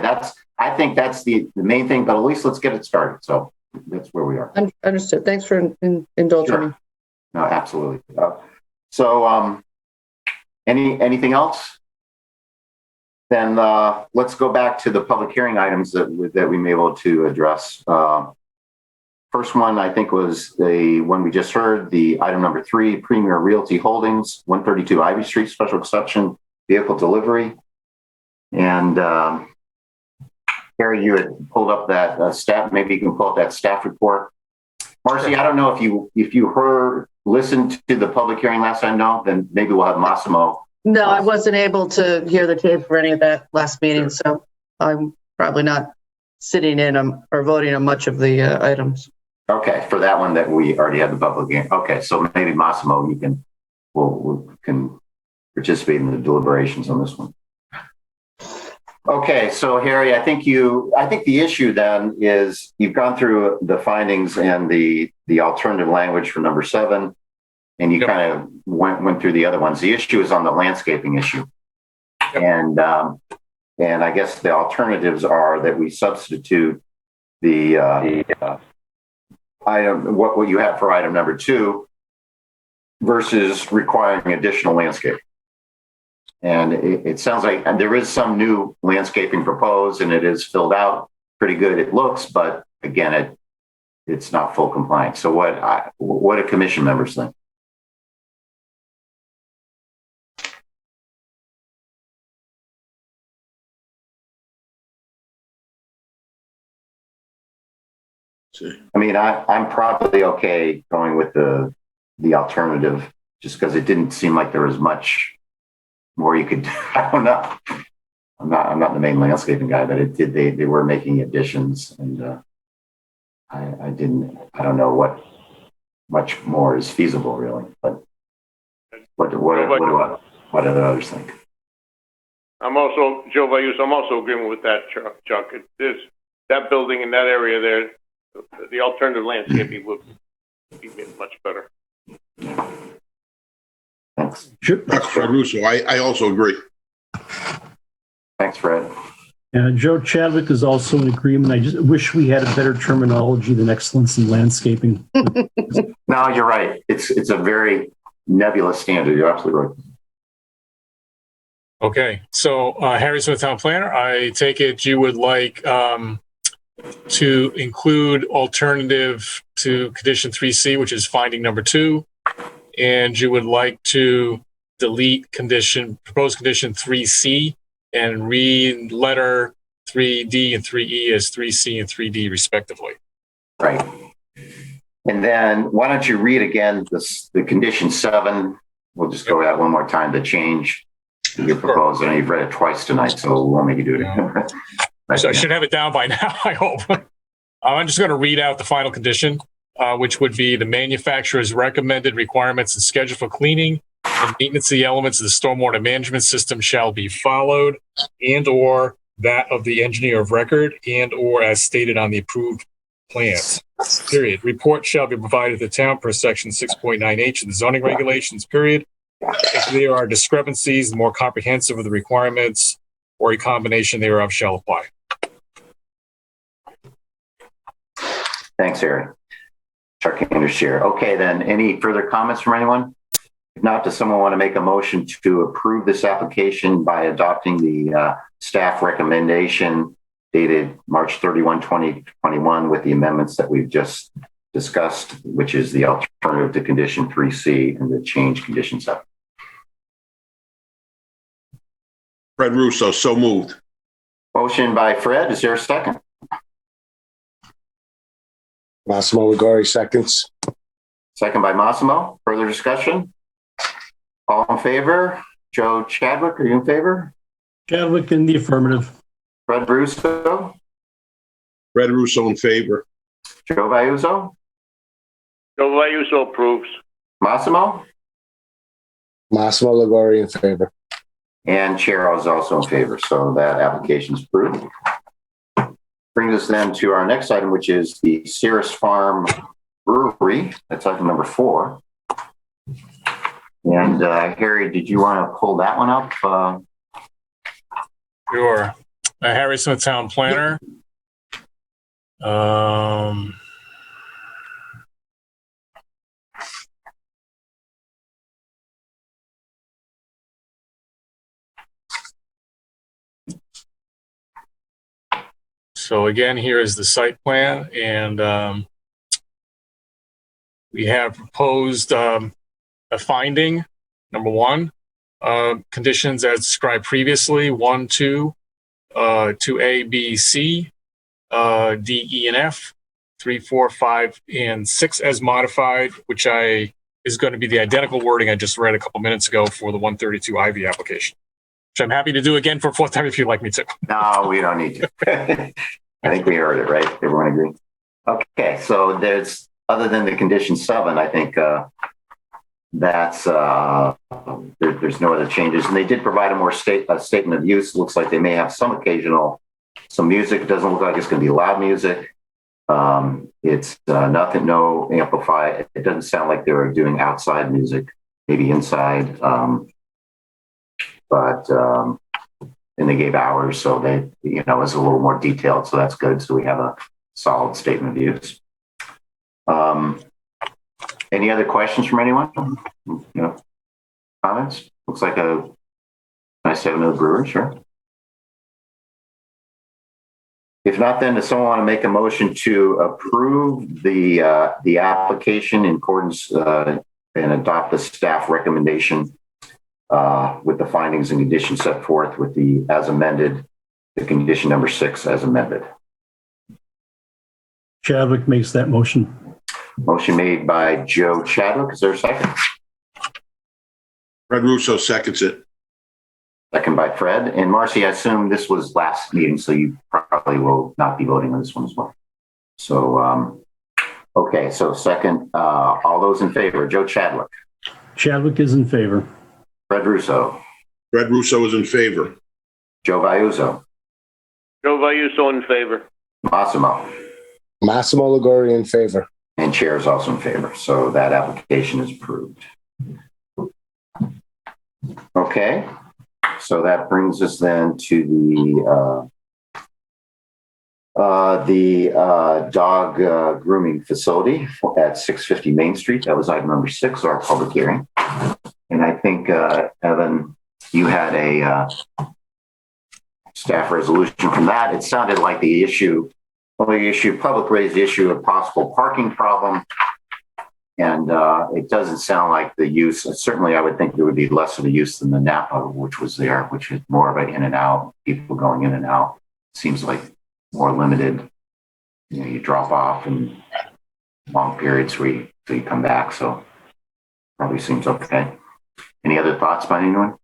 I think that's the main thing. But at least let's get it started. So that's where we are. Understood. Thanks for indulging me. No, absolutely. Anything else? Then let's go back to the public hearing items that we may be able to address. First one, I think, was the one we just heard, the item number 3, Premier Realty Holdings, 132 Ivy Street, special exception vehicle delivery. And Harry, you had pulled up that staff. Maybe you can pull up that staff report. Marcy, I don't know if you listened to the public hearing last time. No, then maybe we'll have Massimo. No, I wasn't able to hear the tape for any of that last meeting, so I'm probably not sitting in or voting on much of the items. Okay, for that one that we already had the public hearing. Okay, so maybe Massimo, you can participate in the deliberations on this one. Okay, so Harry, I think the issue then is you've gone through the findings and the alternative language for number 7, and you kind of went through the other ones. The issue is on the landscaping issue, and I guess the alternatives are that we substitute the item what you have for item number 2 versus requiring additional landscaping. And it sounds like there is some new landscaping proposed, and it is filled out pretty good. It looks, but again, it's not full compliance. So what do commission members think? I mean, I'm probably okay going with the alternative, just because it didn't seem like there was much more you could do. I don't know. I'm not the main landscaping guy, but they were making additions, and I don't know much more is feasible, really. But what do the others think? I'm also, Joe Vayuso, I'm also agreeing with that, Chuck. That building in that area there, the alternative landscaping would be much better. Thanks. Sure. That's Fred Russo. I also agree. Thanks, Fred. Joe Chadwick is also in agreement. I just wish we had a better terminology than excellence in landscaping. No, you're right. It's a very nebulous standard. You're absolutely right. Okay, so Harry Smith, Town Planner, I take it you would like to include alternative to condition 3C, which is finding number 2, and you would like to delete proposed condition 3C and read letter 3D and 3E as 3C and 3D respectively. Right. And then why don't you read again the condition 7? We'll just go that one more time, the change your proposal. And you've read it twice tonight, so we won't make you do it again. Right. So I should have it down by now, I hope. I'm just going to read out the final condition, which would be the manufacturer's recommended requirements and schedule for cleaning and maintenance of the elements of the stormwater management system shall be followed, and or that of the engineer of record, and or as stated on the approved plans. Period. Report shall be provided to the town per section 6.9H of the zoning regulations. Period. If there are discrepancies, more comprehensive of the requirements or a combination thereof shall apply. Thanks, Harry. Chuck Anders chair. Okay, then any further comments from anyone? If not, does someone want to make a motion to approve this application by adopting the staff recommendation dated March 31, 2021 with the amendments that we've just discussed, which is the alternative to condition 3C and the change condition 7? Fred Russo, so moved. Motion by Fred. Is there a second? Massimo Ligori, seconds. Second by Massimo. Further discussion? All in favor? Joe Chadwick, are you in favor? Chadwick in the affirmative. Fred Russo? Fred Russo in favor. Joe Vayuso? Joe Vayuso approves. Massimo? Massimo Ligori in favor. And Chair is also in favor, so that application is approved. Brings us then to our next item, which is the Cirrus Farm Brewery. That's item number 4. And Harry, did you want to pull that one up? Sure. Harry Smith, Town Planner. So again, here is the site plan, and we have proposed a finding, number 1, conditions as described previously, 1, 2, 2A, B, C, D, E, and F, 3, 4, 5, and 6 as modified, which is going to be the identical wording I just read a couple minutes ago for the 132 Ivy application, which I'm happy to do again for a 4th time if you'd like me to. No, we don't need to. I think we heard it, right? Everyone agree? Okay, so there's, other than the condition 7, I think that's, there's no other changes. And they did provide a statement of use. Looks like they may have some music. It doesn't look like it's going to be loud music. It's nothing, no amplify. It doesn't sound like they were doing outside music, maybe inside. And they gave hours, so they, it was a little more detailed, so that's good. So we have a solid statement of use. Any other questions from anyone? Comments? Looks like a nice 7-0 brewer, sure. If not, then does someone want to make a motion to approve the application in accordance and adopt the staff recommendation with the findings and conditions set forth with the as amended, the condition number 6 as amended? Chadwick makes that motion. Motion made by Joe Chadwick. Is there a second? Fred Russo seconds it. Second by Fred. And Marcy, I assume this was last meeting, so you probably will not be voting on this one as well. So Okay, so second, all those in favor, Joe Chadwick, Chadwick is in favor. Fred Russo, Fred Russo is in favor. Joe Vayuso, Joe Vayuso in favor. Massimo, Massimo Ligori in favor. and Chair is also in favor. So that application is approved. Okay, so that brings us then to the dog grooming facility at 650 Main Street. That was item number 6, our public hearing. And I think, Evan, you had a staff resolution from that. It sounded like public raised the issue of possible parking problem. And it doesn't sound like the use, certainly I would think there would be less of a use than the Napa, which was there, which is more of an in and out, people going in and out. Seems like more limited. You know, you drop off in long periods till you come back. So probably seems okay. Any other thoughts by anyone?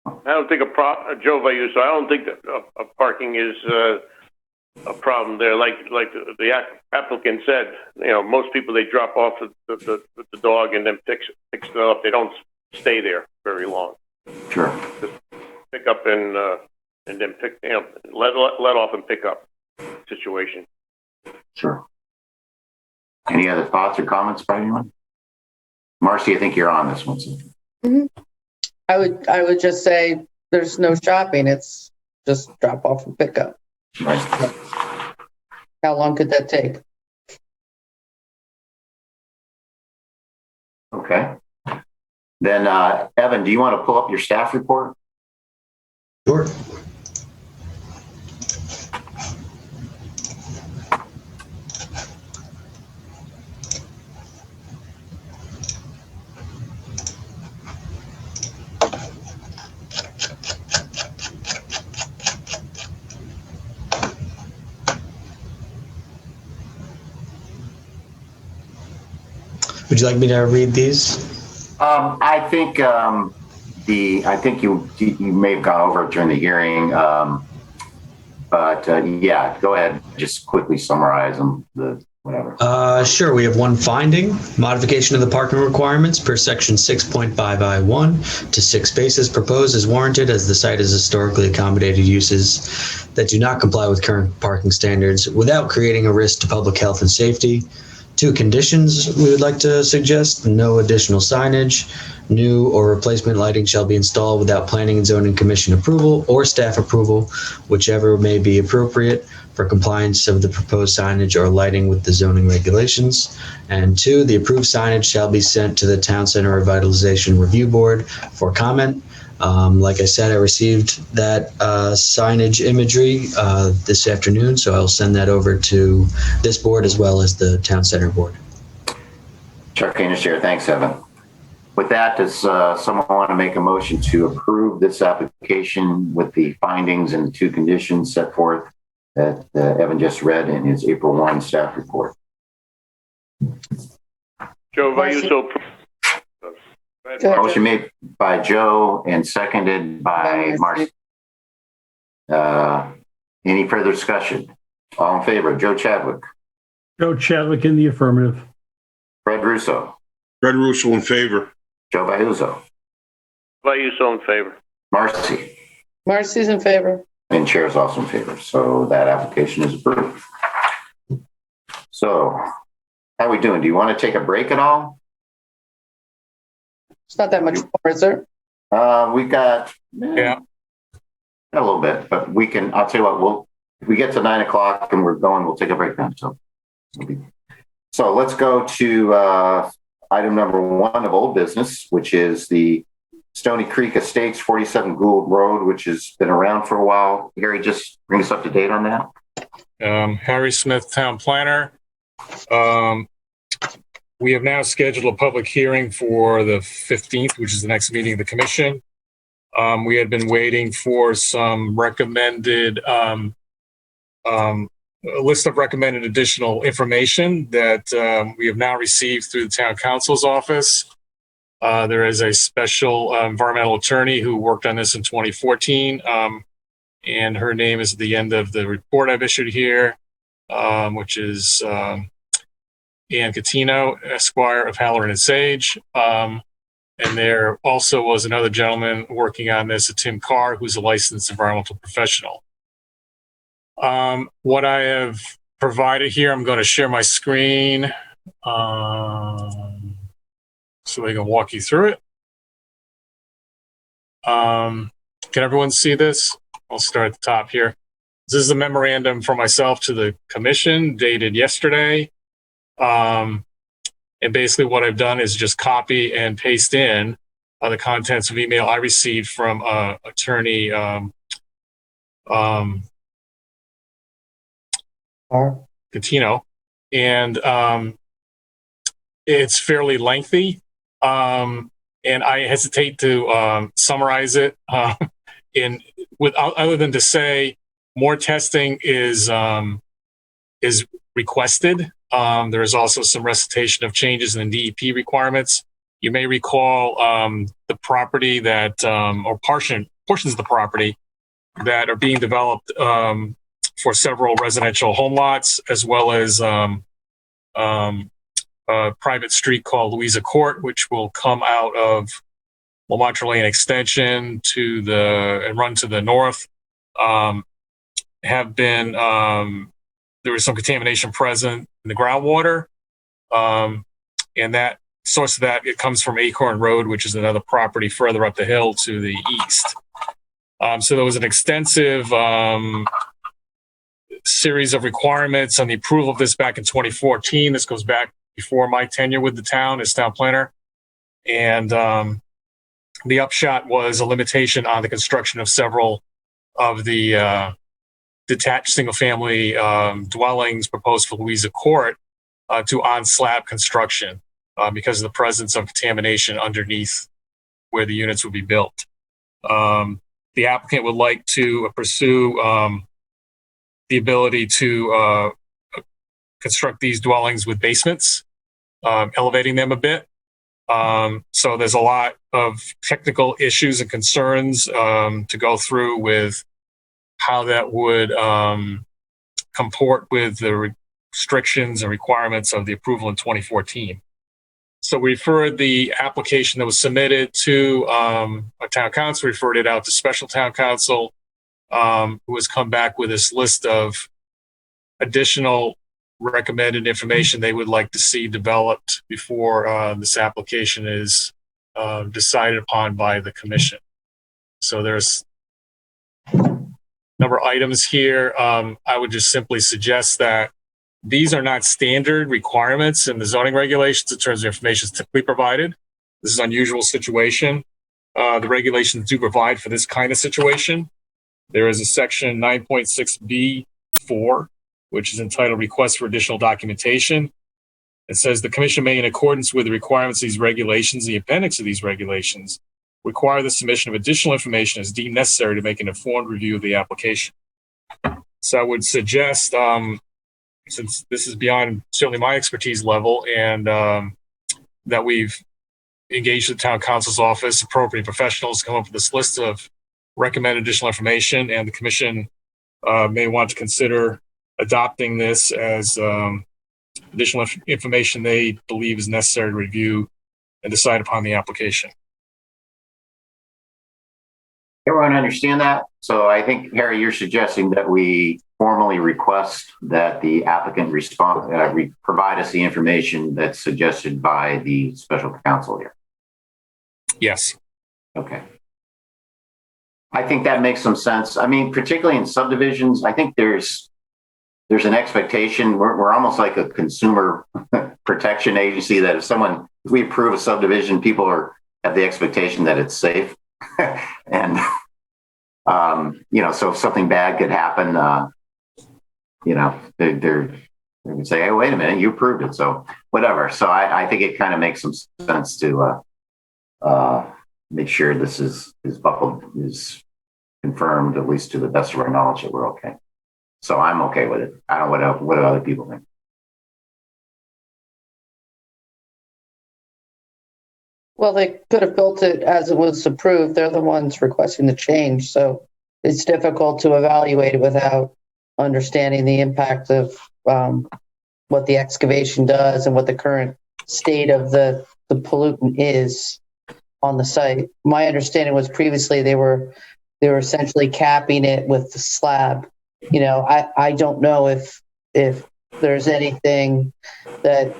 I don't think Joe Vayuso, I don't think that parking is a problem there. Like the applicant said, you know, most people, they drop off the dog and then picks it up. They don't stay there very long. Sure. Just pick up and then pick, you know, let off and pick up situation. Sure. Any other thoughts or comments by anyone? Marcy, I think you're on this one. Mm-hmm. I would just say there's no shopping. It's just drop off and pick up. Right. How long could that take? Okay. Then, Evan, do you want to pull up your staff report? Sure. Would you like me to read these? I think you may have gone over it during the hearing, but yeah, go ahead. Just quickly summarize them. Whatever. Sure. We have one finding: modification of the parking requirements per section 6.5I1 to 6 spaces proposed is warranted as the site is historically accommodated uses that do not comply with current parking standards without creating a risk to public health and safety. 2 conditions we would like to suggest: no additional signage, new or replacement lighting shall be installed without Planning and Zoning Commission approval or staff approval, whichever may be appropriate for compliance of the proposed signage or lighting with the zoning regulations. And 2, the approved signage shall be sent to the Town Center Revitalization Review Board for comment. Like I said, I received that signage imagery this afternoon, so I'll send that over to this board as well as the Town Center Board. Chuck Haynes, Chair. Thanks, Evan. With that, does someone want to make a motion to approve this application with the findings and the 2 conditions set forth that Evan just read in his April 1 staff report? Joe Vayuso. Motion made by Joe and seconded by Marcy. Any further discussion? All in favor? Joe Chadwick. Joe Chadwick in the affirmative. Fred Russo. Fred Russo in favor. Joe Vayuso. Vayuso in favor. Marcy. Marcy's in favor. And Chair is also in favor. So that application is approved. So how are we doing? Do you want to take a break at all? It's not that much more, is there? We got a little bit, but I'll tell you what, if we get to 9 o'clock and we're going, we'll take a break then. So let's go to item number 1 of old business, which is the Stony Creek Estates, 47 Gould Road, which has been around for a while. Gary, just bring us up to date on that. Harry Smith, Town Planner. We have now scheduled a public hearing for the 15th, which is the next meeting of the commission. We had been waiting for some recommended, a list of recommended additional information that we have now received through the town council's office. There is a special environmental attorney who worked on this in 2014, and her name is at the end of the report I've issued here. which is Ian Catino, Esquire of Halloran and Sage. And there also was another gentleman working on this, a Tim Carr, who's a licensed environmental professional. What I have provided here, I'm going to share my screen so we can walk you through it. Can everyone see this? I'll start at the top here. This is a memorandum from myself to the commission dated yesterday. And basically what I've done is just copy and paste in the contents of email I received from attorney Catino. And it's fairly lengthy. And I hesitate to summarize it other than to say more testing is requested. There is also some recitation of changes in the DEP requirements. You may recall the property that, or portions of the property that are being developed for several residential home lots, as well as a private street called Louisa Court, which will come out of Lamont Lane Extension and run to the north. Have been there was some contamination present in the groundwater, and that source of that, it comes from Acorn Road, which is another property further up the hill to the east. So there was an extensive series of requirements on the approval of this back in 2014. This goes back before my tenure with the town as town planner. And the upshot was a limitation on the construction of several of the detached single-family dwellings proposed for Louisa Court to on-slab construction because of the presence of contamination underneath where the units would be built. The applicant would like to pursue the ability to construct these dwellings with basements, elevating them a bit. So there's a lot of technical issues and concerns to go through with how that would comport with the restrictions and requirements of the approval in 2014. So we referred the application that was submitted to our town council, referred it out to special town council, who has come back with this list of additional recommended information they would like to see developed before this application is decided upon by the commission. So there's a number of items here. I would just simply suggest that these are not standard requirements in the zoning regulations in terms of information typically provided. This is an unusual situation. The regulations do provide for this kind of situation. There is a section 9.6B4, which is entitled Request for Additional Documentation. It says the commission may, in accordance with the requirements of these regulations, the appendix of these regulations, require the submission of additional information as deemed necessary to make an informed review of the application. So I would suggest, since this is beyond certainly my expertise level, and that we've engaged the town council's office, appropriate professionals to come up with this list of recommended additional information, and the commission may want to consider adopting this as additional information they believe is necessary to review and decide upon the application. Everyone understand that? So I think, Harry, you're suggesting that we formally request that the applicant provide us the information that's suggested by the special counsel here. Yes. Okay. I think that makes some sense. I mean, particularly in subdivisions, I think there's an expectation. We're almost like a consumer protection agency that if we approve a subdivision, people have the expectation that it's safe. And, so if something bad could happen, they would say, hey, wait a minute, you approved it. So whatever. So I think it kind of makes some sense to make sure this is confirmed, at least to the best of our knowledge, that we're okay. So I'm okay with it. I don't know what do other people think. Well, they could have built it as it was approved. They're the ones requesting the change. So it's difficult to evaluate it without understanding the impact of what the excavation does and what the current state of the pollutant is on the site. My understanding was previously they were essentially capping it with the slab. I don't know if there's anything that,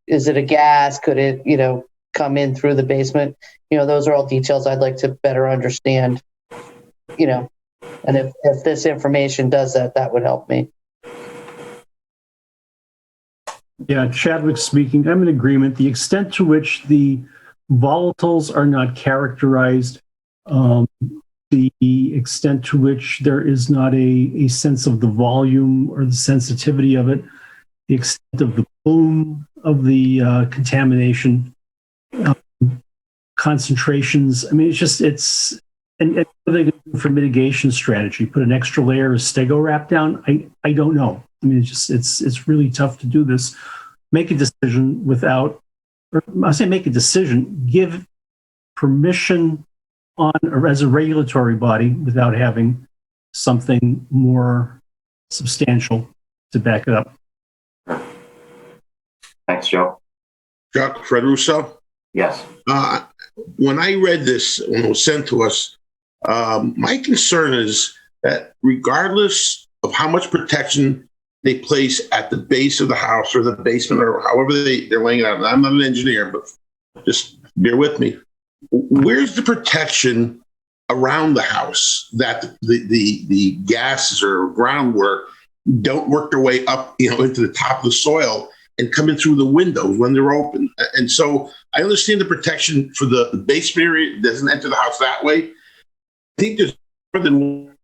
is it a gas? Could it, come in through the basement? Those are all details I'd like to better understand, and if this information does that, that would help me. Yeah, Chadwick speaking. I'm in agreement. The extent to which the volatiles are not characterized, the extent to which there is not a sense of the volume or the sensitivity of it, the extent of the plume of the contamination, concentrations. I mean, and what are they going to do for mitigation strategy? Put an extra layer of stego wrap down? I don't know. I mean, it's really tough to do this. Make a decision without, or I say make a decision, give permission on, or as a regulatory body without having something more substantial to back it up. Thanks, Joe. Chuck, Fred Russo? Yes. When I read this, when it was sent to us, my concern is that regardless of how much protection they place at the base of the house or the basement or however they're laying it out, I'm not an engineer, but just bear with me. Where's the protection around the house that the gases or groundwork don't work their way up, into the top of the soil and come in through the windows when they're open? And so I understand the protection for the basement area. It doesn't enter the house that way. I think there's more than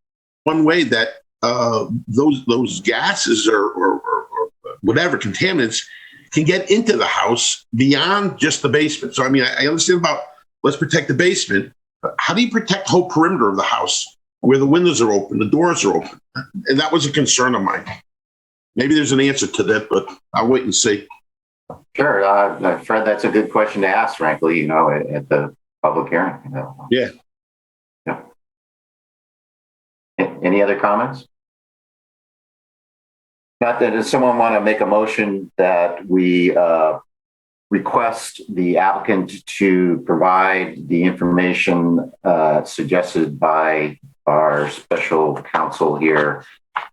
one way that those gases or whatever contaminants can get into the house beyond just the basement. So, I mean, I understand about let's protect the basement. But how do you protect the whole perimeter of the house where the windows are open, the doors are open? And that was a concern of mine. Maybe there's an answer to that, but I'll wait and see. Sure. Fred, that's a good question to ask, frankly, at the public hearing. Yeah. Yeah. Any other comments? Not that, does someone want to make a motion that we request the applicant to provide the information suggested by our special counsel here,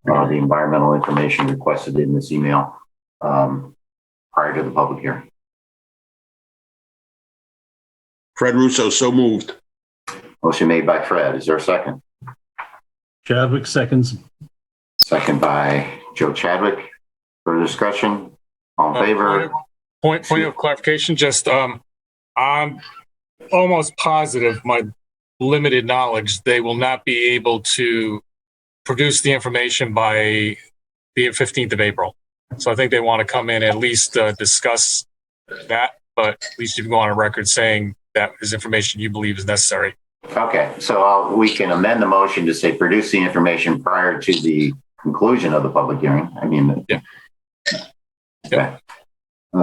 the environmental information requested in this email prior to the public hearing? Fred Russo, so moved. Motion made by Fred. Is there a second? Chadwick seconds. Second by Joe Chadwick. Further discussion? All in favor? Point of clarification, just I'm almost positive, my limited knowledge, they will not be able to produce the information by the 15th of April. So I think they want to come in and at least discuss that, but at least you can go on a record saying that is information you believe is necessary. Okay, so we can amend the motion to say produce the information prior to the conclusion of the public hearing. I mean, yeah. Okay.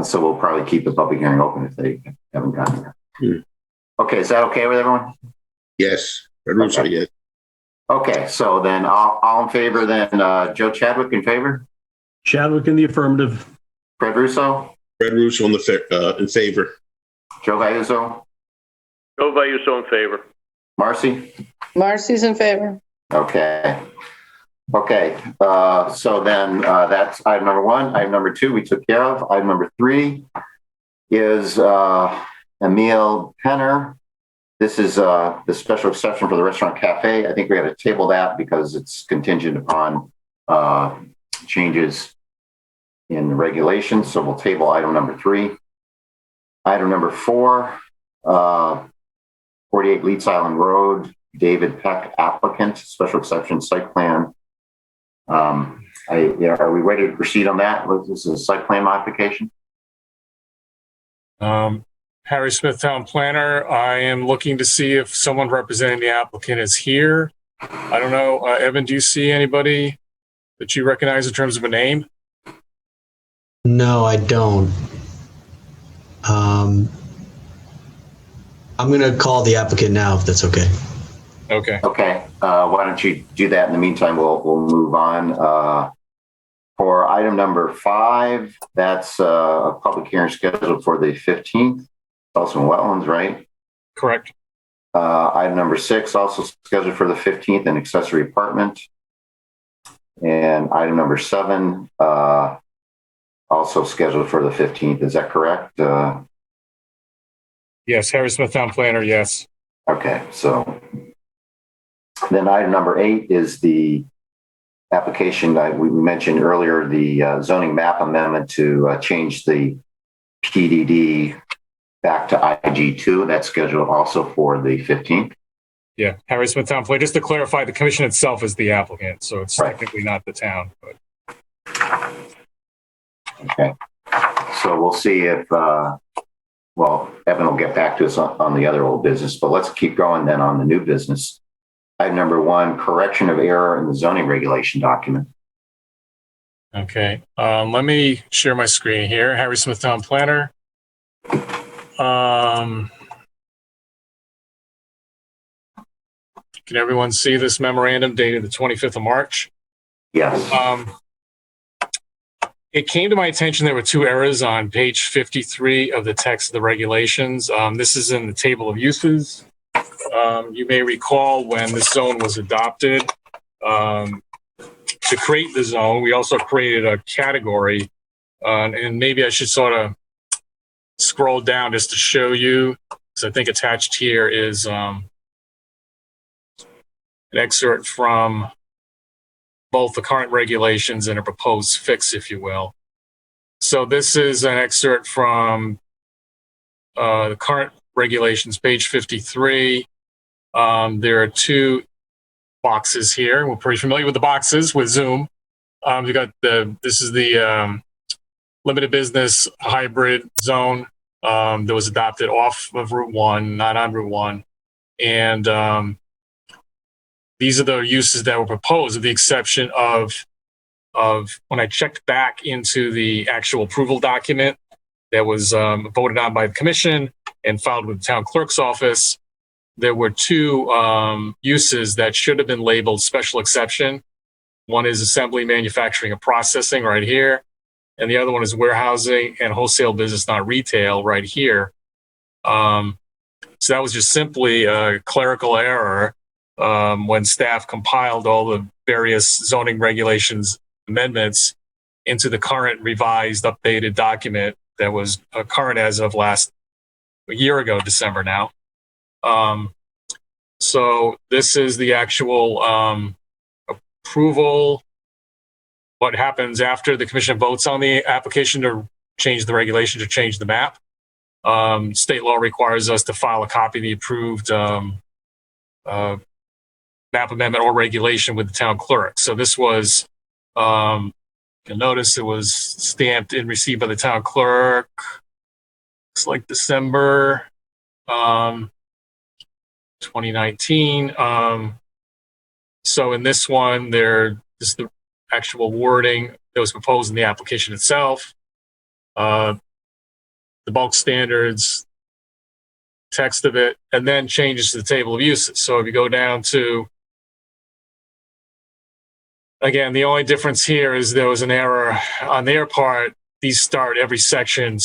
So we'll probably keep the public hearing open if they haven't gotten there. Okay, is that okay with everyone? Yes. Okay. Yes. Okay, so then all in favor then, Joe Chadwick in favor? Chadwick in the affirmative. Fred Russo? Fred Russo in favor. Joe Vayuso? Joe Vayuso in favor. Marcy? Marcy's in favor. Okay. So then that's item number one. Item number two, we took care of. Item number three is Emil Penner. This is the special exception for the restaurant cafe. I think we got to table that because it's contingent upon changes in the regulations. So we'll table item number three. Item number four, 48 Leeds Island Road, David Peck applicant, special exception site plan. Are we ready to proceed on that? This is a site plan modification. Harry Smith, town planner. I am looking to see if someone representing the applicant is here. I don't know. Evan, do you see anybody that you recognize in terms of a name? No, I don't. I'm going to call the applicant now, if that's okay. Okay. Okay. Why don't you do that? In the meantime, we'll move on. For item number 5, that's a public hearing scheduled for the 15th. Also in wetlands, right? Correct. Item number 6, also scheduled for the 15th, an accessory apartment. And item number 7, also scheduled for the 15th. Is that correct? Yes, Harry Smith, Town Planner, yes. Okay, so then item number 8 is the application that we mentioned earlier, the zoning map amendment to change the PDD back to IG2. That's scheduled also for the 15th. Yeah, Harry Smith, Town Planner. Just to clarify, the commission itself is the applicant, so it's technically not the town. But. Okay, so we'll see if, well, Evan will get back to us on the other old business, but let's keep going then on the new business. Item number 1, correction of error in the zoning regulation document. Okay, let me share my screen here. Harry Smith, Town Planner. Can everyone see this memorandum dated the 25th of March? Yes. It came to my attention there were 2 errors on page 53 of the text of the regulations. This is in the table of uses. You may recall when this zone was adopted, to create the zone, we also created a category, and maybe I should sort of scroll down just to show you, because I think attached here is an excerpt from both the current regulations and a proposed fix, if you will. So this is an excerpt from the current regulations, page 53. There are 2 boxes here. We're pretty familiar with the boxes with Zoom. You got this is the limited business hybrid zone that was adopted off of Route 1, not on Route 1. And these are the uses that were proposed, with the exception of when I checked back into the actual approval document that was voted on by the commission and filed with the town clerk's office. There were 2 uses that should have been labeled special exception. One is assembly, manufacturing, and processing right here. And the other one is warehousing and wholesale business, not retail, right here. So that was just simply a clerical error when staff compiled all the various zoning regulations amendments into the current revised updated document that was current as of a year ago, December now. So this is the actual approval. What happens after the commission votes on the application to change the regulation, to change the map. State law requires us to file a copy of the approved map amendment or regulation with the town clerk. So this was, you'll notice it was stamped and received by the town clerk. It's like December 2019. So in this one, this is the actual wording that was proposed in the application itself. The bulk standards, text of it, and then changes to the table of uses. So if you go down to, again, the only difference here is there was an error on their part. These every section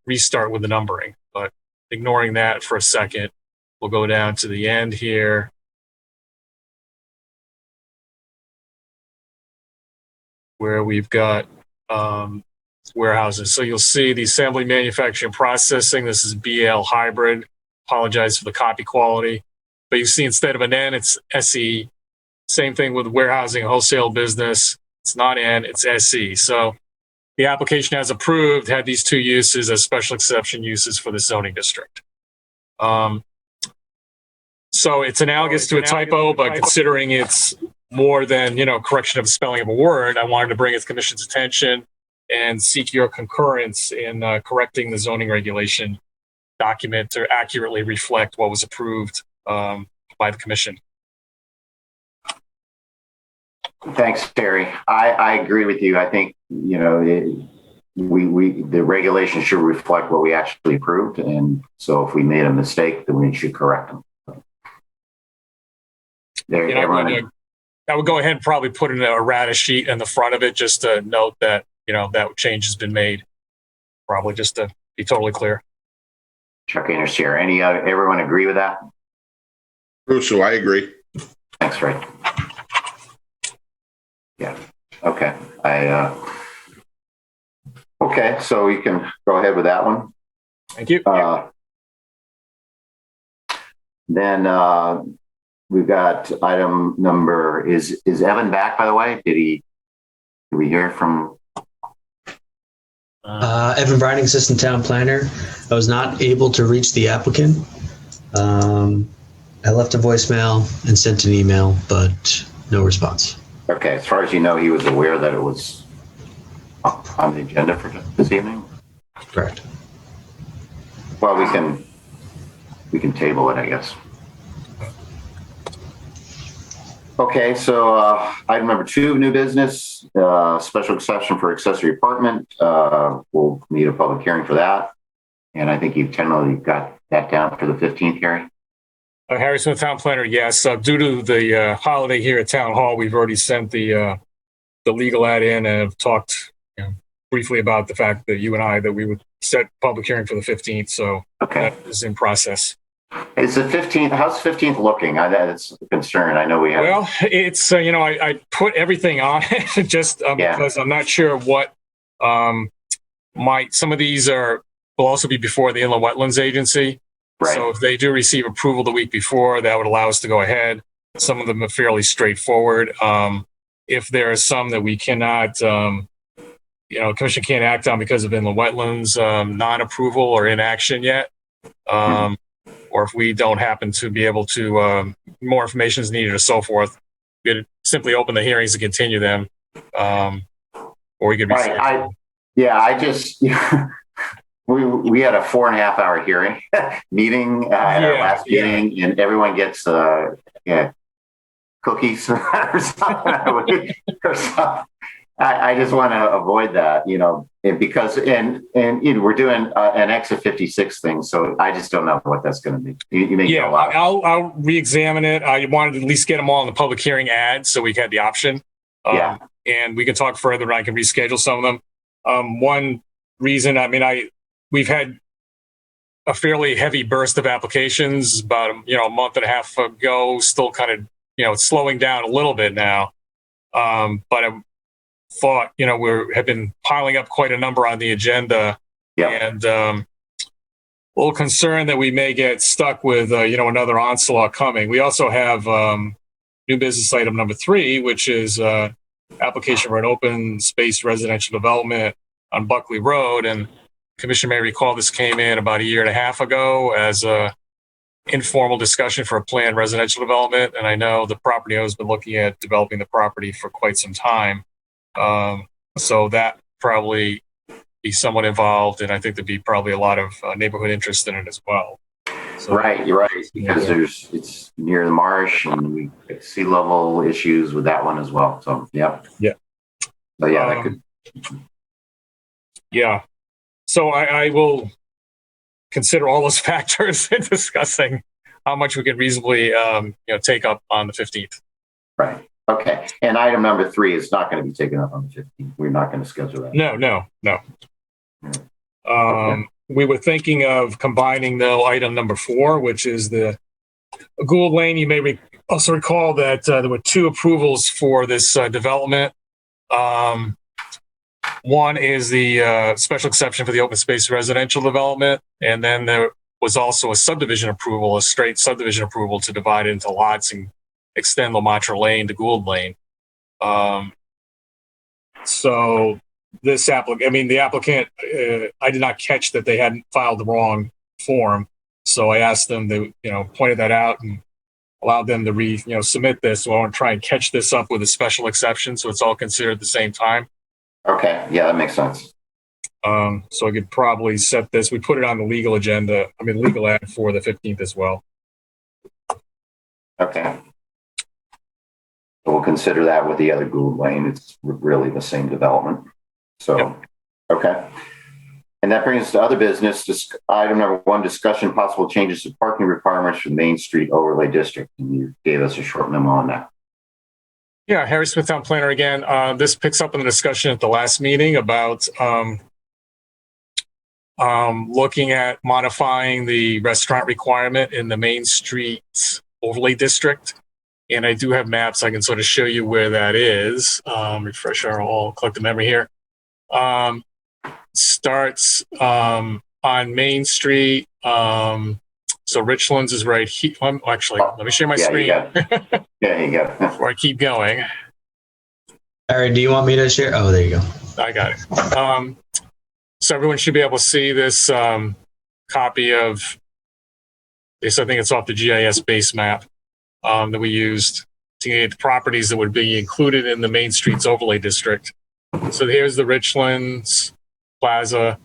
restart with the numbering, but ignoring that for a second, we'll go down to the end here. Where we've got warehouses. So you'll see the assembly, manufacturing, processing. This is BL hybrid. Apologize for the copy quality. But you see instead of an N, it's SE. Same thing with warehousing, wholesale business. It's not N, it's SE. So the application as approved had these 2 uses as special exception uses for the zoning district. So it's analogous to a typo, but considering it's more than, correction of spelling of a word, I wanted to bring it to the commission's attention and seek your concurrence in correcting the zoning regulation document to accurately reflect what was approved by the commission. Thanks, Terry. I agree with you. I think, the regulation should reflect what we actually approved. And so if we made a mistake, then we should correct them. I would go ahead and probably put in a errata sheet in the front of it just to note that, that change has been made. Probably just to be totally clear. Chuck Ander's chair. Everyone agree with that? Russo, I agree. Thanks, Ray. Yeah. Okay. Okay, so we can go ahead with that one. Thank you. Then we've got item number, is Evan back, by the way? Did we hear from? Evan Brining, Assistant Town Planner. I was not able to reach the applicant. I left a voicemail and sent an email, but no response. Okay, as far as you know, he was aware that it was on the agenda for this evening? Correct. Well, we can table it, I guess. Okay, so item number 2, new business, special exception for accessory apartment. We'll need a public hearing for that. And I think you've tentatively got that down for the 15th, Harry? Harry Smith, Town Planner, yes. Due to the holiday here at Town Hall, we've already sent the legal ad in and have talked briefly about the fact that you and I, that we would set public hearing for the 15th. So that is in process. Is the 15th, how's 15th looking? That's a concern. I know we have. Well, it's, I put everything on it just because I'm not sure what some of these will also be before the Inland Wetlands Agency. Right. So if they do receive approval the week before, that would allow us to go ahead. Some of them are fairly straightforward. If there are some that we cannot, Commission can't act on because of inland wetlands, non-approval or inaction yet, or if we don't happen to be able to, more information is needed or so forth, we could simply open the hearings and continue them, or we could. We had a 4.5-hour hearing meeting at our last meeting, and everyone gets cookies or something. I just want to avoid that, because we're doing an exit 56 thing, so I just don't know what that's going to be. I'll re-examine it. I wanted to at least get them all in the public hearing ad, so we had the option. And we can talk further, and I can reschedule some of them. One reason, we've had a fairly heavy burst of applications about a month and a half ago, still kind of it's slowing down a little bit now, but I thought we have been piling up quite a number on the agenda, and a little concerned that we may get stuck with another onslaught coming. We also have new business item number 3, which is application for an open space residential development on Buckley Road, and Commission may recall this came in about 1.5 years ago as a informal discussion for a planned residential development. And I know the property owner has been looking at developing the property for quite some time. So that probably be somewhat involved. And I think there'd be probably a lot of neighborhood interest in it as well. So, right, you're right, because it's near the marsh and we get sea level issues with that one as well. So, yeah. So that could. Yeah. So I will consider all those factors in discussing how much we can reasonably, take up on the 15th. Right. Okay. And item number 3 is not going to be taken up on the 15th. We're not going to schedule that. No. Okay. We were thinking of combining though item number 4, which is the Gould Lane. You may also recall that there were 2 approvals for this development. One is the special exception for the open space residential development. And then there was also a subdivision approval, a straight subdivision approval to divide it into lots and extend Lemaitre Lane to Gould Lane. So this the applicant, I did not catch that they hadn't filed the wrong form. So I asked them, they, pointed that out and allowed them to submit this. So I want to try and catch this up with a special exception. So it's all considered at the same time. Okay. Yeah, that makes sense. So I could probably set this. We put it on the legal agenda. Legal ad for the 15th as well. Okay. We'll consider that with the other Gould Lane. It's really the same development. So, Okay. And that brings us to other business. Item number 1, discussion possible changes to parking requirements for the Main Street Overlay District. And you gave us a short memo on that. Yeah, Harry Smith, Town Planner again. This picks up on the discussion at the last meeting about looking at modifying the restaurant requirement in the Main Street overlay district. And I do have maps. I can sort of show you where that is. Refresh our all collective memory here. Starts on Main Street. So Richlands is right here. Actually, let me share my screen. Yeah, you go. Before I keep going. Harry, do you want me to share? Oh, there you go. I got it. So everyone should be able to see this copy of this. I think it's off the GIS base map that we used to get the properties that would be included in the Main Streets overlay district. So here's the Richlands Plaza.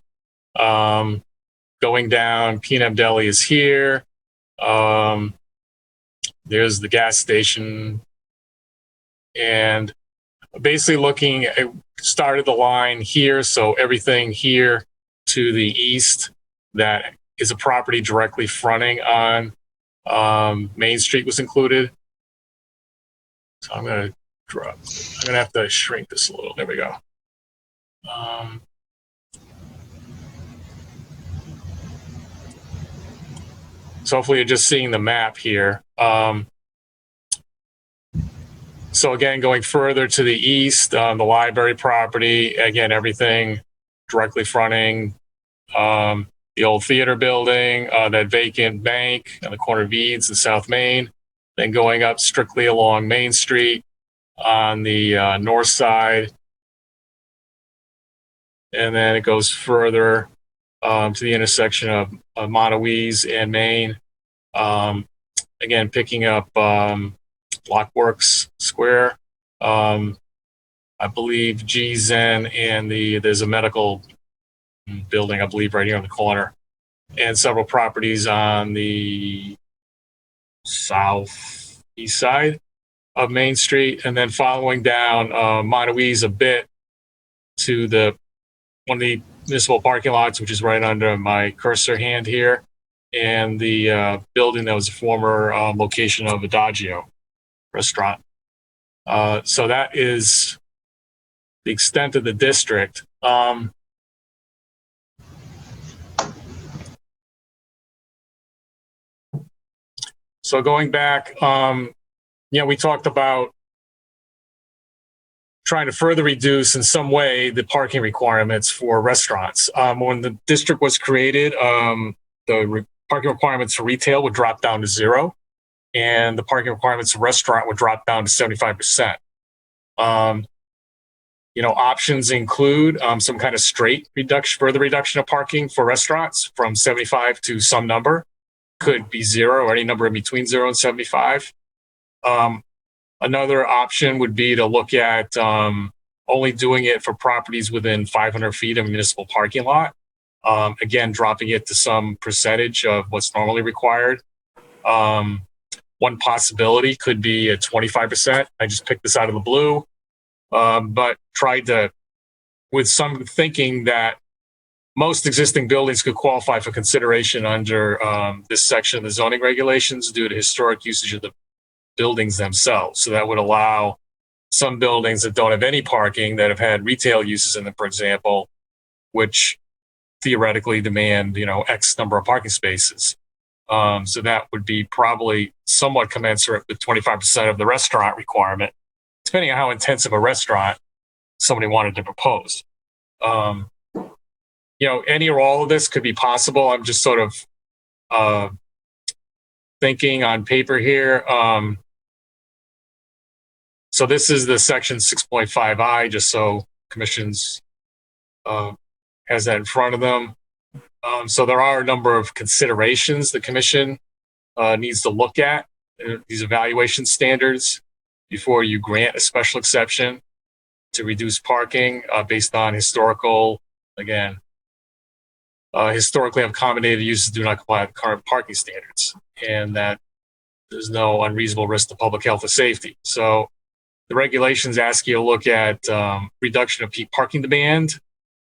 Going down, P&M Deli is here. There's the gas station. And basically looking at, started the line here. So everything here to the east that is a property directly fronting on Main Street was included. So I'm going to have to shrink this a little. There we go. So hopefully you're just seeing the map here. So again, going further to the east, the library property, again, everything directly fronting the old theater building, that vacant bank on the corner of Eads and South Main, then going up strictly along Main Street on the north side. And then it goes further to the intersection of Montawees and Main. Again, picking up Blockworks Square. I believe GZen and there's a medical building, I believe, right here on the corner. And several properties on the southeast side of Main Street. And then following down Montawees a bit to one of the municipal parking lots, which is right under my cursor hand here, and the building that was a former location of Adagio restaurant. So that is the extent of the district. So going back, we talked about trying to further reduce in some way the parking requirements for restaurants. When the district was created, the parking requirements for retail would drop down to 0, and the parking requirements for restaurant would drop down to 75%. Options include some kind of straight further reduction of parking for restaurants from 75 to some number. Could be 0 or any number in between 0 and 75. Another option would be to look at only doing it for properties within 500 feet of a municipal parking lot. Again, dropping it to some percentage of what's normally required. One possibility could be a 25%. I just picked this out of the blue, but tried to, with some thinking that most existing buildings could qualify for consideration under this section of the zoning regulations due to historic usage of the buildings themselves. So that would allow some buildings that don't have any parking, that have had retail uses in them, for example, which theoretically demand, X number of parking spaces. So that would be probably somewhat commensurate with 25% of the restaurant requirement, depending on how intensive a restaurant somebody wanted to propose. Any or all of this could be possible. I'm just sort of thinking on paper here. So this is the section 6.5I, just so commissions has that in front of them. So there are a number of considerations the commission needs to look at, these evaluation standards, before you grant a special exception to reduce parking based on historically accommodated uses do not comply with current parking standards, and that there's no unreasonable risk to public health or safety. So the regulations ask you to look at reduction of peak parking demand,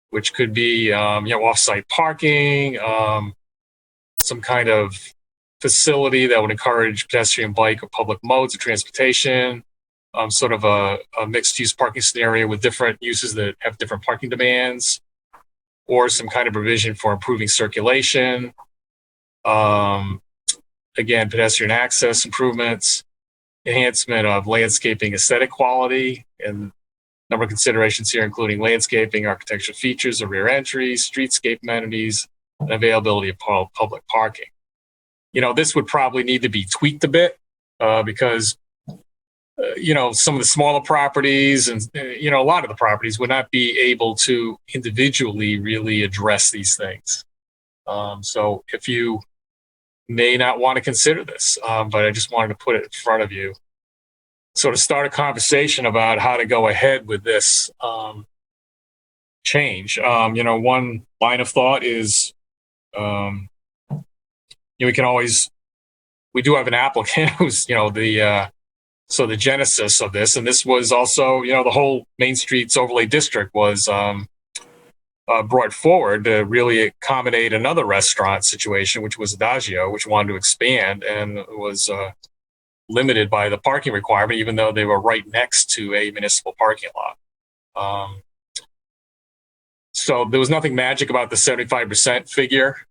which could be off-site parking, some kind of facility that would encourage pedestrian, bike, or public modes of transportation, sort of a mixed-use parking scenario with different uses that have different parking demands, or some kind of provision for improving circulation. Again, pedestrian access improvements, enhancement of landscaping aesthetic quality, and number of considerations here, including landscaping, architectural features of rear entries, streetscape amenities, and availability of public parking. This would probably need to be tweaked a bit because some of the smaller properties and, a lot of the properties would not be able to individually really address these things. So if you may not want to consider this, but I just wanted to put it in front of you. So to start a conversation about how to go ahead with this change, one line of thought is, we do have an applicant who's, the genesis of this, and this was also, the whole Main Street's overlay district was brought forward to really accommodate another restaurant situation, which was Adagio, which wanted to expand and was limited by the parking requirement, even though they were right next to a municipal parking lot. So there was nothing magic about the 75% figure.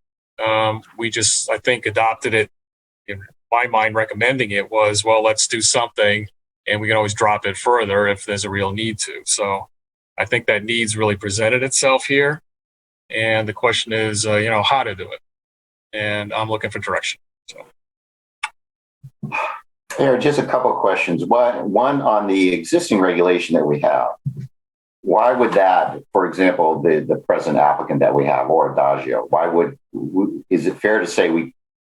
We just, I think, adopted it. In my mind, recommending it was, well, let's do something, and we can always drop it further if there's a real need to. So I think that need's really presented itself here. And the question is, how to do it. And I'm looking for direction. So. There are just a couple of questions. One on the existing regulation that we have. Why would that, for example, the present applicant that we have, or Adagio, is it fair to say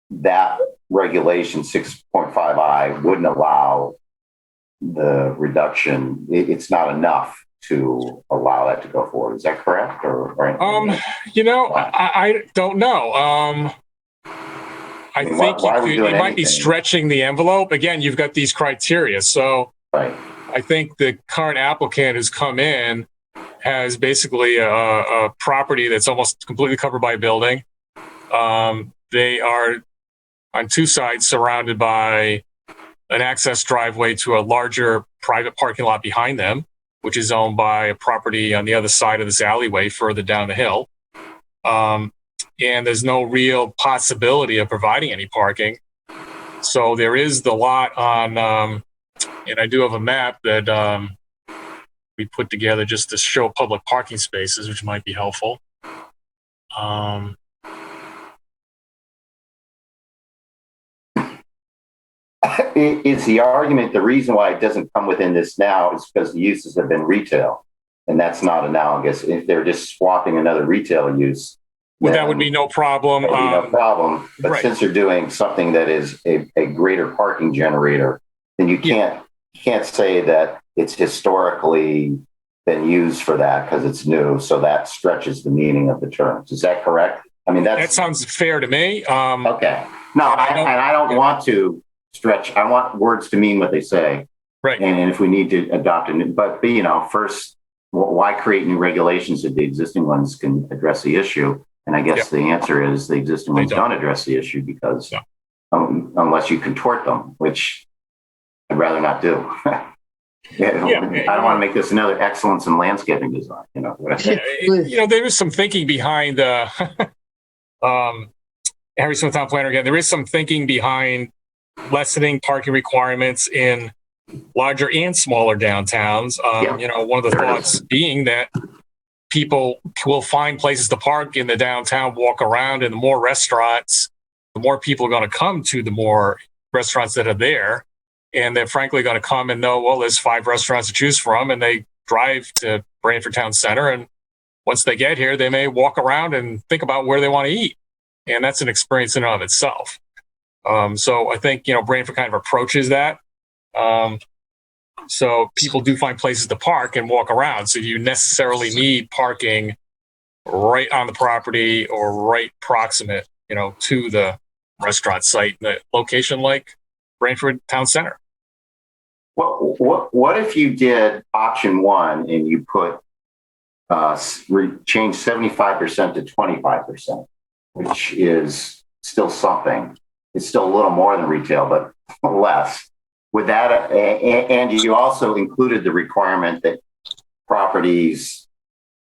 that regulation 6.5I wouldn't allow the reduction? It's not enough to allow that to go forward. Is that correct? I don't know. I think you might be stretching the envelope. Again, you've got these criteria. So right. I think the current applicant who's come in has basically a property that's almost completely covered by a building. They are on two sides surrounded by an access driveway to a larger private parking lot behind them, which is owned by a property on the other side of this alleyway further down the hill. And there's no real possibility of providing any parking. So there is the lot on, and I do have a map that we put together just to show public parking spaces, which might be helpful. Is the argument, the reason why it doesn't come within this now is because the uses have been retail, and that's not analogous. If they're just swapping another retail use, well, that would be no problem. No problem. But right. Since they're doing something that is a greater parking generator, then you can't say that it's historically been used for that because it's new. So that stretches the meaning of the terms. Is that correct? I mean, that sounds fair to me. Okay. No, I don't want to stretch. I want words to mean what they say. Right. And if we need to adopt it, but first, why create new regulations if the existing ones can address the issue? And I guess the answer is the existing ones don't address the issue because unless you contort them, which I'd rather not do. I don't want to make this another excellence in landscaping design. There is some thinking behind Harry Smith, town planner again. There is some thinking behind lessening parking requirements in larger and smaller downtowns. One of the thoughts being that people will find places to park in the downtown, walk around, and the more restaurants, the more people are going to come to the more restaurants that are there. And they're frankly going to come and know, well, there's 5 restaurants to choose from, and they drive to Branford Town Center. And once they get here, they may walk around and think about where they want to eat. And that's an experience in and of itself. So I think, Branford kind of approaches that. So people do find places to park and walk around. So you necessarily need parking right on the property or right proximate, to the restaurant site in a location like Branford Town Center. What if you did option 1 and you put change 75% to 25%, which is still something. It's still a little more than retail, but less. With that, and you also included the requirement that properties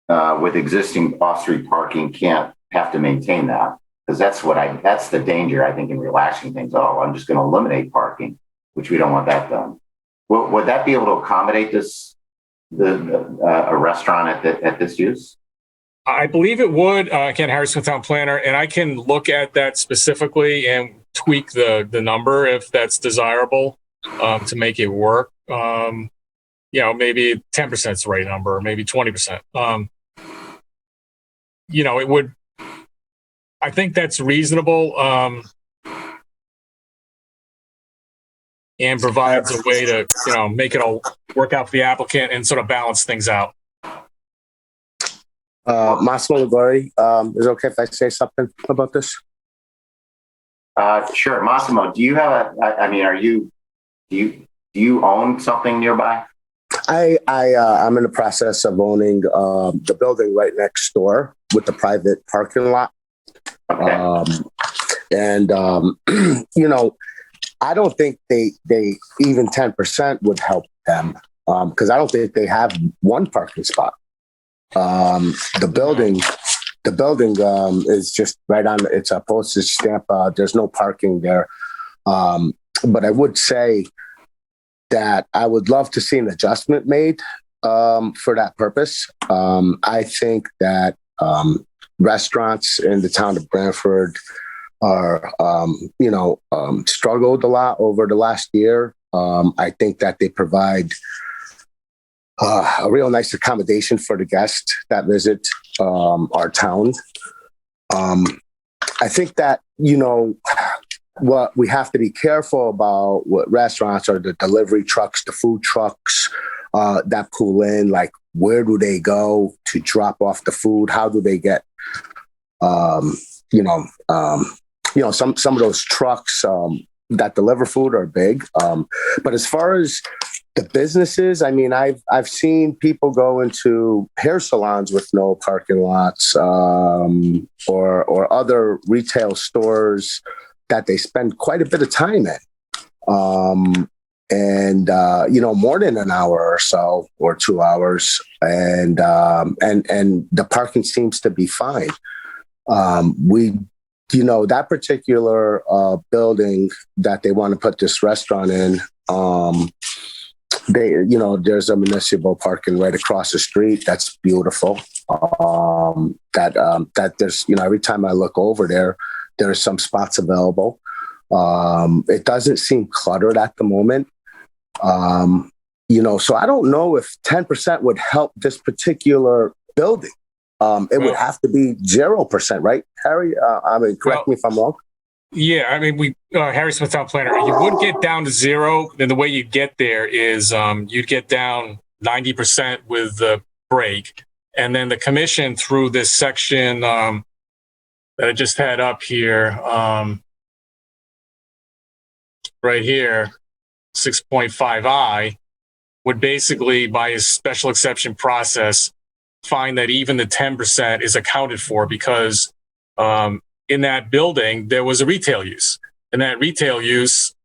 with existing off-street parking can't have to maintain that, because that's the danger, I think, in relaxing things. Oh, I'm just going to eliminate parking, which we don't want that done. Would that be able to accommodate a restaurant at this use? I believe it would. Ken Harrison, town planner, and I can look at that specifically and tweak the number if that's desirable to make it work. Maybe 10% is the right number, maybe 20%. It would. I think that's reasonable and provides a way to make it all work out for the applicant and sort of balance things out. Massimo Ligori, is it okay if I say something about this? Sure. Massimo, do you have do you own something nearby? I'm in the process of owning the building right next door with the private parking lot. Okay. I don't think they even 10% would help them because I don't think they have one parking spot. The building is just right on. It's a postage stamp. There's no parking there. But I would say that I would love to see an adjustment made for that purpose. I think that restaurants in the town of Branford are, struggled a lot over the last year. I think that they provide a real nice accommodation for the guests that visit our town. I think that, what we have to be careful about what restaurants are the delivery trucks, the food trucks that pull in, like where do they go to drop off the food? How do they get, some of those trucks that deliver food are big. But as far as the businesses, I've seen people go into hair salons with no parking lots, or other retail stores that they spend quite a bit of time in. More than an hour or so, or 2 hours. And the parking seems to be fine. That particular building that they want to put this restaurant in, there's a municipal parking right across the street. That's beautiful. That there's, every time I look over there, there are some spots available. It doesn't seem cluttered at the moment. So I don't know if 10% would help this particular building. It would have to be 0%, right, Harry? Correct me if I'm wrong. Yeah, Harry Smith, town planner, you would get down to 0. And the way you get there is you'd get down 90% with the break. And then the commission, through this section that I just had up here, right here, 6.5I, would basically, by a special exception process, find that even the 10% is accounted for because in that building, there was a retail use. And that retail use,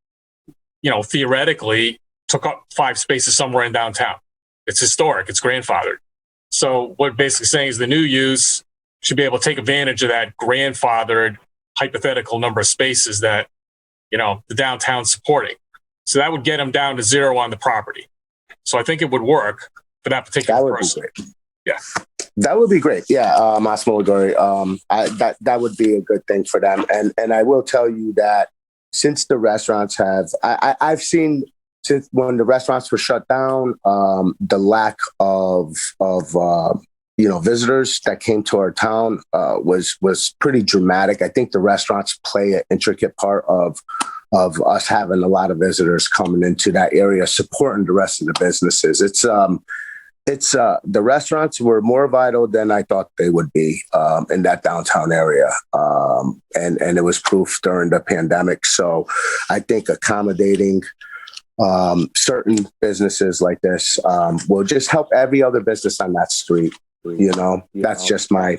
theoretically took up 5 spaces somewhere in downtown. It's historic. It's grandfathered. So what basically saying is the new use should be able to take advantage of that grandfathered hypothetical number of spaces that, the downtown's supporting. So that would get them down to 0 on the property. So I think it would work for that particular person. Yeah. That would be great. Yeah, Massimo Ligori. That would be a good thing for them. And I will tell you that since the restaurants I've seen since when the restaurants were shut down, the lack of visitors that came to our town was pretty dramatic. I think the restaurants play an intricate part of us having a lot of visitors coming into that area, supporting the rest of the businesses. It's the restaurants were more vital than I thought they would be in that downtown area. And it was proof during the pandemic. So I think accommodating certain businesses like this will just help every other business on that street. That's just my,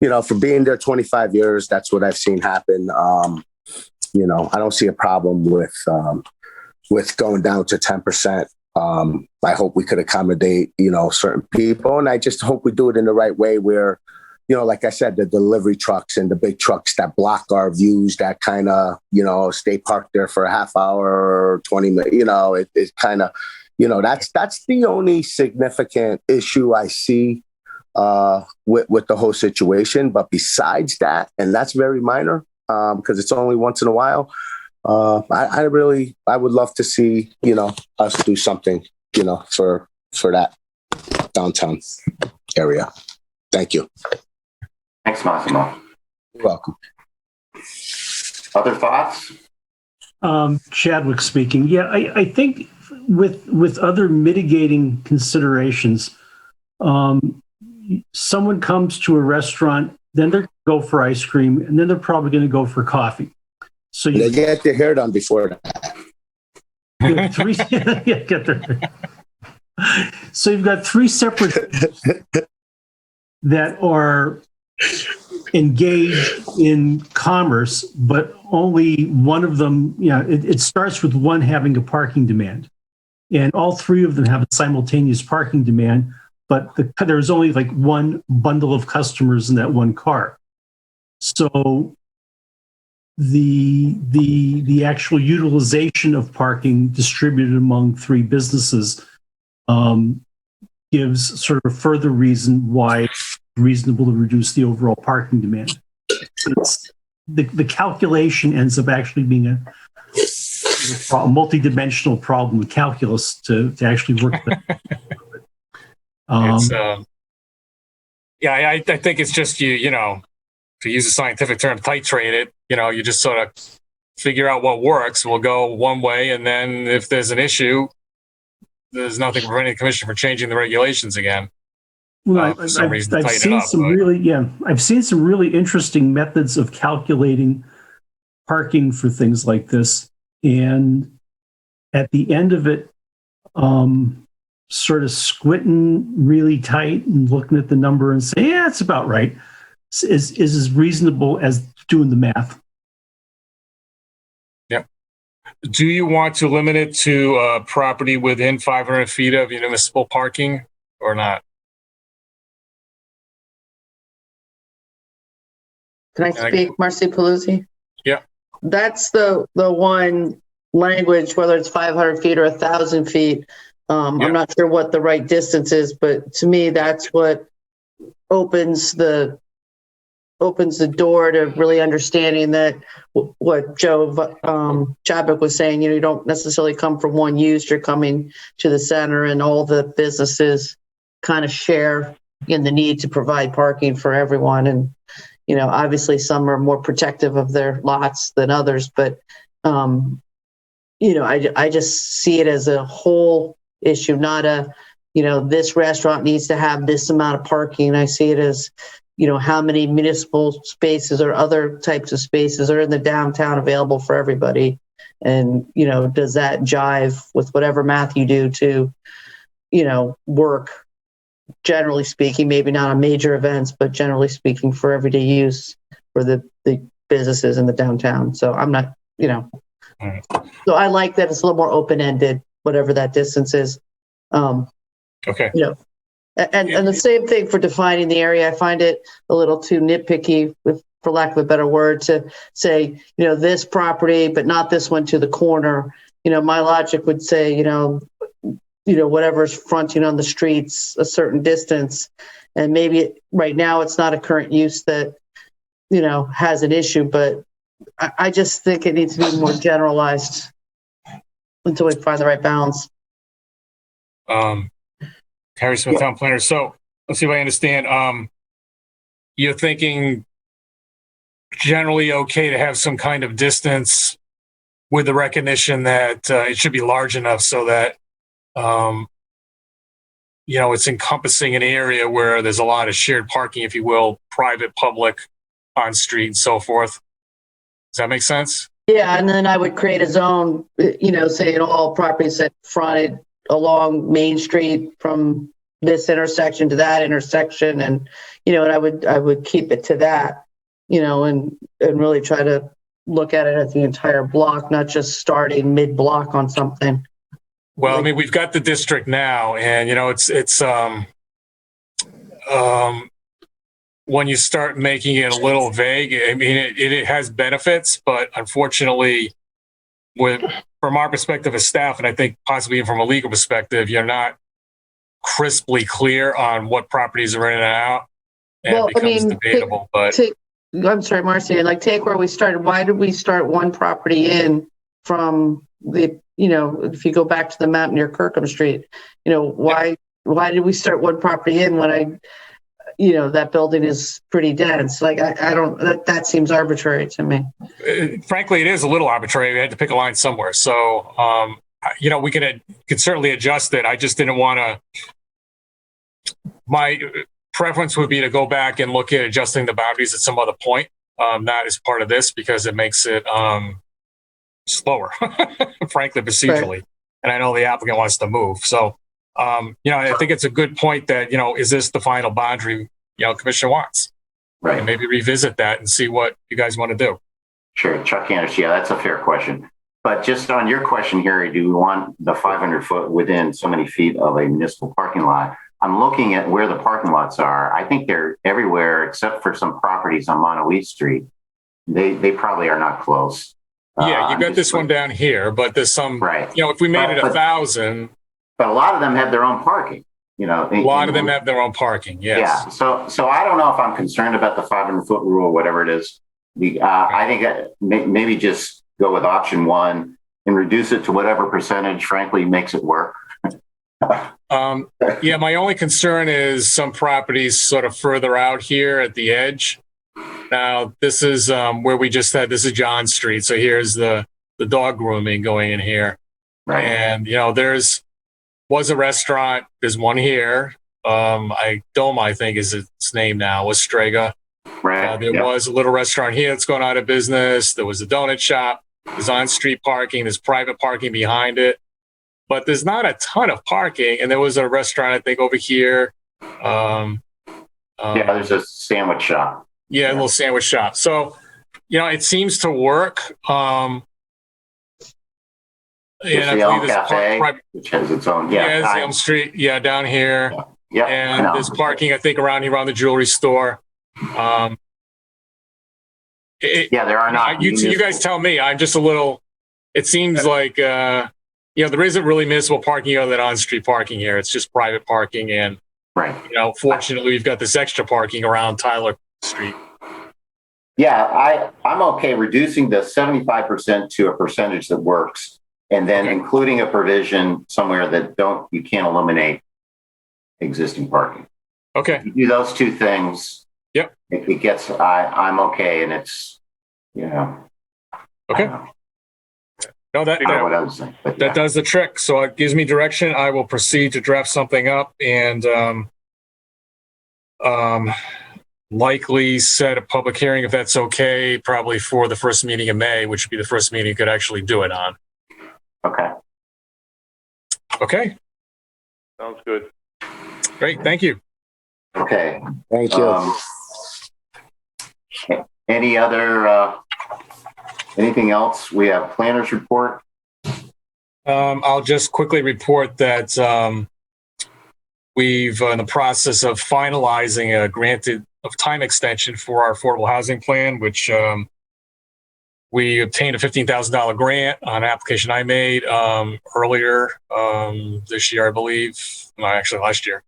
for being there 25 years, that's what I've seen happen. I don't see a problem with with going down to 10%. I hope we could accommodate, certain people. And I just hope we do it in the right way where, like I said, the delivery trucks and the big trucks that block our views, that kind of, stay parked there for a half hour or 20 minutes, it kind of, that's the only significant issue I see with the whole situation. But besides that, and that's very minor because it's only once in a while, I would love to see, us do something, for that downtown area. Thank you. Thanks, Massimo. You're welcome. Other thoughts? Chadwick speaking. Yeah, I think with other mitigating considerations, someone comes to a restaurant, then they're going to go for ice cream, and then they're probably going to go for coffee. So they get their hair done before that. So you've got three separate that are engaged in commerce, but only one of them, it starts with one having a parking demand. And all three of them have a simultaneous parking demand, but there's only like one bundle of customers in that one car. So the actual utilization of parking distributed among three businesses gives sort of a further reason why it's reasonable to reduce the overall parking demand. The calculation ends up actually being a multi-dimensional problem with calculus to actually work with. I think it's just to use a scientific term, titrate it. You just sort of figure out what works. We'll go one way, and then if there's an issue, there's nothing preventing the commission from changing the regulations again. Well, For some reason, I've tighten seen it up, I've seen some really interesting methods of calculating parking for things like this, and at the end of it, sort of squinting really tight and looking at the number and saying, "Yeah, it's about right," is as reasonable as doing the math. Yep. Do you want to limit it to property within 500 feet of municipal parking or not? Can I speak, Marcy Paluzzi? Yeah. That's the one language, whether it's 500 feet or 1,000 feet. I'm not sure what the right distance is, but to me, that's what opens the door to really understanding that what Joe Chadwick was saying, you don't necessarily come from one use, you're coming to the center, and all the businesses kind of share in the need to provide parking for everyone. And, obviously some are more protective of their lots than others, but, I just see it as a whole issue, not this restaurant needs to have this amount of parking. I see it as, how many municipal spaces or other types of spaces are in the downtown available for everybody. And, does that jive with whatever math you do to, work, generally speaking, maybe not on major events, but generally speaking for everyday use for the businesses in the downtown. So I'm not, so I like that it's a little more open-ended, whatever that distance is. Okay. And the same thing for defining the area. I find it a little too nitpicky, for lack of a better word, to say, this property, but not this one to the corner. My logic would say, whatever's fronting on the streets a certain distance. And maybe right now it's not a current use that, has an issue, but I just think it needs to be more generalized until we find the right balance. Harry Smith, town planner. So let's see if I understand. You're thinking generally okay to have some kind of distance with the recognition that it should be large enough so that, it's encompassing an area where there's a lot of shared parking, if you will, private, public, on street, and so forth. Does that make sense? Yeah, and then I would create a zone, saying all properties that fronted along Main Street from this intersection to that intersection, and and I would keep it to that, and really try to look at it as the entire block, not just starting mid-block on something. Well, I mean, we've got the district now, and it's when you start making it a little vague, I mean, it has benefits, but unfortunately, from our perspective as staff, and I think possibly even from a legal perspective, you're not crisply clear on what properties are in and out, and it becomes debatable. I'm sorry, Marcy, like take where we started. Why did we start one property in from the, if you go back to the map near Kirkham Street, why did we start one property in when that building is pretty dense? Like, I don't, that seems arbitrary to me. Frankly, it is a little arbitrary. We had to pick a line somewhere. So, we could certainly adjust it. I just didn't want to, my preference would be to go back and look at adjusting the boundaries at some other point, not as part of this, because it makes it slower, frankly, procedurally. Right. And I know the applicant wants to move. So, I think it's a good point that, is this the final boundary, Commissioner wants? Right. And maybe revisit that and see what you guys want to do. Sure. Chuck Anderson. Yeah, that's a fair question. But just on your question, Harry, do we want the 500 foot within so many feet of a municipal parking lot? I'm looking at where the parking lots are. I think they're everywhere except for some properties on Monteith Street. They probably are not close. Yeah, you got this one down here, but there's some, right. If we made it 1,000. But a lot of them have their own parking, A lot of them have their own parking, yes. Yeah, so I don't know if I'm concerned about the 500 foot rule or whatever it is. I think maybe just go with option one and reduce it to whatever percentage, frankly, makes it work. My only concern is some properties sort of further out here at the edge. Now, this is where we just had, this is John Street. So here's the dog grooming going in here. Right. And, was a restaurant. There's one here. Doma, I think is its name now, was Strega. Right. There was a little restaurant here that's going out of business. There was a donut shop. There's on-street parking. There's private parking behind it. But there's not a ton of parking. And there was a restaurant, I think, over here. There's a sandwich shop. Yeah, a little sandwich shop. So, it seems to work. The Elm Cafe, which has its own. Yeah, it's Elm Street. Yeah, down here. Yeah. And there's parking, I think, around here, around the jewelry store. There are not. You guys tell me. I'm just a little. It seems like there isn't really municipal parking other than on-street parking here. It's just private parking, and right. Fortunately, we've got this extra parking around Tyler Street. Yeah, I'm okay reducing the 75% to a percentage that works. And then including a provision somewhere that you can't eliminate existing parking. Okay. If you do those two things. Yep. It gets, I'm okay. And it's, Okay. No, that does the trick. So it gives me direction. I will proceed to draft something up and likely set a public hearing if that's okay, probably for the first meeting in May, which would be the first meeting you could actually do it on. Okay. Sounds good. Great. Thank you. Okay. Thank you. Any other, anything else? We have planners report. I'll just quickly report that we've in the process of finalizing a granted of time extension for our affordable housing plan, which we obtained a $15,000 grant on an application I made earlier this year, I believe. No, actually last year.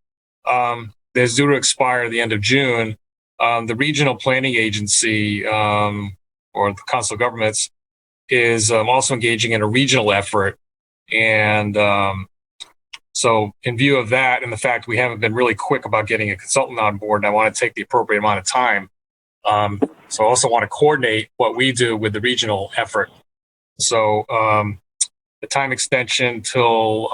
It's due to expire at the end of June. The regional planning agency or the council of governments is also engaging in a regional effort. And so in view of that and the fact we haven't been really quick about getting a consultant on board, and I want to take the appropriate amount of time, so I also want to coordinate what we do with the regional effort. So the time extension till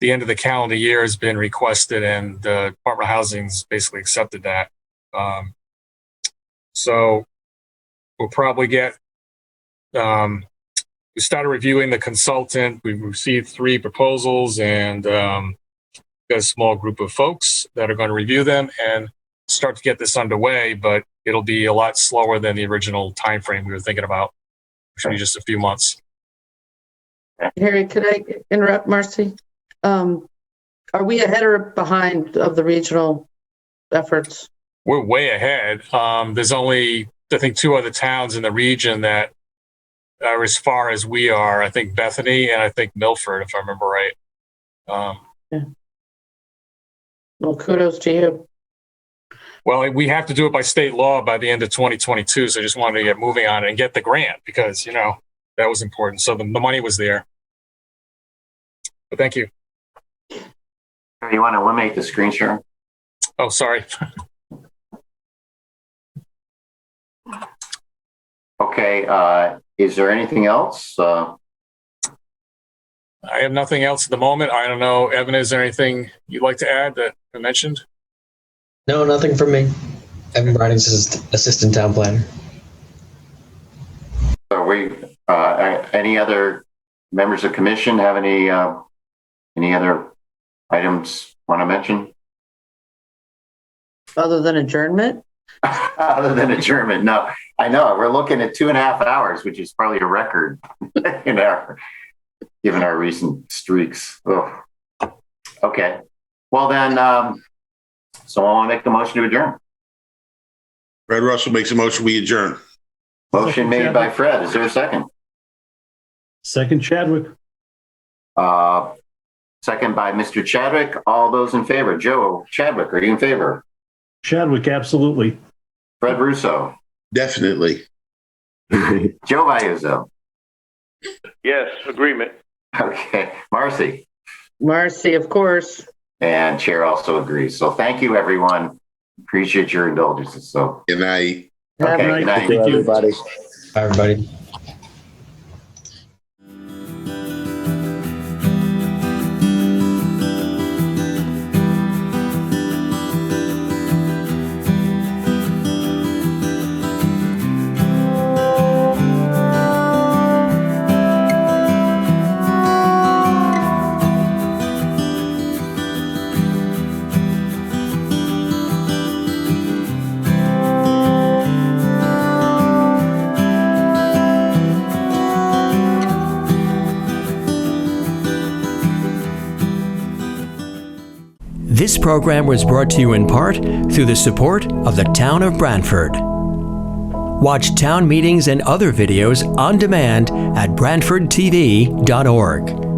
the end of the calendar year has been requested, and the Department of Housing's basically accepted that. So we'll probably get, we started reviewing the consultant. We've received 3 proposals, and got a small group of folks that are going to review them and start to get this underway. But it'll be a lot slower than the original time frame we were thinking about, which would be just a few months. Harry, could I interrupt, Marcy? Are we ahead or behind of the regional efforts? We're way ahead. There's only, I think, 2 other towns in the region that are as far as we are. I think Bethany and I think Milford, if I remember right. Yeah. Well, kudos to you. Well, we have to do it by state law by the end of 2022. So I just wanted to get moving on it and get the grant because, you know, that was important. So the money was there. But thank you. You want to eliminate the screen share? Oh, sorry. Okay. Is there anything else? I have nothing else at the moment. I don't know. Evan, is there anything you'd like to add that I mentioned? No, nothing from me. Evan Browning's assistant town planner. So any other members of commission have any other items want to mention? Other than adjournment? Other than adjournment, no. I know we're looking at 2.5 hours, which is probably a record given our recent streaks. Ugh. Okay. Well then, someone want to make the motion to adjourn? Fred Russell makes a motion. We adjourn. Motion made by Fred. Is there a second? Second, Chadwick. Second by Mr. Chadwick. All those in favor? Joe Chadwick, are you in favor? Chadwick, absolutely. Fred Russo. Definitely. Joe Vayuzo. Yes, agreement. Okay. Marcy. Marcy, of course. And Chair also agrees. So thank you, everyone. Appreciate your indulgences. So good night. Okay, good night. Thank you, everybody. Bye, everybody. This program was brought to you in part through the support of the Town of Branford. Watch town meetings and other videos on demand at BranfordTV.org.